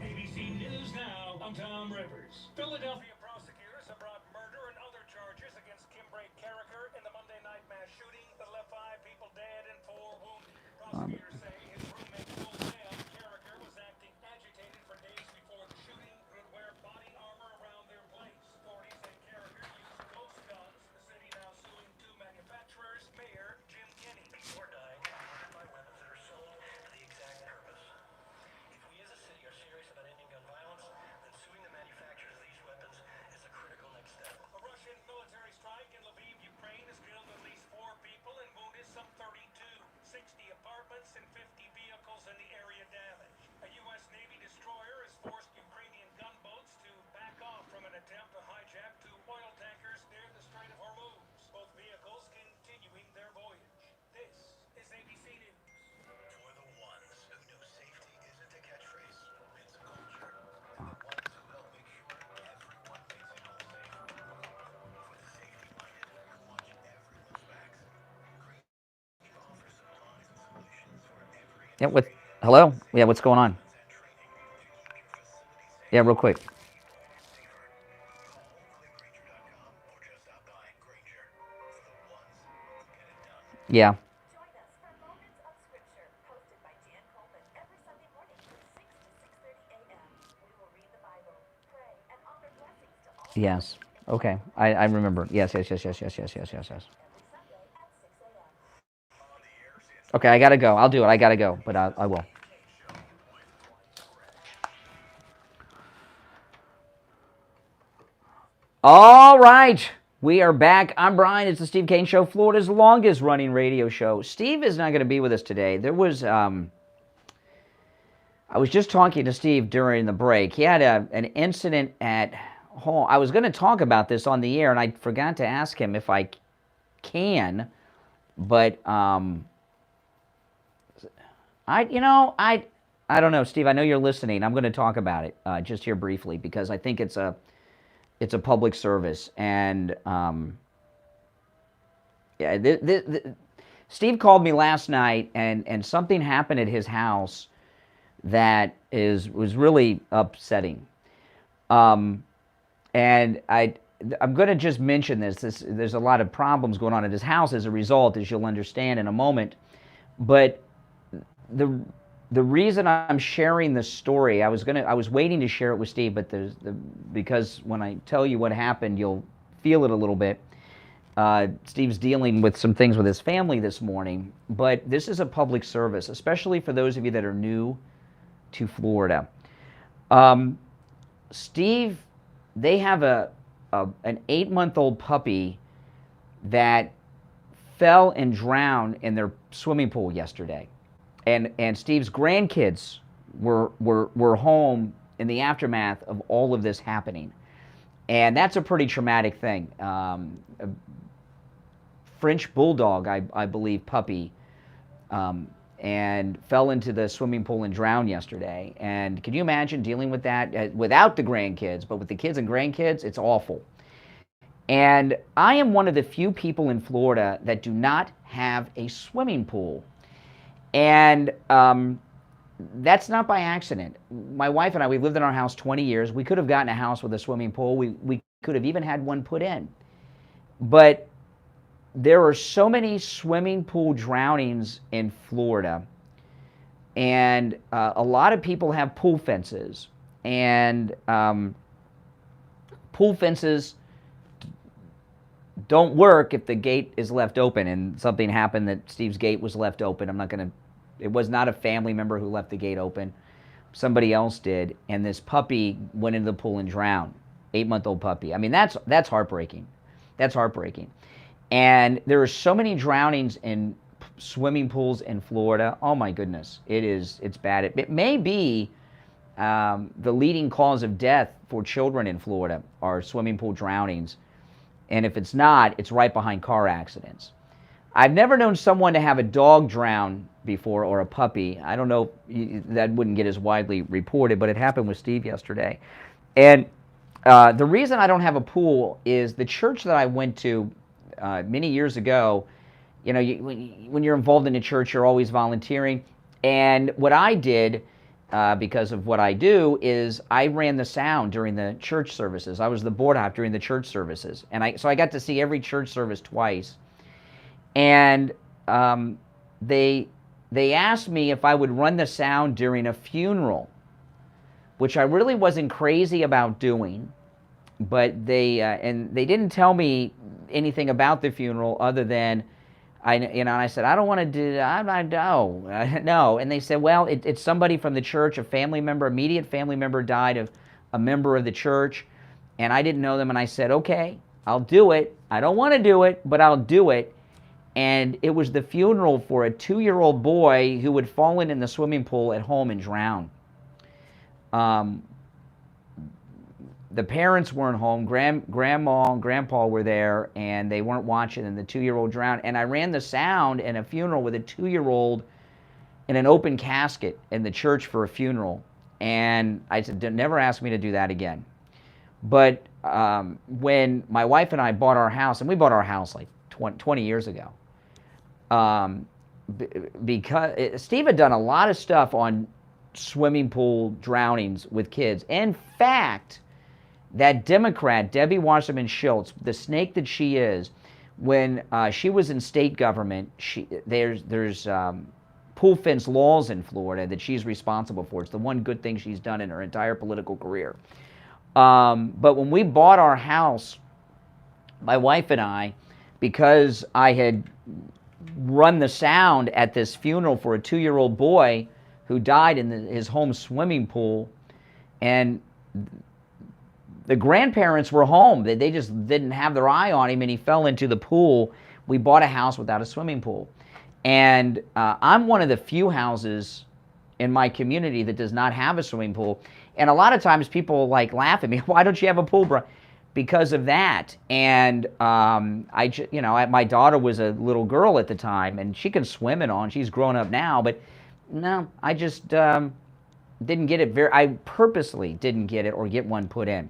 ABC News Now, I'm Tom Rivers. Philadelphia prosecutors have brought murder and other charges against Kimbrey Carricker in the Monday night mass shooting that left 5 people dead and 4 wounded. Prosecutors say his roommate told them Carricker was acting agitated for days before the shooting and would wear body armor around their place. Authorities say Carricker used ghost guns. The city now suing 2 manufacturers, Mayor Jim Kinney. People are dying by weapons that are sold for the exact purpose. If we as a city are serious about ending gun violence, then suing the manufacturers of these weapons vehicles in the area damaged. A U.S. Navy destroyer has forced Ukrainian gunboats to back off from an attempt to hijack two oil tankers near the Strait of Hormuz. Both vehicles continuing their voyage. This is ABC News. For the ones who knew safety isn't a catchphrase, it's a culture. And the ones who help make sure everyone makes it home safe. For the safety-minded who watch everyone's backs, Green offers supplies and solutions for every Yeah, hello? Yeah, what's going on? Yeah, real quick. Yeah. Yes. Okay. I remember. Yes. Okay, I gotta go. I'll do it. I gotta go, but I will. All right. We are back. I'm Brian. It's the Steve Kane Show, Florida's longest running radio show. Steve is not going to be with us today. There was, I was just talking to Steve during the break. He had an incident at home. I was going to talk about this on the air, and I forgot to ask him if I can, but I don't know, Steve. I know you're listening. I'm going to talk about it just here briefly because I think it's a public service, and Steve called me last night, and something happened at his house that was really upsetting. And I'm going to just mention this. There's a lot of problems going on at his house as a result, as you'll understand in a moment. But the reason I'm sharing this story, I was waiting to share it with Steve, but because when I tell you what happened, you'll feel it a little bit. Steve's dealing with some things with his family this morning, but this is a public service, especially for those of you that are new to Florida. Steve, they have an 8-month-old puppy that fell and drowned in their swimming pool yesterday. And Steve's grandkids were home in the aftermath of all of this happening. And that's a pretty traumatic thing. A French bulldog, I believe, puppy, and fell into the swimming pool and drowned yesterday. And can you imagine dealing with that without the grandkids, but with the kids and grandkids? It's awful. And I am one of the few people in Florida that do not have a swimming pool. And that's not by accident. My wife and I, we've lived in our house 20 years. We could have gotten a house with a swimming pool. We could have even had one put in. But there are so many swimming pool drownings in Florida. And a lot of people have pool fences. And pool fences don't work if the gate is left open, and something happened that Steve's gate was left open. It was not a family member who left the gate open. Somebody else did, and this puppy went into the pool and drowned. 8-month-old puppy. I mean, that's heartbreaking. That's heartbreaking. And there are so many drownings in swimming pools in Florida. Oh my goodness, it's bad. It may be the leading cause of death for children in Florida are swimming pool drownings. And if it's not, it's right behind car accidents. I've never known someone to have a dog drown before, or a puppy. I don't know, that wouldn't get as widely reported, but it happened with Steve yesterday. And the reason I don't have a pool is the church that I went to many years ago. You know, when you're involved in a church, you're always volunteering. And what I did, because of what I do, is I ran the sound during the church services. I was the board op during the church services. And so I got to see every church service twice. And they asked me if I would run the sound during a funeral, which I really wasn't crazy about doing. But they didn't tell me anything about the funeral other than I said, I don't want to do that. No. And they said, well, it's somebody from the church, a family member, immediate family member died of a member of the church, and I didn't know them. And I said, okay, I'll do it. I don't want to do it, but I'll do it. And it was the funeral for a 2-year-old boy who had fallen in the swimming pool at home and drowned. The parents weren't home. Grandma and Grandpa were there, and they weren't watching, and the 2-year-old drowned. And I ran the sound in a funeral with a 2-year-old in an open casket in the church for a funeral. And I said, never ask me to do that again. But when my wife and I bought our house, and we bought our house like 20 years ago, because Steve had done a lot of stuff on swimming pool drownings with kids. In fact, that Democrat, Debbie Wasserman Schultz, the snake that she is, when she was in state government, there's pool fence laws in Florida that she's responsible for. It's the one good thing she's done in her entire political career. But when we bought our house, my wife and I, because I had run the sound at this funeral for a 2-year-old boy who died in his home swimming pool, and the grandparents were home. They just didn't have their eye on him, and he fell into the pool. We bought a house without a swimming pool. And I'm one of the few houses in my community that does not have a swimming pool. And a lot of times people like laugh at me, why don't you have a pool, bro? Because of that. And my daughter was a little girl at the time, and she can swim and all, and she's grown up now, but no, I just didn't get it. I purposely didn't get it or get one put in.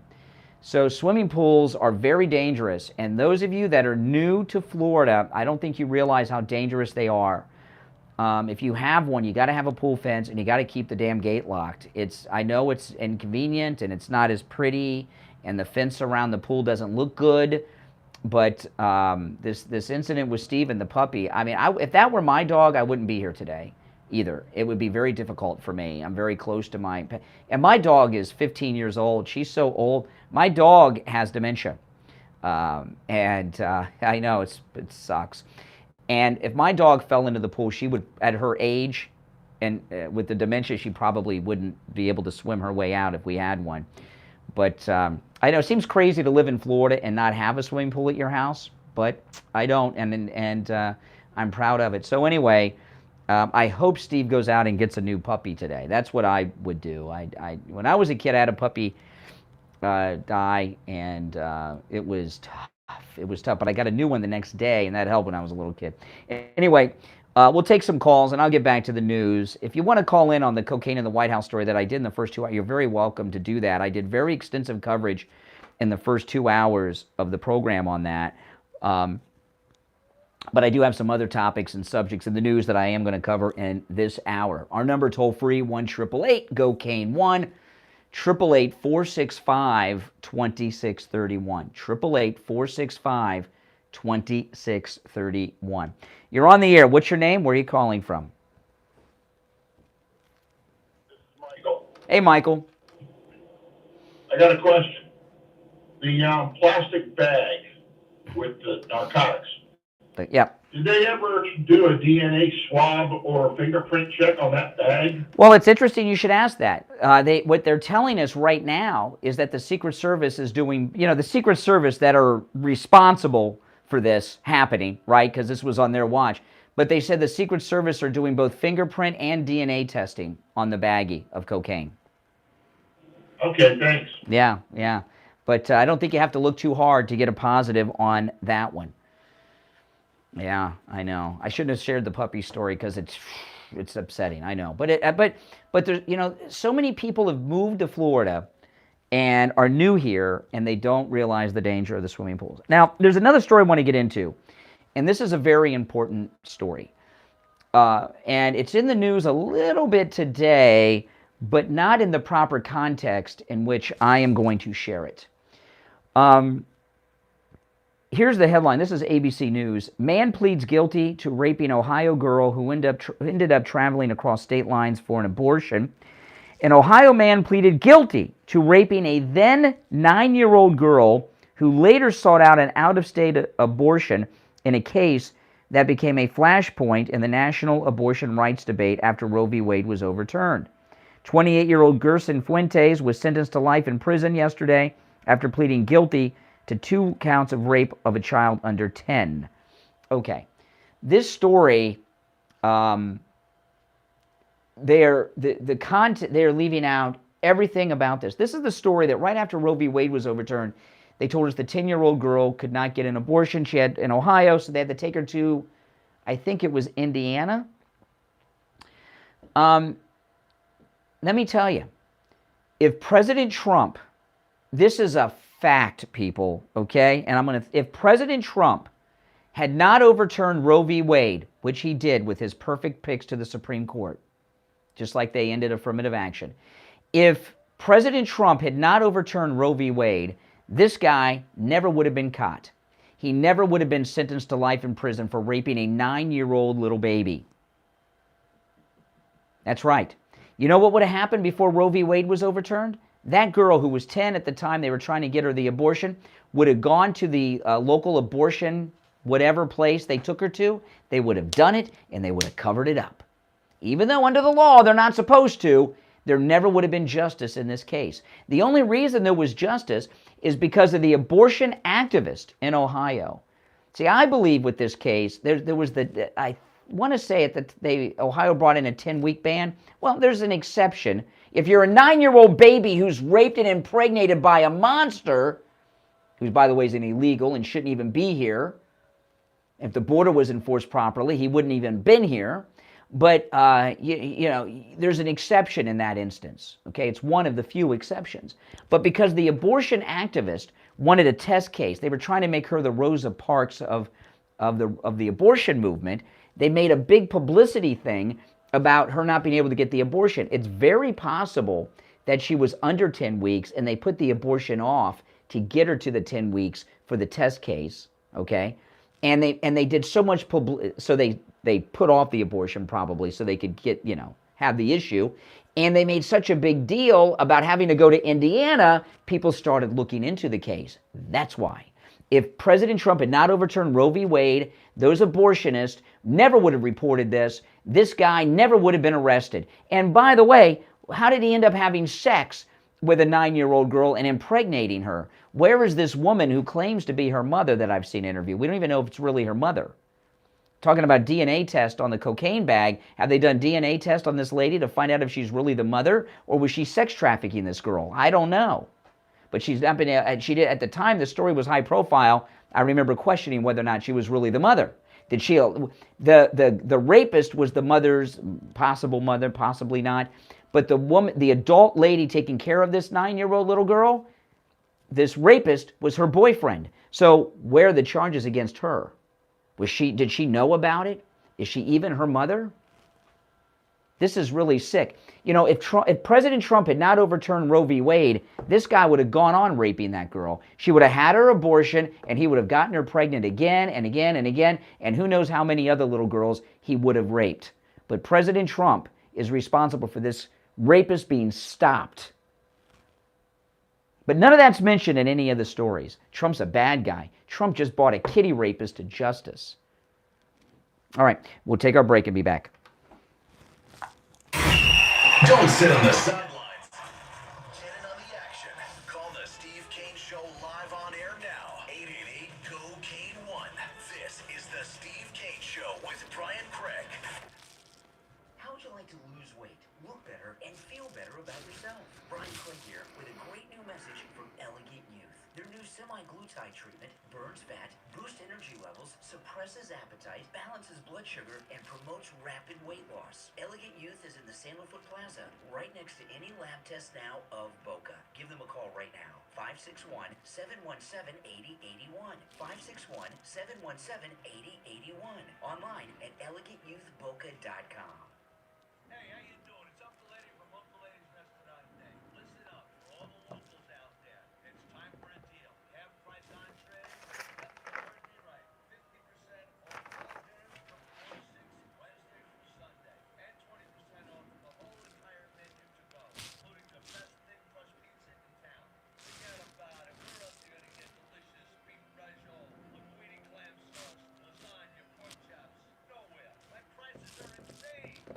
So swimming pools are very dangerous, and those of you that are new to Florida, I don't think you realize how dangerous they are. If you have one, you got to have a pool fence, and you got to keep the damn gate locked. I know it's inconvenient, and it's not as pretty, and the fence around the pool doesn't look good, but this incident with Steve and the puppy, I mean, if that were my dog, I wouldn't be here today either. It would be very difficult for me. I'm very close to my pet. And my dog is 15 years old. She's so old. My dog has dementia. I know it sucks. And if my dog fell into the pool, she would, at her age, and with the dementia, she probably wouldn't be able to swim her way out if we had one. But I know it seems crazy to live in Florida and not have a swimming pool at your house, but I don't, and I'm proud of it. So anyway, I hope Steve goes out and gets a new puppy today. That's what I would do. When I was a kid, I had a puppy die, and it was tough. It was tough, but I got a new one the next day, and that helped when I was a little kid. Anyway, we'll take some calls, and I'll get back to the news. If you want to call in on the cocaine in the White House story that I did in the first 2 hours, you're very welcome to do that. I did very extensive coverage in the first 2 hours of the program on that. But I do have some other topics and subjects in the news that I am going to cover in this hour. Our number toll-free, 1-888-GO-CANE, 1-888-465-2631. 888-465-2631. You're on the air. What's your name? Where are you calling from? Michael. Hey, Michael. I got a question. The plastic bag with the narcotics. Yeah. Did they ever do a DNA swab or a fingerprint check on that bag? Well, it's interesting you should ask that. What they're telling us right now is that the Secret Service is doing, the Secret Service that are responsible for this happening, right? Because this was on their watch. But they said the Secret Service are doing both fingerprint and DNA testing on the baggie of cocaine. Okay, thanks. Yeah. But I don't think you have to look too hard to get a positive on that one. Yeah, I know. I shouldn't have shared the puppy story because it's upsetting. I know, but there's so many people have moved to Florida and are new here, and they don't realize the danger of the swimming pools. Now, there's another story I want to get into, and this is a very important story, and it's in the news a little bit today, but not in the proper context in which I am going to share it. Here's the headline. This is ABC News. Man pleads guilty to raping Ohio girl who ended up traveling across state lines for an abortion. An Ohio man pleaded guilty to raping a then 9-year-old girl who later sought out an out-of-state abortion in a case that became a flashpoint in the national abortion rights debate after Roe v. Wade was overturned. 28-year-old Gerson Fuentes was sentenced to life in prison yesterday after pleading guilty to 2 counts of rape of a child under 10. Okay. this story, they're leaving out everything about this. This is the story that right after Roe v. Wade was overturned, they told us the 10-year-old girl could not get an abortion. She had in Ohio, so they had to take her to, I think it was Indiana. Let me tell you, if President Trump, this is a fact, people, okay? And if President Trump had not overturned Roe v. Wade, which he did with his perfect picks to the Supreme Court, just like they ended affirmative action, if President Trump had not overturned Roe v. Wade, this guy never would have been caught. He never would have been sentenced to life in prison for raping a 9-year-old little baby. That's right. You know what would have happened before Roe v. Wade was overturned? That girl who was 10 at the time they were trying to get her the abortion would have gone to the local abortion, whatever place they took her to. They would have done it, and they would have covered it up. Even though under the law they're not supposed to, there never would have been justice in this case. The only reason there was justice is because of the abortion activist in Ohio. See, I believe with this case, there was I want to say it that Ohio brought in a 10-week ban. Well, there's an exception. If you're a 9-year-old baby who's raped and impregnated by a monster, who's, by the way, is an illegal and shouldn't even be here, if the border was enforced properly, he wouldn't even been here. But, you know, there's an exception in that instance, okay? It's one of the few exceptions. But because the abortion activist wanted a test case, they were trying to make her the Rosa Parks of the abortion movement, they made a big publicity thing about her not being able to get the abortion. It's very possible that she was under 10 weeks and they put the abortion off to get her to the 10 weeks for the test case, okay? And they did so much so they put off the abortion probably so they could get, you know, have the issue. And they made such a big deal about having to go to Indiana, people started looking into the case. That's why. If President Trump had not overturned Roe v. Wade, those abortionists never would have reported this. This guy never would have been arrested. And by the way, how did he end up having sex with a 9-year-old girl and impregnating her? Where is this woman who claims to be her mother that I've seen interviewed? We don't even know if it's really her mother. Talking about DNA test on the cocaine bag, have they done DNA test on this lady to find out if she's really the mother, or was she sex trafficking this girl? I don't know. But she's not been, she did, at the time the story was high profile, I remember questioning whether or not she was really the mother. Did she, the rapist was the mother's possible mother, possibly not. But the woman, the adult lady taking care of this 9-year-old little girl, this rapist was her boyfriend. So where are the charges against her? Did she know about it? Is she even her mother? This is really sick. You know, if President Trump had not overturned Roe v. Wade, this guy would have gone on raping that girl. She would have had her abortion, and he would have gotten her pregnant again and again and again, and who knows how many other little girls he would have raped. But President Trump is responsible for this rapist being stopped. But none of that's mentioned in any of the stories. Trump's a bad guy. Trump just brought a kitty rapist to justice. All right, we'll take our break and be back. Don't sit on the sidelines. Get in on the action. Call the Steve Kane Show live on air now. 888-GO-KANE-1. This is the Steve Kane Show with Brian Craig. How would you like to lose weight, look better, and feel better about yourself? Brian Craig here with a great new message from Elegant Youth. Their new semi-glutide treatment burns fat, boosts energy levels, suppresses appetite, balances blood sugar, and promotes rapid weight loss. Elegant Youth is in the Sandalwood Plaza, right next to any lab test now of Boca. Give them a call right now. 561-717-8081. 561-717-8081. Online at elegantyouthboca.com. Hey, how you doing? It's Uncle Eddie from Uncle Eddie's Restaurant Day. Listen up for all the locals out there. It's time for a deal. Half price entree. Yep, you heard me right. 50% off all dinners from 4 to 6 Wednesday through Sunday. And 20% off the whole entire menu to go, including the best thin crust pizza in town. Forget about it. Where else you gonna get delicious beef braciole, linguine clam sauce, lasagna, pork chops? Nowhere. My prices are insane.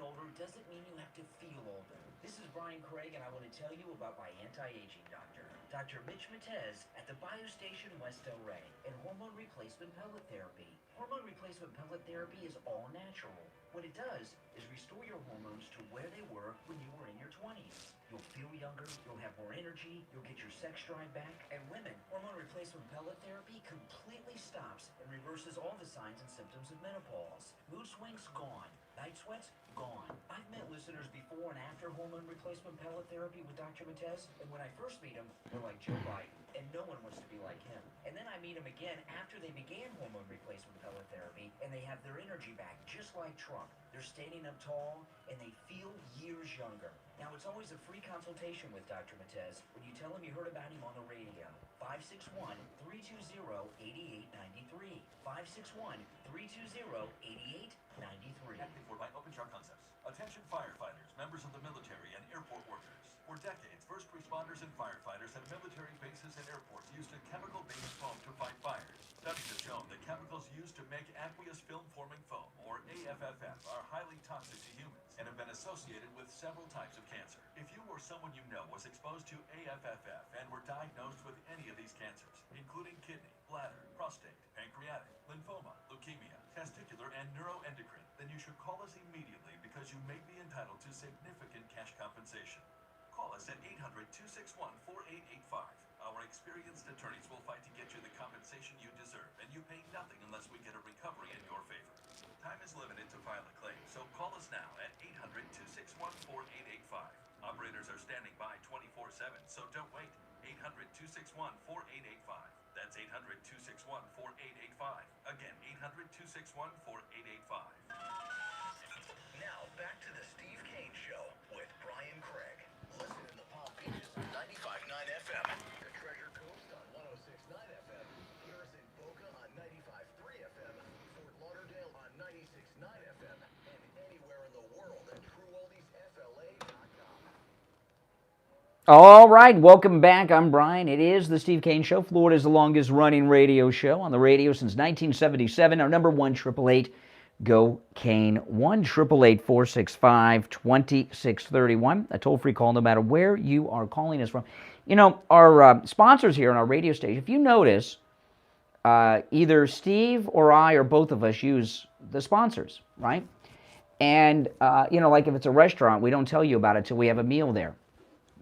older doesn't mean you have to feel older. This is Brian Craig, and I want to tell you about my anti-aging doctor, Dr. Mitch Matez at the Biostation West El Rey, and hormone replacement pellet therapy. Hormone replacement pellet therapy is all natural. What it does is restore your hormones to where they were when you were in your 20s. You'll feel younger, you'll have more energy, you'll get your sex drive back. And women, hormone replacement pellet therapy completely stops and reverses all the signs and symptoms of menopause. Mood swings, gone. Night sweats, gone. I've met listeners before and after hormone replacement pellet therapy with Dr. Matez, and when I first meet him, they're like Joe Biden, and no one wants to be like him. And then I meet him again after they began hormone replacement pellet therapy, and they have their energy back, just like Trump. They're standing up tall, and they feel years younger. Now, it's always a free consultation with Dr. Matez when you tell him you heard about him on the radio. 561-320-8893. 561-320-8893. And before by Open Chart Concepts. Attention firefighters, members of the military, and airport workers. For decades, first responders and firefighters at military bases and airports used a chemical-based foam to fight fires. Studies have shown that chemicals used to make aqueous film-forming foam, or AFFF, are highly toxic to humans and have been associated with several types of cancer. If you or someone you know was exposed to AFFF and were diagnosed with any of these cancers, including kidney, bladder, prostate, pancreatic, lymphoma, leukemia, testicular, and neuroendocrine, then you should call us immediately because you may be entitled to significant cash compensation. Call us at 800-261-4885. Our experienced attorneys will fight to get you the compensation you deserve, and you pay nothing unless we get a recovery in your favor. Time is limited to file a claim, so call us now at 800-261-4885. Operators are standing by 24/7, so don't wait. 800-261-4885. That's 800-261-4885. Again, 800-261-4885. Now back to the Steve Kane Show with Brian Craig. Listen in the Palm Beaches on 95.9 FM, the Treasure Coast on 106.9 FM, hear us in Boca on 95.3 FM, Fort Lauderdale on 96.9 FM, and anywhere in the world at TrueOldiesFLA.com. All right, welcome back. I'm Brian. It is the Steve Kane Show, Florida's longest running radio show on the radio since 1977. Our number 1-888 Go Kane, 1-888-465-2631. A toll-free call no matter where you are calling us from. You know, our sponsors here on our radio station, if you notice, either Steve or I or both of us use the sponsors, right? And, you know, like if it's a restaurant, we don't tell you about it till we have a meal there.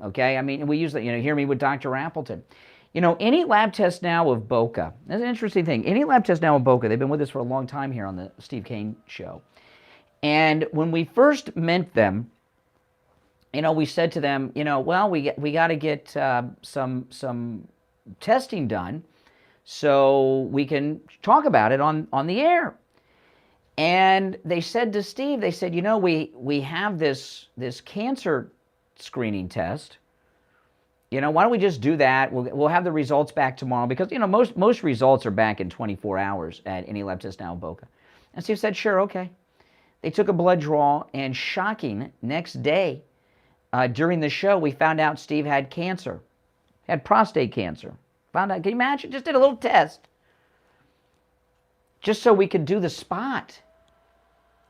Okay? I mean, we use that, you know, hear me with Dr. Appleton. You know, any lab test now of Boca, that's an interesting thing. Any lab test now of Boca, they've been with us for a long time here on the Steve Kane Show. And when we first met them, you know, we said to them, you know, well, we got to get some testing done so we can talk about it on the air. And they said to Steve, they said, you know, we have this cancer screening test. You know, why don't we just do that? We'll have the results back tomorrow because, you know, most results are back in 24 hours at any lab test now in Boca. And Steve said, sure, okay. They took a blood draw, and shocking, next day, during the show, we found out Steve had cancer, had prostate cancer. Found out, can you imagine? Just did a little test just so we could do the spot.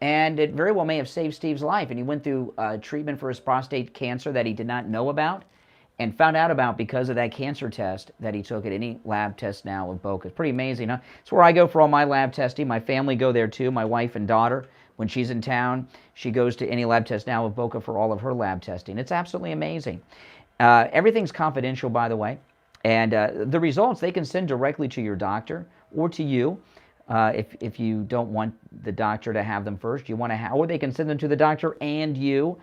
And it very well may have saved Steve's life. And he went through treatment for his prostate cancer that he did not know about and found out about because of that cancer test that he took at any lab test now of Boca. It's pretty amazing, huh? It's where I go for all my lab testing. My family go there too, my wife and daughter. When she's in town, she goes to any lab test now of Boca for all of her lab testing. It's absolutely amazing. Everything's confidential, by the way. And the results, they can send directly to your doctor or to you. If you don't want the doctor to have them first, you want to or they can send them to the doctor and you.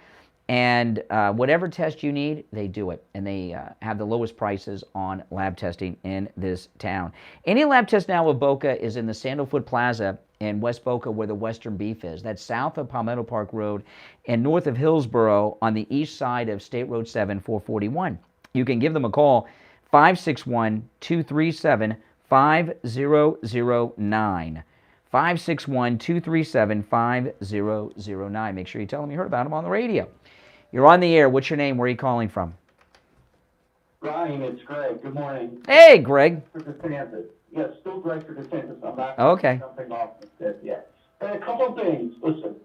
And whatever test you need, they do it. And they have the lowest prices on lab testing in this town. Any lab test now of Boca is in the Sandalwood Plaza in West Boca where the Western Beef is. That's south of Palmetto Park Road and north of Hillsboro on the east side of State Road 7, 441. You can give them a call, 561-237-5009. 561-237-5009. Make sure you tell them you heard about them on the radio. You're on the air. What's your name? Where are you calling from? Brian, it's Greg. Good morning. Hey, Greg. For DeSantis. Yes, still Greg for DeSantis. I'm not Okay. jumping off the set yet. But a couple of things. Listen,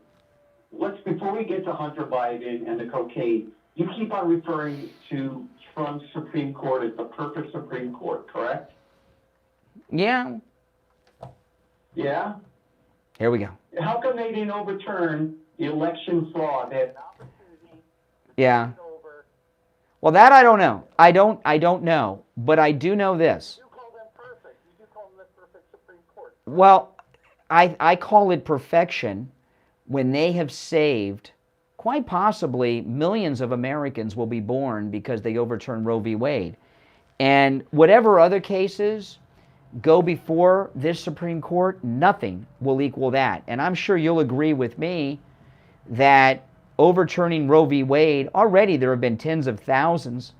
before we get to Hunter Biden and the cocaine, you keep on referring to Trump's Supreme Court as the perfect Supreme Court, correct? Yeah. Yeah? Here we go. How come they didn't overturn the election fraud? They had an opportunity. Yeah. Well, that I don't know. I don't know, but I do know this. You call them perfect. You do call them the perfect Supreme Court. Well, I call it perfection when they have saved, quite possibly, millions of Americans will be born because they overturned Roe v. Wade. And whatever other cases go before this Supreme Court, nothing will equal that. And I'm sure you'll agree with me that overturning Roe v. Wade, already there have been tens of thousands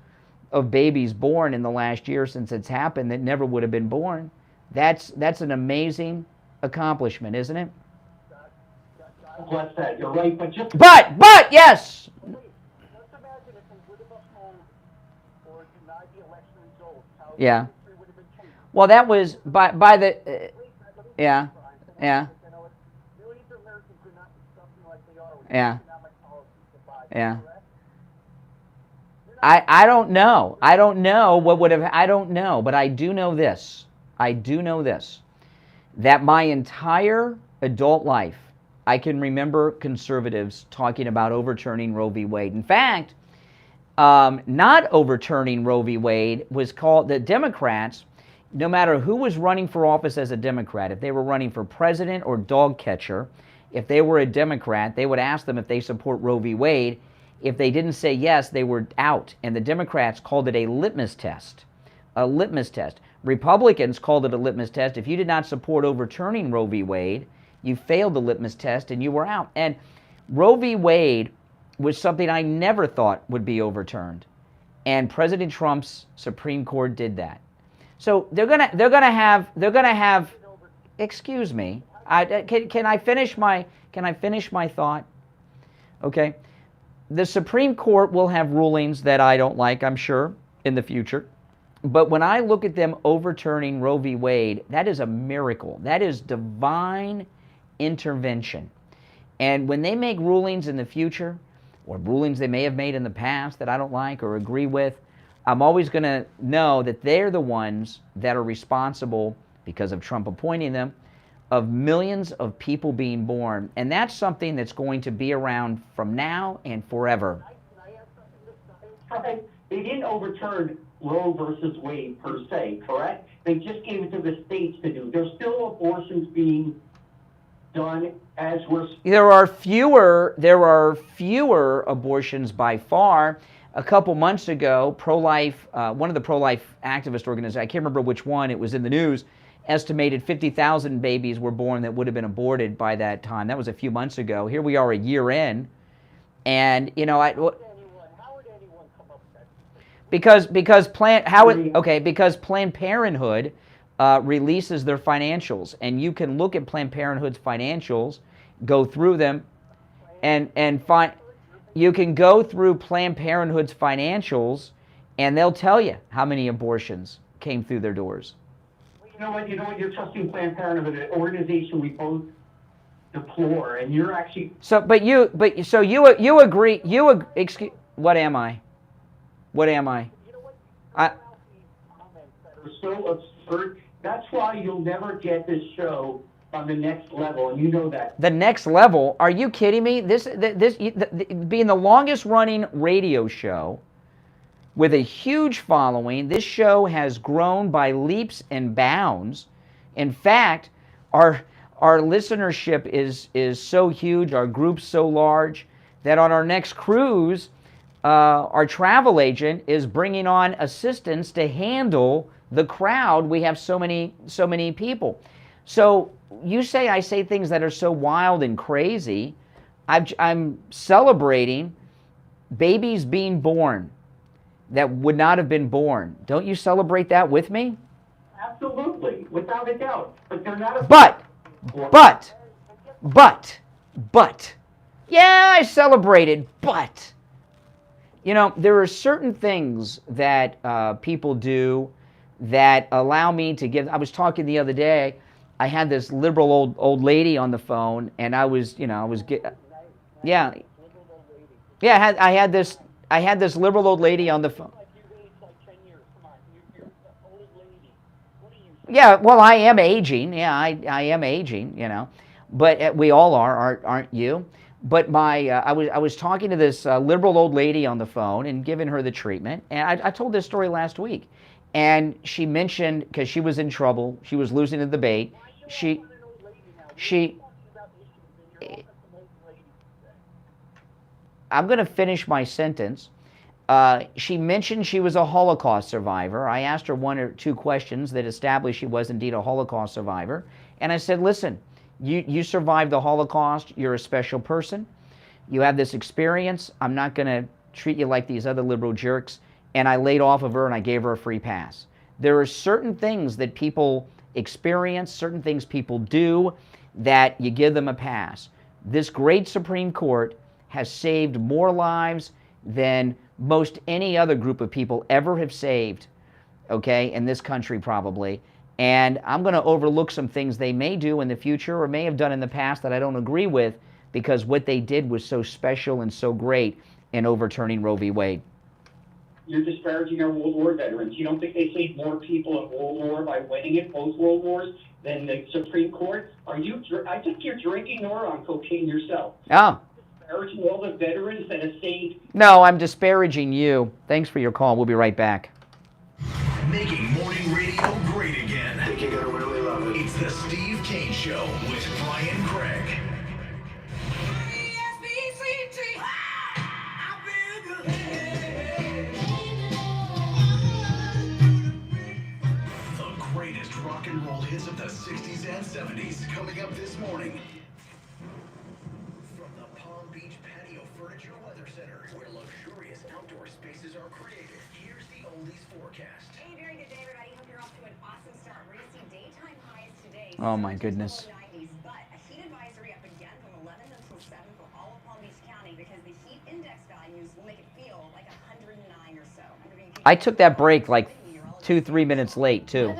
of babies born in the last year since it's happened that never would have been born. That's an amazing accomplishment, isn't it? God bless that. You're right, but just... But, yes! Just imagine if they would have upheld or denied the election results, how Yeah. history would have been changed. Well, that was by the... yeah. Millions of Americans would not be suffering like they are with Yeah. economic policies to Biden, Yeah. correct? I don't know. I don't know what would have... I don't know, but I do know this. I do know this. That my entire adult life, I can remember conservatives talking about overturning Roe v. Wade. In fact, not overturning Roe v. Wade was called... The Democrats, no matter who was running for office as a Democrat, if they were running for president or dog catcher, if they were a Democrat, they would ask them if they support Roe v. Wade. If they didn't say yes, they were out. And the Democrats called it a litmus test. A litmus test. Republicans called it a litmus test. If you did not support overturning Roe v. Wade, you failed the litmus test and you were out. And Roe v. Wade was something I never thought would be overturned. And President Trump's Supreme Court did that. So they're gonna have. Excuse me. Can I finish my thought? Okay. The Supreme Court will have rulings that I don't like, I'm sure, in the future. But when I look at them overturning Roe v. Wade, that is a miracle. That is divine intervention. And when they make rulings in the future, or rulings they may have made in the past that I don't like or agree with, I'm always going to know that they're the ones that are responsible, because of Trump appointing them, of millions of people being born. And that's something that's going to be around from now and forever. They didn't overturn Roe versus Wade per se, correct? They just gave it to the states to do. There's still abortions being done as we're... There are fewer abortions by far. A couple months ago, pro-life, one of the pro-life activist organizations, I can't remember which one, it was in the news, estimated 50,000 babies were born that would have been aborted by that time. That was a few months ago. Here we are a year in, and you know, because Planned Parenthood releases their financials, and you can look at Planned Parenthood's financials, go through them, and find. You can go through Planned Parenthood's financials, and they'll tell you how many abortions came through their doors. You know what? You're trusting Planned Parenthood, an organization we both deplore, and you're actually... So you agree, excuse, what am I? What am I? You know what? Comments that are so absurd. That's why you'll never get this show on the next level, and you know that. The next level? Are you kidding me? This being the longest running radio show with a huge following, this show has grown by leaps and bounds. In fact, our listenership is so huge, our group's so large, that on our next cruise, our travel agent is bringing on assistants to handle the crowd. We have so many people. So you say I say things that are so wild and crazy. I'm celebrating babies being born that would not have been born. Don't you celebrate that with me? Absolutely, without a doubt. But they're not... But, yeah, I celebrated, but, you know, there are certain things that people do that allow me to give... I was talking the other day, I had this liberal old lady on the phone, and I was Yeah. Yeah, I had this liberal old lady on the phone. Yeah, well, I am aging. Yeah, I am aging, you know. But we all are, aren't you? But I was talking to this liberal old lady on the phone and giving her the treatment. And I told this story last week. And she mentioned, because she was in trouble, she was losing the debate. She I'm going to finish my sentence. She mentioned she was a Holocaust survivor. I asked her one or two questions that established she was indeed a Holocaust survivor. And I said, listen, you survived the Holocaust. You're a special person. You have this experience. I'm not going to treat you like these other liberal jerks. And I laid off of her and I gave her a free pass. There are certain things that people experience, certain things people do, that you give them a pass. This great Supreme Court has saved more lives than most any other group of people ever have saved, okay, in this country probably. And I'm going to overlook some things they may do in the future or may have done in the past that I don't agree with, because what they did was so special and so great in overturning Roe v. Wade. You're disparaging our World War veterans. You don't think they saved more people in World War by winning it, both World Wars, than the Supreme Court? I think you're drinking or on cocaine yourself. Oh. Disparaging all the veterans that have saved. No, I'm disparaging you. Thanks for your call. We'll be right back. Making morning radio great again. I think you're gonna really love it. It's the Steve Kane Show with Brian Craig. The greatest rock and roll hits of the 60s and 70s coming up this morning. From the Palm Beach Patio Furniture Weather Center, where luxurious outdoor spaces are created, here's the oldies forecast. Hey, very good day, everybody. Hope you're off to an awesome start. We're going to see daytime highs today. Oh, my goodness. 90s, but a heat advisory up again from 11 until 7 for all of Palm Beach County, because the heat index values will make it feel like 109 or so. I took that break like 2-3 minutes late, too,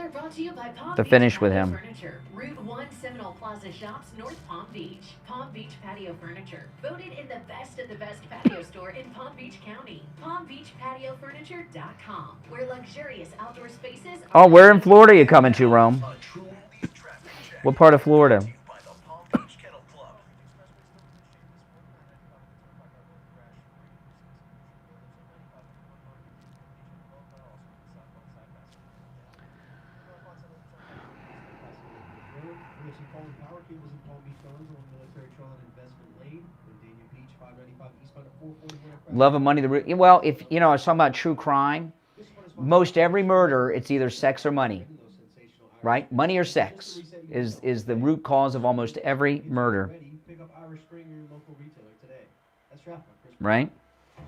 to finish with him. Furniture. Route 1 Seminole Plaza Shops, North Palm Beach. Palm Beach Patio Furniture. Voted in the best of the best patio store in Palm Beach County. PalmBeachPatioFurniture.com, where luxurious outdoor spaces Oh, where in Florida are you coming to, Rome? What part of Florida? Love of money. Well, if you know, I was talking about true crime. Most every murder, it's either sex or money, right? Money or sex is the root cause of almost every murder. Right?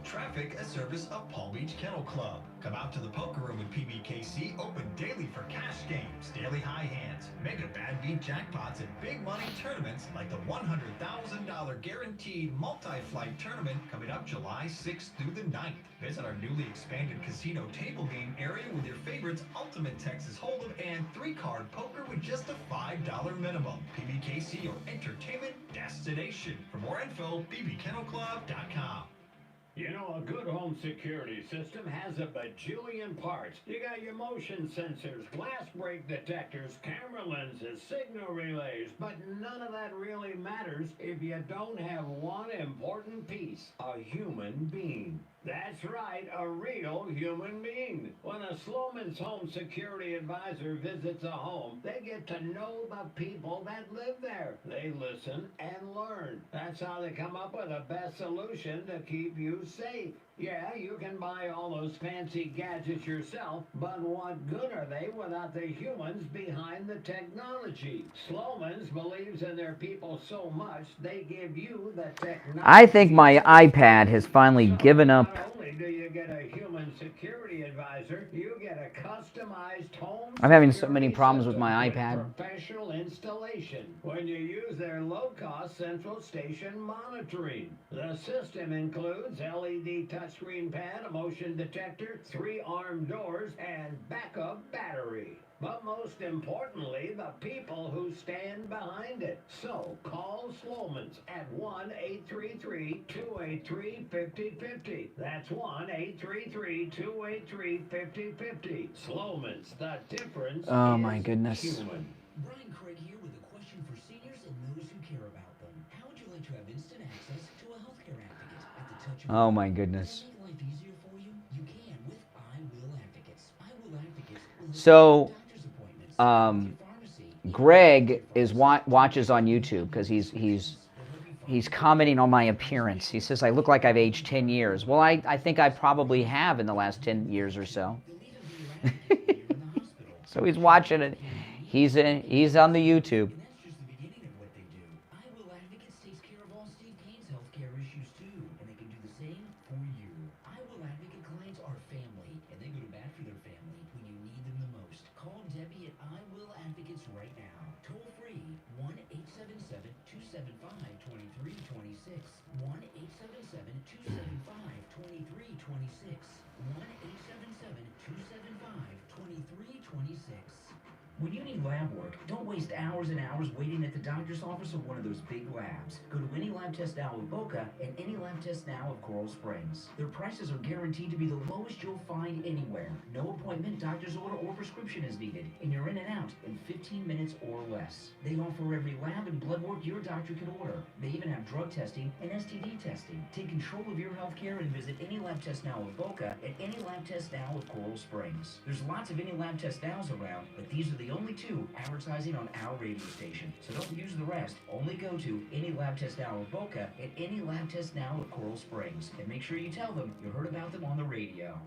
Traffic, a service of Palm Beach Kennel Club. Come out to the poker room in PBKC, open daily for cash games, daily high hands, mega bad beat jackpots, and big money tournaments like the $100,000 guaranteed multi-flight tournament coming up July 6th through the 9th. Visit our newly expanded casino table game area with your favorites Ultimate Texas Hold'em and 3-card poker with just a $5 minimum. PBKC, your entertainment destination. For more info, bbkennelclub.com. You know, a good home security system has a bajillion parts. You got your motion sensors, glass break detectors, camera lenses, signal relays, but none of that really matters if you don't have one important piece, a human being. That's right, a real human being. When a Sloman's Home Security Advisor visits a home, they get to know the people that live there. They listen and learn. That's how they come up with the best solution to keep you safe. Yeah, you can buy all those fancy gadgets yourself, but what good are they without the humans behind the technology? Sloman's believes in their people so much, they give you the technology. I think my iPad has finally given up. Not only do you get a human security advisor, you get a customized home. I'm having so many problems with my iPad. Professional installation when you use their low-cost central station monitoring. The system includes LED touch touchscreen pad, a motion detector, 3 armed doors, and backup battery. But most importantly, the people who stand behind it. So call Sloman's at 1-833-283-5050. That's 1-833-283-5050. Sloman's, the difference Oh, is my goodness. human. Brian Craig here with a question for seniors and those who care about them. How would you like to have instant access to a healthcare advocate at the touch of a Oh, button? my goodness. Can that make life easier for you? You can with I Will Advocates. I Will Advocates will So, doctor's appointments, pharmacy, Greg watches on YouTube because he's commenting on my appearance. He says I look like I've aged 10 years. Well, I think I probably have in the last 10 years or so. So he's watching it. He's on the YouTube. and that's just the beginning of what they do. I Will Advocates takes care of all Steve Kane's healthcare issues too, and they can do the same for you. I Will Advocate clients are family, and they go to bat for their family when you need them the most. Call Debbie at I Will Advocates right now. Toll free 1-877-275-2326. 1-877-275-2326. 1-877-275-2326. When you need lab work, don't waste hours and hours waiting at the doctor's office or one of those big labs. Go to Any Lab Test Now of Boca and Any Lab Test Now of Coral Springs. Their prices are guaranteed to be the lowest you'll find anywhere. No appointment, doctor's order, or prescription is needed, and you're in and out in 15 minutes or less. They offer every lab and blood work your doctor can order. They even have drug testing and STD testing. Take control of your health care and visit Any Lab Test Now of Boca and Any Lab Test Now of Coral Springs. There's lots of Any Lab Test Nows around, but these are the only two advertising on our radio station. So don't use the rest. Only go to Any Lab Test Now of Boca and Any Lab Test Now of Coral Springs. And make sure you tell them you heard about them on the radio.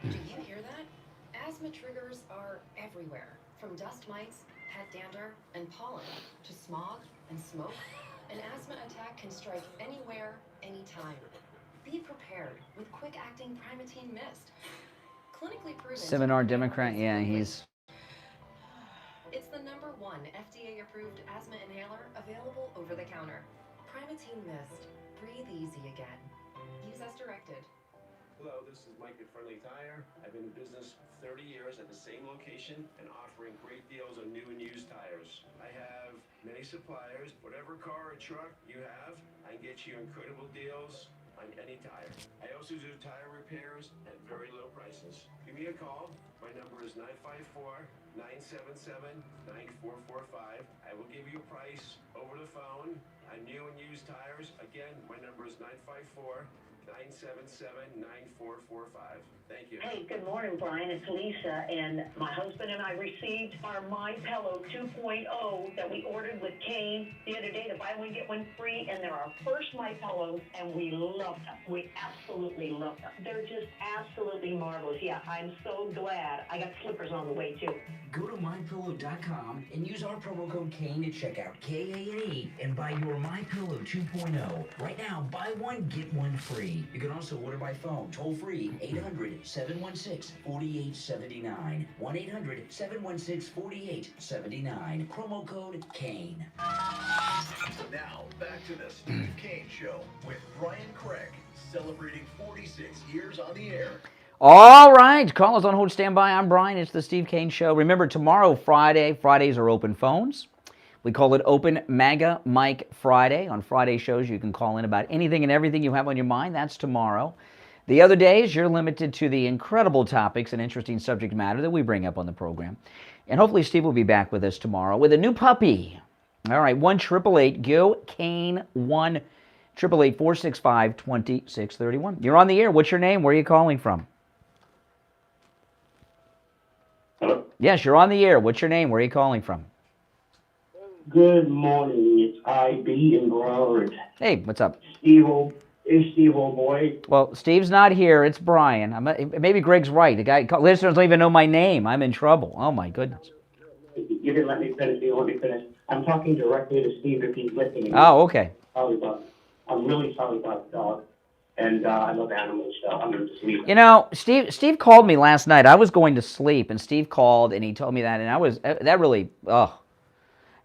Do you hear that? Asthma triggers are everywhere. From dust mites, pet dander, and pollen, to smog and smoke. An asthma attack can strike anywhere, anytime. Be prepared with quick-acting Primatene Mist. Clinically proven. Seminar Democrat, yeah, he's. It's the #1 FDA-approved asthma inhaler available over the counter. Primatene Mist. Breathe easy again. Use as directed. Hello, this is Mike at Friendly Tire. I've been in business 30 years at the same location and offering great deals on new and used tires. I have many suppliers. Whatever car or truck you have, I can get you incredible deals on any tire. I also do tire repairs at very low prices. Give me a call. My number is 954-977-9445. I will give you a price over the phone on new and used tires. Again, my number is 954-977-9445. Thank you. Hey, good morning, Brian. It's Lisa, and my husband and I received our My Pillow 2.0 that we ordered with Kane the other day, to buy one get one free, and they're our first My Pillows, and we love them. We absolutely love them. They're just absolutely marvelous. Yeah, I'm so glad. I got slippers on the way too. Go to MyPillow.com and use our promo code Kane at checkout, K-A-N-E, and buy your MyPillow 2.0. Right now, buy one, get one free. You can also order by phone, toll free, 800-716-4879. 1-800-716-4879. Promo code Kane. Now, back to the Steve Kane Show with Brian Craig, celebrating 46 years on the air. All right, call us on hold, stand by. I'm Brian. It's the Steve Kane Show. Remember, tomorrow, Friday. Fridays are open phones. We call it Open MAGA Mike Friday. On Friday shows, you can call in about anything and everything you have on your mind. That's tomorrow. The other days, you're limited to the incredible topics and interesting subject matter that we bring up on the program. And hopefully Steve will be back with us tomorrow with a new puppy. All right, 1-888-GO-KANE, 1-888-465-2631. You're on the air. What's your name? Where are you calling from? Hello? Yes, you're on the air. What's your name? Where are you calling from? Good morning. It's IB in Broward. Hey, what's up? Steve, old boy. Well, Steve's not here. It's Brian. Maybe Greg's right. The guy, listeners don't even know my name. I'm in trouble. Oh, my goodness. You didn't let me finish. You didn't let me finish. I'm talking directly to Steve if he's listening. Oh, okay. I'm really sorry about the dog. And I love animals, so I'm going to just leave it. You know, Steve called me last night. I was going to sleep, and Steve called, and he told me that, and that really,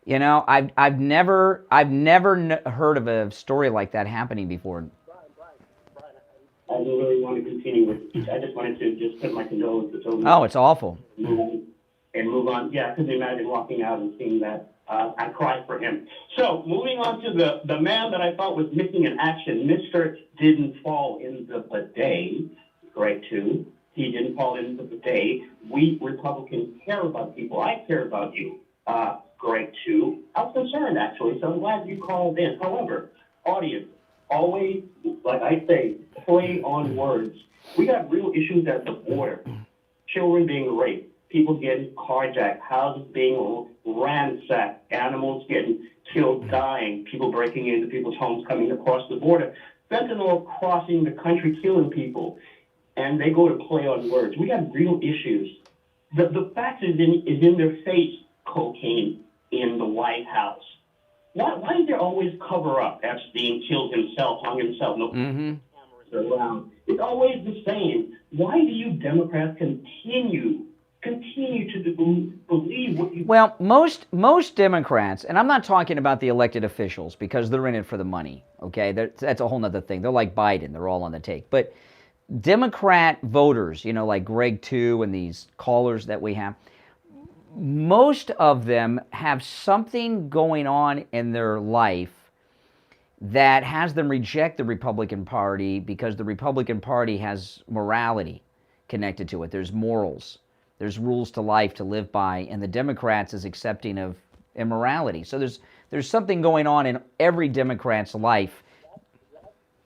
you know, I've never heard of a story like that happening before. I don't really want to continue with it. I just wanted to just put my condolences over. Oh, it's awful. Move on. Yeah, I couldn't imagine walking out and seeing that. I cried for him. So, moving on to the man that I thought was missing in action. Mr. didn't fall in the bidet, grade 2. He didn't fall in the bidet. We Republicans care about people. I care about you, grade 2. I was concerned, actually, so I'm glad you called in. However, audience, always, like I say, play on words. We got real issues at the border. Children being raped, people getting carjacked, houses being ransacked, animals getting killed, dying, people breaking into people's homes, coming across the border, fentanyl crossing the country, killing people, and they go to play on words. We got real issues. The fact is in their face, cocaine in the White House. Why is there always cover up? Epstein killed himself, hung himself, no cameras around. It's always the same. Why do you Democrats continue to believe what you... Well, most Democrats, and I'm not talking about the elected officials because they're in it for the money, okay? That's a whole other thing. They're like Biden. They're all on the take. But Democrat voters, you know, like Greg 2 and these callers that we have, most of them have something going on in their life that has them reject the Republican Party because the Republican Party has morality connected to it. There's morals. There's rules to life to live by, and the Democrats is accepting of immorality. So there's something going on in every Democrat's life.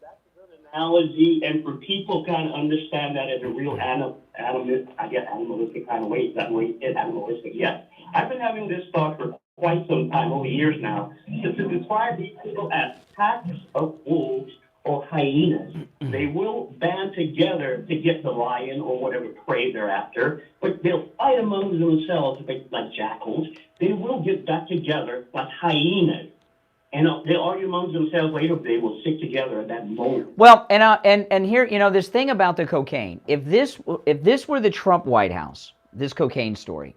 That's a good analogy, and for people kind of understand that as a real animalistic kind of way, that way is animalistic. Yes, I've been having this thought for quite some time, over years now, to describe these people as packs of wolves or hyenas. They will band together to get the lion or whatever prey they're after, but they'll fight among themselves like jackals. They will get back together like hyenas. And they'll argue among themselves later, but they will stick together at that moment. Well, and here, you know, this thing about the cocaine, if this were the Trump White House, this cocaine story,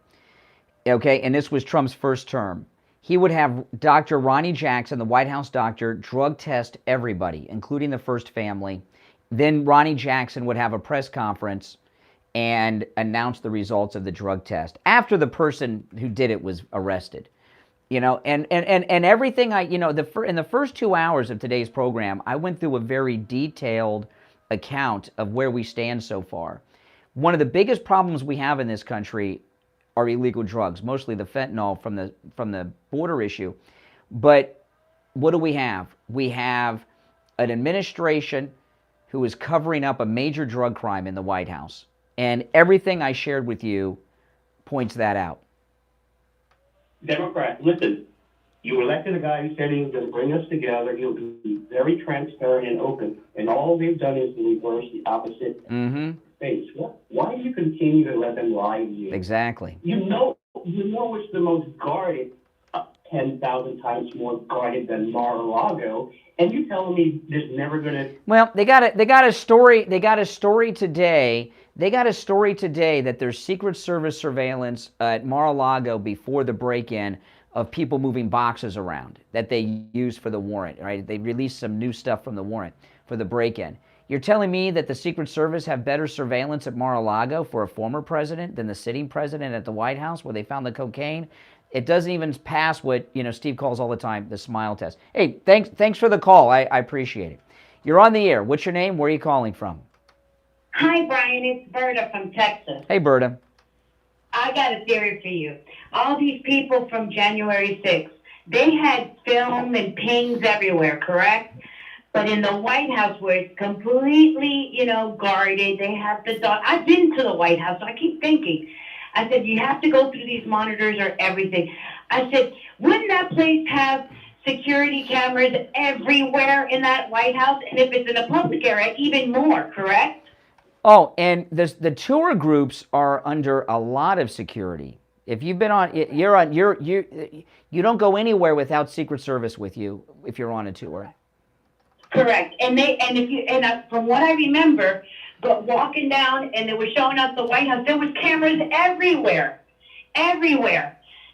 okay, and this was Trump's first term, he would have Dr. Ronnie Jackson, the White House doctor, drug test everybody, including the first family. Then Ronnie Jackson would have a press conference and announce the results of the drug test after the person who did it was arrested. You know, and everything in the first 2 hours of today's program, I went through a very detailed account of where we stand so far. One of the biggest problems we have in this country are illegal drugs, mostly the fentanyl from the border issue. But what do we have? We have an administration who is covering up a major drug crime in the White House. And everything I shared with you points that out. Democrats, listen, you elected a guy who said he was going to bring us together. He'll be very transparent and open. And all they've done is reverse the opposite face. Why do you continue to let them lie to you? Exactly. You know it's the most guarded, 10,000 times more guarded than Mar-a-Lago, and you telling me there's never going to... Well, they got a story today. They got a story today that there's Secret Service surveillance at Mar-a-Lago before the break-in of people moving boxes around that they used for the warrant, right? They released some new stuff from the warrant for the break-in. You're telling me that the Secret Service have better surveillance at Mar-a-Lago for a former president than the sitting president at the White House where they found the cocaine? It doesn't even pass what, Steve calls all the time the smile test. Hey, thanks for the call. I appreciate it. You're on the air. What's your name? Where are you calling from? Hi, Brian. It's Berta from Texas. Hey, Berta. I got a theory for you. All these people from January 6th, they had film and pings everywhere, correct? But in the White House, where it's completely, guarded, they have the dog. I've been to the White House, so I keep thinking. I said, you have to go through these monitors or everything. I said, wouldn't that place have security cameras everywhere in that White House? And if it's in a public area, even more, correct? Oh, and the tour groups are under a lot of security. If you've been on, you don't go anywhere without Secret Service with you if you're on a tour. Correct. And from what I remember, walking down and they were showing us the White House, there was cameras everywhere.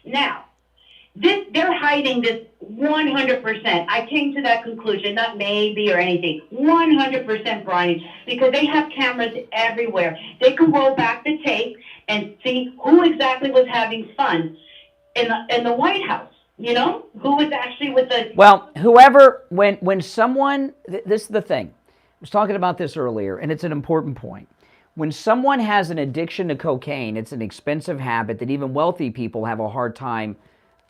Now, They're hiding this 100%. I came to that conclusion, not maybe or anything. 100%, Brian, because they have cameras everywhere. They can roll back the tape and see who exactly was having fun in the White House. You know, who was actually with the... Well, whoever, when someone, this is the thing. I was talking about this earlier, and it's an important point. When someone has an addiction to cocaine, it's an expensive habit that even wealthy people have a hard time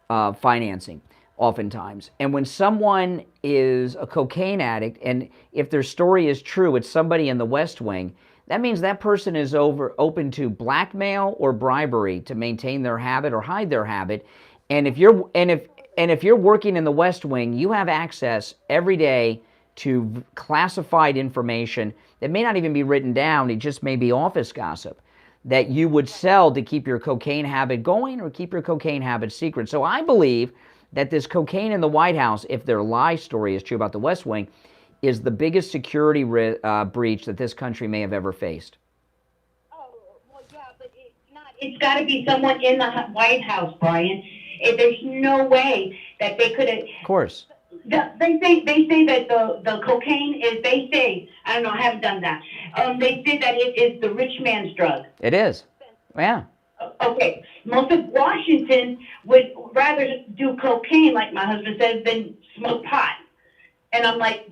financing, oftentimes. And when someone is a cocaine addict, and if their story is true, it's somebody in the West Wing, that means that person is open to blackmail or bribery to maintain their habit or hide their habit. And if you're working in the West Wing, you have access every day to classified information that may not even be written down. It just may be office gossip that you would sell to keep your cocaine habit going or keep your cocaine habit secret. So I believe that this cocaine in the White House, if their lie story is true about the West Wing, is the biggest security breach that this country may have ever faced. It's got to be someone in the White House, Brian. There's no way that they could have... Of course. They say that the cocaine is, they say, I don't know, I haven't done that. They say that it is the rich man's drug. It is. Yeah. Okay. Most of Washington would rather do cocaine, like my husband says, than smoke pot. And I'm like,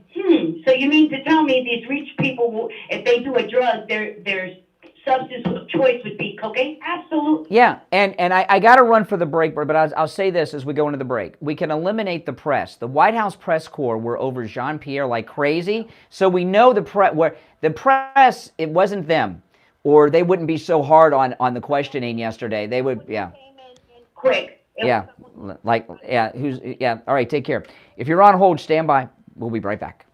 so you mean to tell me these rich people, if they do a drug, their substance of choice would be cocaine? Absolutely. Yeah, and I got to run for the break, but I'll say this as we go into the break. We can eliminate the press. The White House press corps were over Jean-Pierre like crazy, so we know the press, it wasn't them, or they wouldn't be so hard on the questioning yesterday. They would, yeah. Quick. Yeah, all right, take care. If you're on hold, stand by. We'll be right back.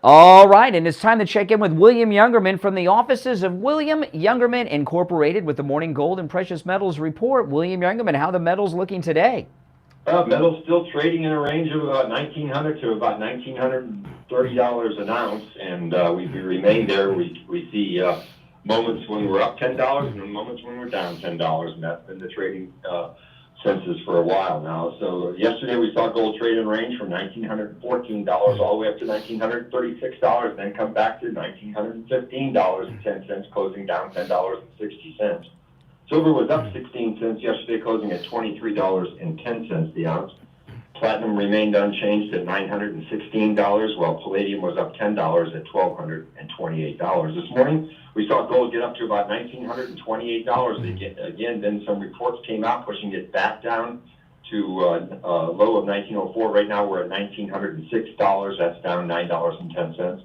All right, and it's time to check in with William Youngerman from the offices of William Youngerman Incorporated with the Morning Gold and Precious Metals Report. William Youngerman, how are the metals looking today? Metal's still trading in a range of about $1,900 to about $1,930 an ounce, and we remain there. We see moments when we're up $10 and moments when we're down $10, and that's been the trading census for a while now. So yesterday we saw gold trade in range from $1,914 all the way up to $1,936, then come back to $1,915.10, closing down $10.60. Silver was up 16 cents yesterday, closing at $23.10 the ounce. Platinum remained unchanged at $916, while palladium was up $10 at $1,228. This morning, we saw gold get up to about $1,928 again. Then some reports came out pushing it back down to a low of $1,904. Right now, we're at $1,906. That's down $9.10.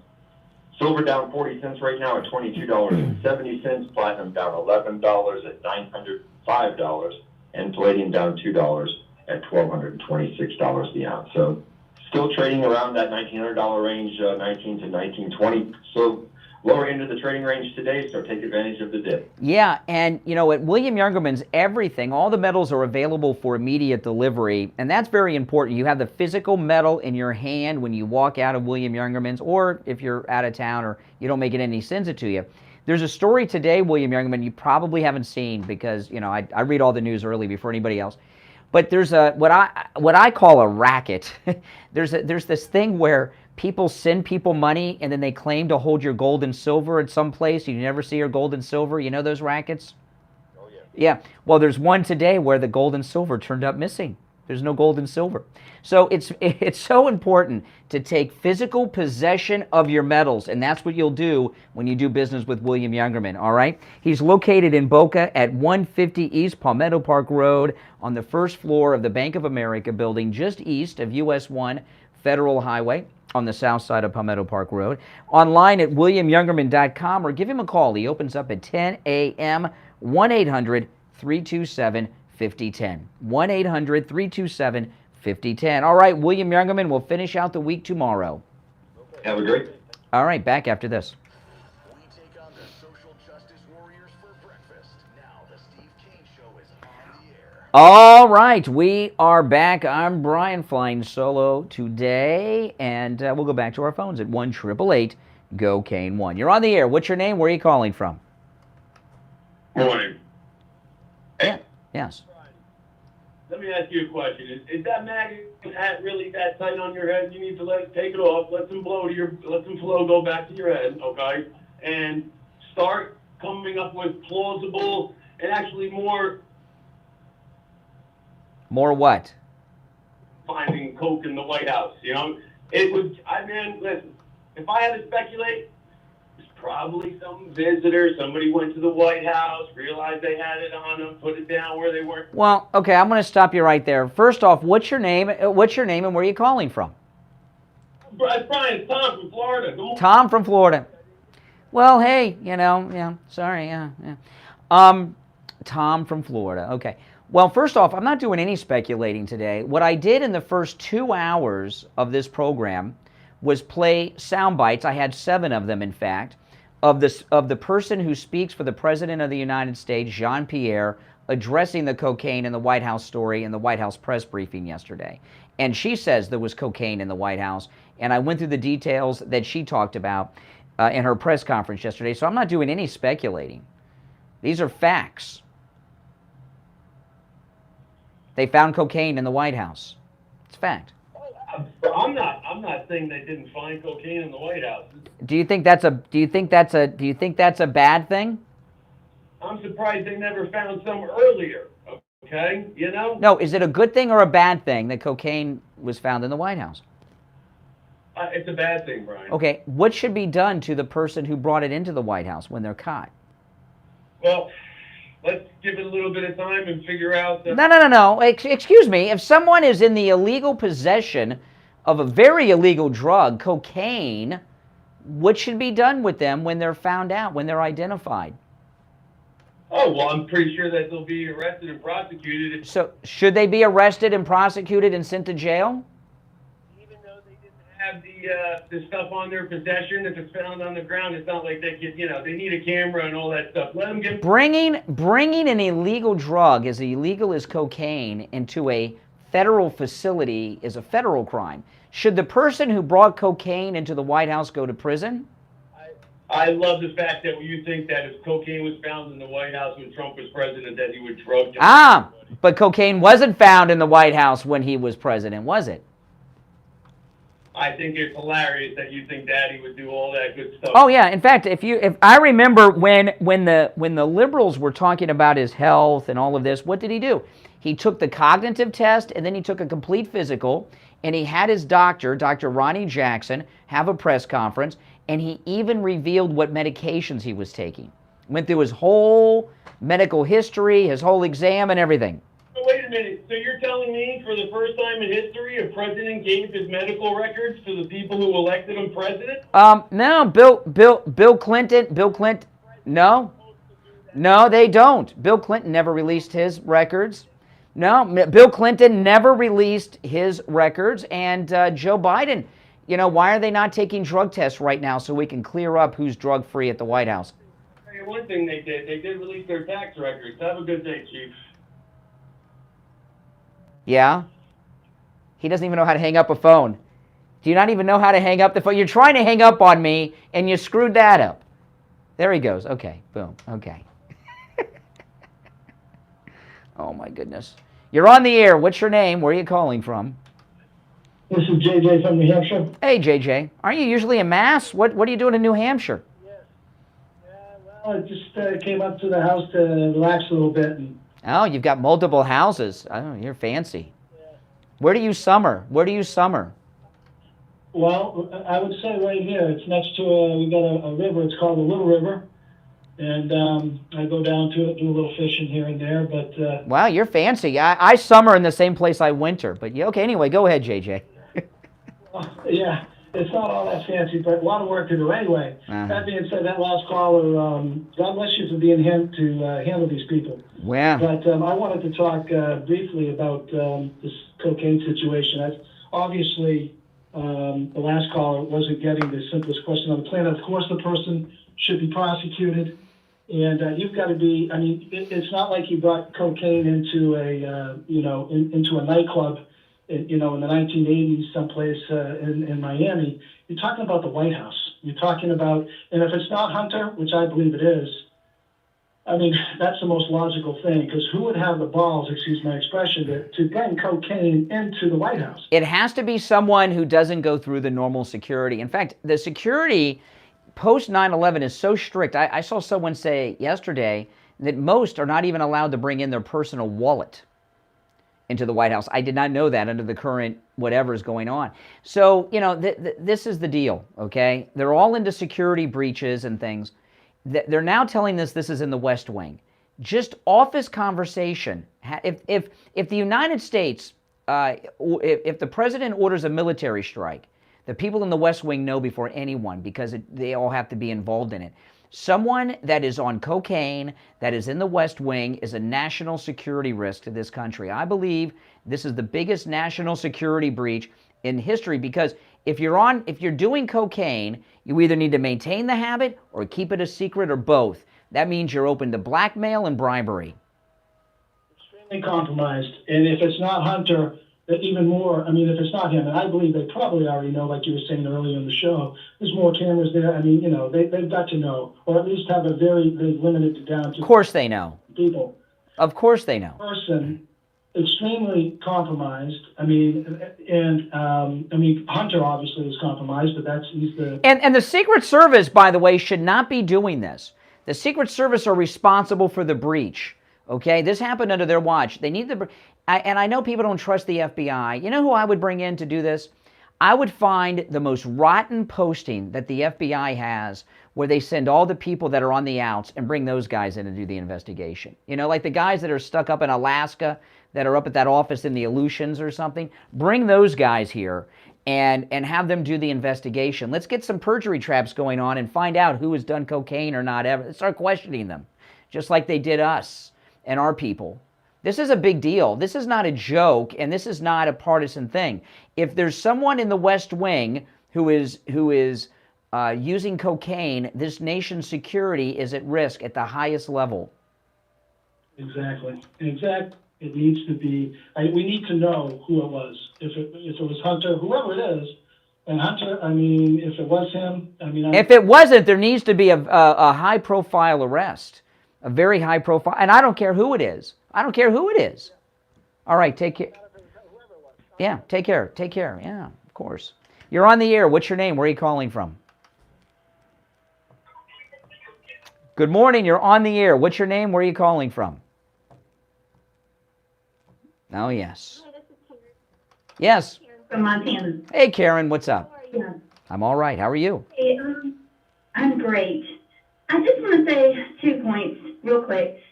Silver down 40 cents right now at $22.70. Platinum down $11 at $905. And palladium down $2 at $1,226 the ounce. So still trading around that $1,900 range, 19 to 1920. So lower end of the trading range today, so take advantage of the dip. Yeah, and you know, at William Youngerman's, everything, all the metals are available for immediate delivery, and that's very important. You have the physical metal in your hand when you walk out of William Youngerman's, or if you're out of town or you don't make it any sends it to you. There's a story today, William Youngerman, you probably haven't seen because, you know, I read all the news early before anybody else. But there's a what I call a racket. There's this thing where people send people money and then they claim to hold your gold and silver at some place. You never see your gold and silver. You know those rackets? Oh yeah. Yeah. Well, there's one today where the gold and silver turned up missing. There's no gold and silver. So it's so important to take physical possession of your metals, and that's what you'll do when you do business with William Youngerman, all right? He's located in Boca at 150 East Palmetto Park Road on the first floor of the Bank of America building just east of US 1 Federal Highway on the south side of Palmetto Park Road. Online at williamyoungerman.com or give him a call. He opens up at 10 a.m., 1-800-327-5010. 1-800-327-5010. All right, William Youngerman will finish out the week tomorrow. Have a great. All right, back after this. We take on the social justice warriors for breakfast. Now the Steve Kane Show is on the air. All right, we are back. I'm Brian flying solo today, and we'll go back to our phones at 1-888 Cocaine 1. You're on the air. What's your name? Where are you calling from? Morning. Yeah. Yes. Let me ask you a question. Is that magnet hat really that tight on your head? You need to take it off, let some flow go back to your head, okay? And start coming up with plausible and actually more what? finding coke in the White House. You know, listen, if I had to speculate, it's probably some visitor. Somebody went to the White House, realized they had it on them, put it down where they weren't. Well, okay, I'm going to stop you right there. First off, what's your name? What's your name and where are you calling from? Brian, it's Tom from Florida. Tom from Florida. Well, hey, sorry, yeah. Tom from Florida, okay. Well, first off, I'm not doing any speculating today. What I did in the first 2 hours of this program was play sound bites. I had 7 of them, in fact, of the person who speaks for the President of the United States, Jean-Pierre, addressing the cocaine in the White House story in the White House press briefing yesterday. And she says there was cocaine in the White House, and I went through the details that she talked about in her press conference yesterday, so I'm not doing any speculating. These are facts. They found cocaine in the White House. It's fact. I'm not saying they didn't find cocaine in the White House. Do you think that's a bad thing? I'm surprised they never found some earlier. Okay, No, is it a good thing or a bad thing that cocaine was found in the White House? It's a bad thing, Brian. Okay, what should be done to the person who brought it into the White House when they're caught? Well, let's give it a little bit of time and figure out the... No. Excuse me. If someone is in the illegal possession of a very illegal drug, cocaine, what should be done with them when they're found out, when they're identified? Oh, well, I'm pretty sure that they'll be arrested and prosecuted. So, should they be arrested and prosecuted and sent to jail? Have the stuff on their possession. If it's found on the ground, it's not like they could, they need a camera and all that stuff. Let them get... Bringing an illegal drug as illegal as cocaine into a federal facility is a federal crime. Should the person who brought cocaine into the White House go to prison? I love the fact that you think that if cocaine was found in the White House when Trump was president, that he would drug... But cocaine wasn't found in the White House when he was president, was it? I think it's hilarious that you think Daddy would do all that good stuff. Oh yeah, in fact, if I remember when the liberals were talking about his health and all of this, what did he do? He took the cognitive test and then he took a complete physical, and he had his doctor, Dr. Ronnie Jackson, have a press conference, and he even revealed what medications he was taking. Went through his whole medical history, his whole exam and everything. Wait a minute. So you're telling me for the first time in history, a president gave his medical records to the people who elected him president? No, Bill Clinton, no, they don't. Bill Clinton never released his records. No, Bill Clinton never released his records, and Joe Biden, why are they not taking drug tests right now so we can clear up who's drug-free at the White House? I'll tell you one thing they did release their tax records. Have a good day, Chief. Yeah? He doesn't even know how to hang up a phone. Do you not even know how to hang up the phone? You're trying to hang up on me, and you screwed that up. There he goes. Okay, boom, okay. Oh, my goodness. You're on the air. What's your name? Where are you calling from? This is JJ from New Hampshire. Hey, JJ. Aren't you usually in Mass? What are you doing in New Hampshire? Well, I just came up to the house to relax a little bit. Oh, you've got multiple houses. Oh, you're fancy. Yeah. Where do you summer? Well, I would say right here. It's next to we got a river. It's called the Little River. And I go down to it, do a little fishing here and there. But wow, you're fancy. I summer in the same place I winter. But yeah, okay, anyway, go ahead, JJ. Yeah, it's not all that fancy, but a lot of work to do anyway. That being said, that last caller, God bless you for being here to handle these people. Yeah. But I wanted to talk briefly about this cocaine situation. Obviously, the last caller wasn't getting the simplest question on the planet. Of course, the person should be prosecuted. And you've got to be, it's not like you brought cocaine into a, into a nightclub in the 1980s, someplace in Miami. You're talking about the White House. You're talking about, and if it's not Hunter, which I believe it is, I mean, that's the most logical thing, because who would have the balls, excuse my expression, to bring cocaine into the White House? It has to be someone who doesn't go through the normal security. In fact, the security post 9/11 is so strict. I saw someone say yesterday that most are not even allowed to bring in their personal wallet into the White House. I did not know that under the current whatever is going on. So, this is the deal, okay? They're all into security breaches and things. They're now telling us this is in the West Wing. Just office conversation. If the United States, if the president orders a military strike, the people in the West Wing know before anyone, because they all have to be involved in it. Someone that is on cocaine, that is in the West Wing, is a national security risk to this country. I believe this is the biggest national security breach in history, because if you're doing cocaine, you either need to maintain the habit or keep it a secret, or both. That means you're open to blackmail and bribery. Extremely compromised. And if it's not Hunter, even more, I mean, if it's not him, and I believe they probably already know, like you were saying earlier in the show, there's more cameras there. I mean, they've got to know, or at least have a very limited down to. Of course they know. People. Of course they know. Person, extremely compromised. I mean, and Hunter obviously is compromised, but he's the. And the Secret Service, by the way, should not be doing this. The Secret Service are responsible for the breach. Okay, this happened under their watch. They need to. And I know people don't trust the FBI. You know who I would bring in to do this? I would find the most rotten posting that the FBI has, where they send all the people that are on the outs and bring those guys in to do the investigation. Like the guys that are stuck up in Alaska, that are up at that office in the Aleutians or something. Bring those guys here and have them do the investigation. Let's get some perjury traps going on and find out who has done cocaine or not ever. Start questioning them, just like they did us and our people. This is a big deal. This is not a joke, and this is not a partisan thing. If there's someone in the West Wing who is using cocaine, this nation's security is at risk at the highest level. Exactly. It needs to be. We need to know who it was. If it was Hunter, whoever it is, and Hunter. I mean, if it was him, I mean. If it wasn't, there needs to be a high-profile arrest, a very high-profile, and I don't care who it is. I don't care who it is. All right, take care. Yeah, take care. Take care. Yeah, of course. You're on the air. What's your name? Where are you calling from? Good morning. You're on the air. What's your name? Where are you calling from? Oh, yes. Yes. From Montana. Hey, Karen. What's up? How are you? I'm all right. How are you? Hey, I'm great. I just want to say 2 points real quick.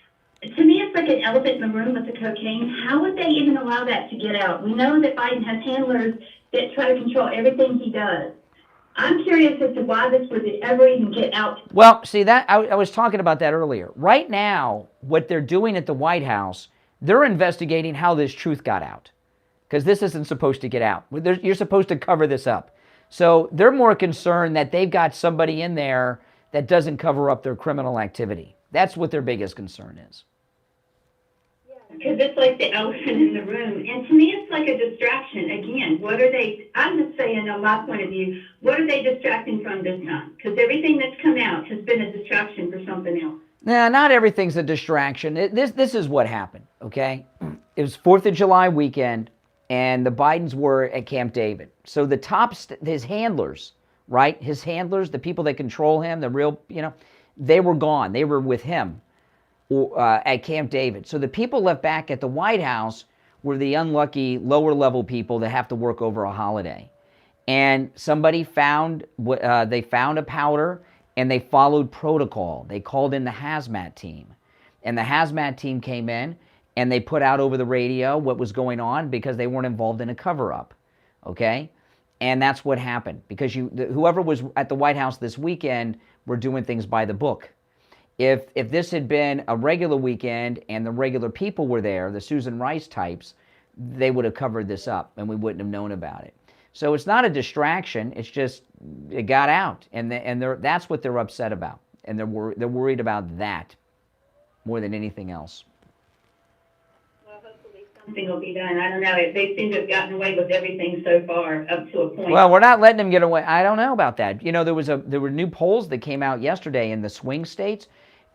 To me, it's like an elephant in the room with the cocaine. How would they even allow that to get out? We know that Biden has handlers that try to control everything he does. I'm curious as to why this would ever even get out. Well, see, that I was talking about that earlier. Right now, what they're doing at the White House, they're investigating how this truth got out, because this isn't supposed to get out. You're supposed to cover this up. So they're more concerned that they've got somebody in there that doesn't cover up their criminal activity. That's what their biggest concern is. Because it's like the elephant in the room. And to me, it's like a distraction. Again, I'm just saying on my point of view, what are they distracting from this time? Because everything that's come out has been a distraction for something else. Nah, not everything's a distraction. This is what happened, okay? It was 4th of July weekend, and the Bidens were at Camp David. So his handlers, right? His handlers, the people that control him, the real, they were gone. They were with him at Camp David. So the people left back at the White House were the unlucky lower-level people that have to work over a holiday. And somebody found a powder, and they followed protocol. They called in the hazmat team. And the hazmat team came in, and they put out over the radio what was going on, because they weren't involved in a cover-up, okay? And that's what happened, because whoever was at the White House this weekend were doing things by the book. If this had been a regular weekend and the regular people were there, the Susan Rice types, they would have covered this up and we wouldn't have known about it. So it's not a distraction. It's just it got out, and that's what they're upset about, and they're worried about that more than anything else. Well, hopefully thing will be done. I don't know. They seem to have gotten away with everything so far up to a point. Well, we're not letting them get away. I don't know about that. You know, there were new polls that came out yesterday in the swing states,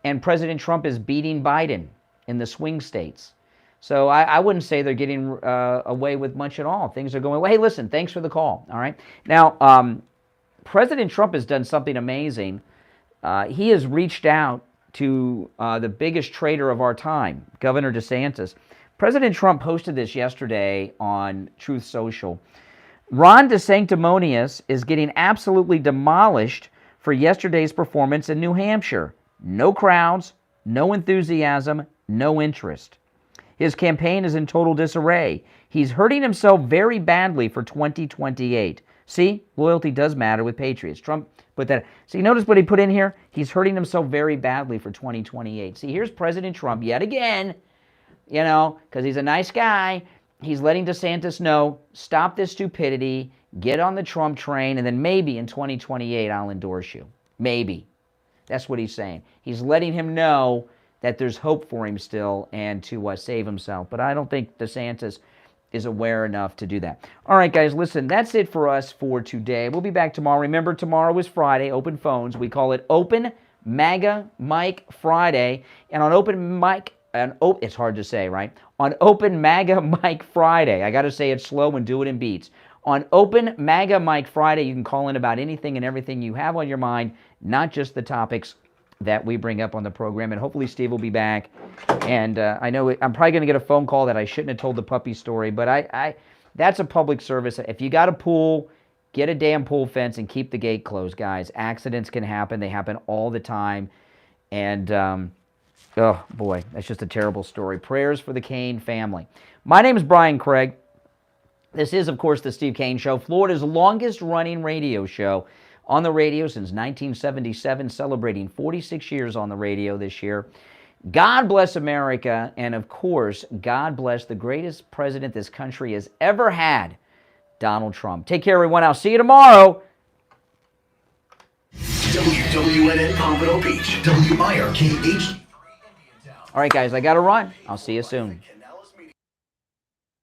and President Trump is beating Biden in the swing states. So I wouldn't say they're getting away with much at all. Things are going well. Hey, listen, thanks for the call. All right. Now, President Trump has done something amazing. He has reached out to the biggest traitor of our time, Governor DeSantis. President Trump posted this yesterday on Truth Social. Ron DeSantis is getting absolutely demolished for yesterday's performance in New Hampshire. No crowds, no enthusiasm, no interest. His campaign is in total disarray. He's hurting himself very badly for 2028. See, loyalty does matter with patriots. Trump put that. See, notice what he put in here? He's hurting himself very badly for 2028. See, here's President Trump yet again, you know, because he's a nice guy. He's letting DeSantis know, stop this stupidity, get on the Trump train, and then maybe in 2028 I'll endorse you. Maybe. That's what he's saying. He's letting him know that there's hope for him still and to save himself. But I don't think DeSantis is aware enough to do that. All right, guys, listen, that's it for us for today. We'll be back tomorrow. Remember, tomorrow is Friday, open phones. We call it Open MAGA Mike Friday. And on Open Mike, it's hard to say, right? On Open MAGA Mike Friday, I got to say it slow and do it in beats. On Open MAGA Mike Friday, you can call in about anything and everything you have on your mind, not just the topics that we bring up on the program. And hopefully Steve will be back. And I know I'm probably going to get a phone call that I shouldn't have told the puppy story, but that's a public service. If you got a pool, get a damn pool fence and keep the gate closed, guys. Accidents can happen. They happen all the time. And, oh, boy, that's just a terrible story. Prayers for the Kane family. My name is Brian Craig. This is, of course, the Steve Kane Show, Florida's longest-running radio show on the radio since 1977, celebrating 46 years on the radio this year. God bless America, and of course, God bless the greatest president this country has ever had, Donald Trump. Take care, everyone. I'll see you tomorrow. WWNN Pompano Beach, WIRK HD. All right, guys, I got to run. I'll see you soon.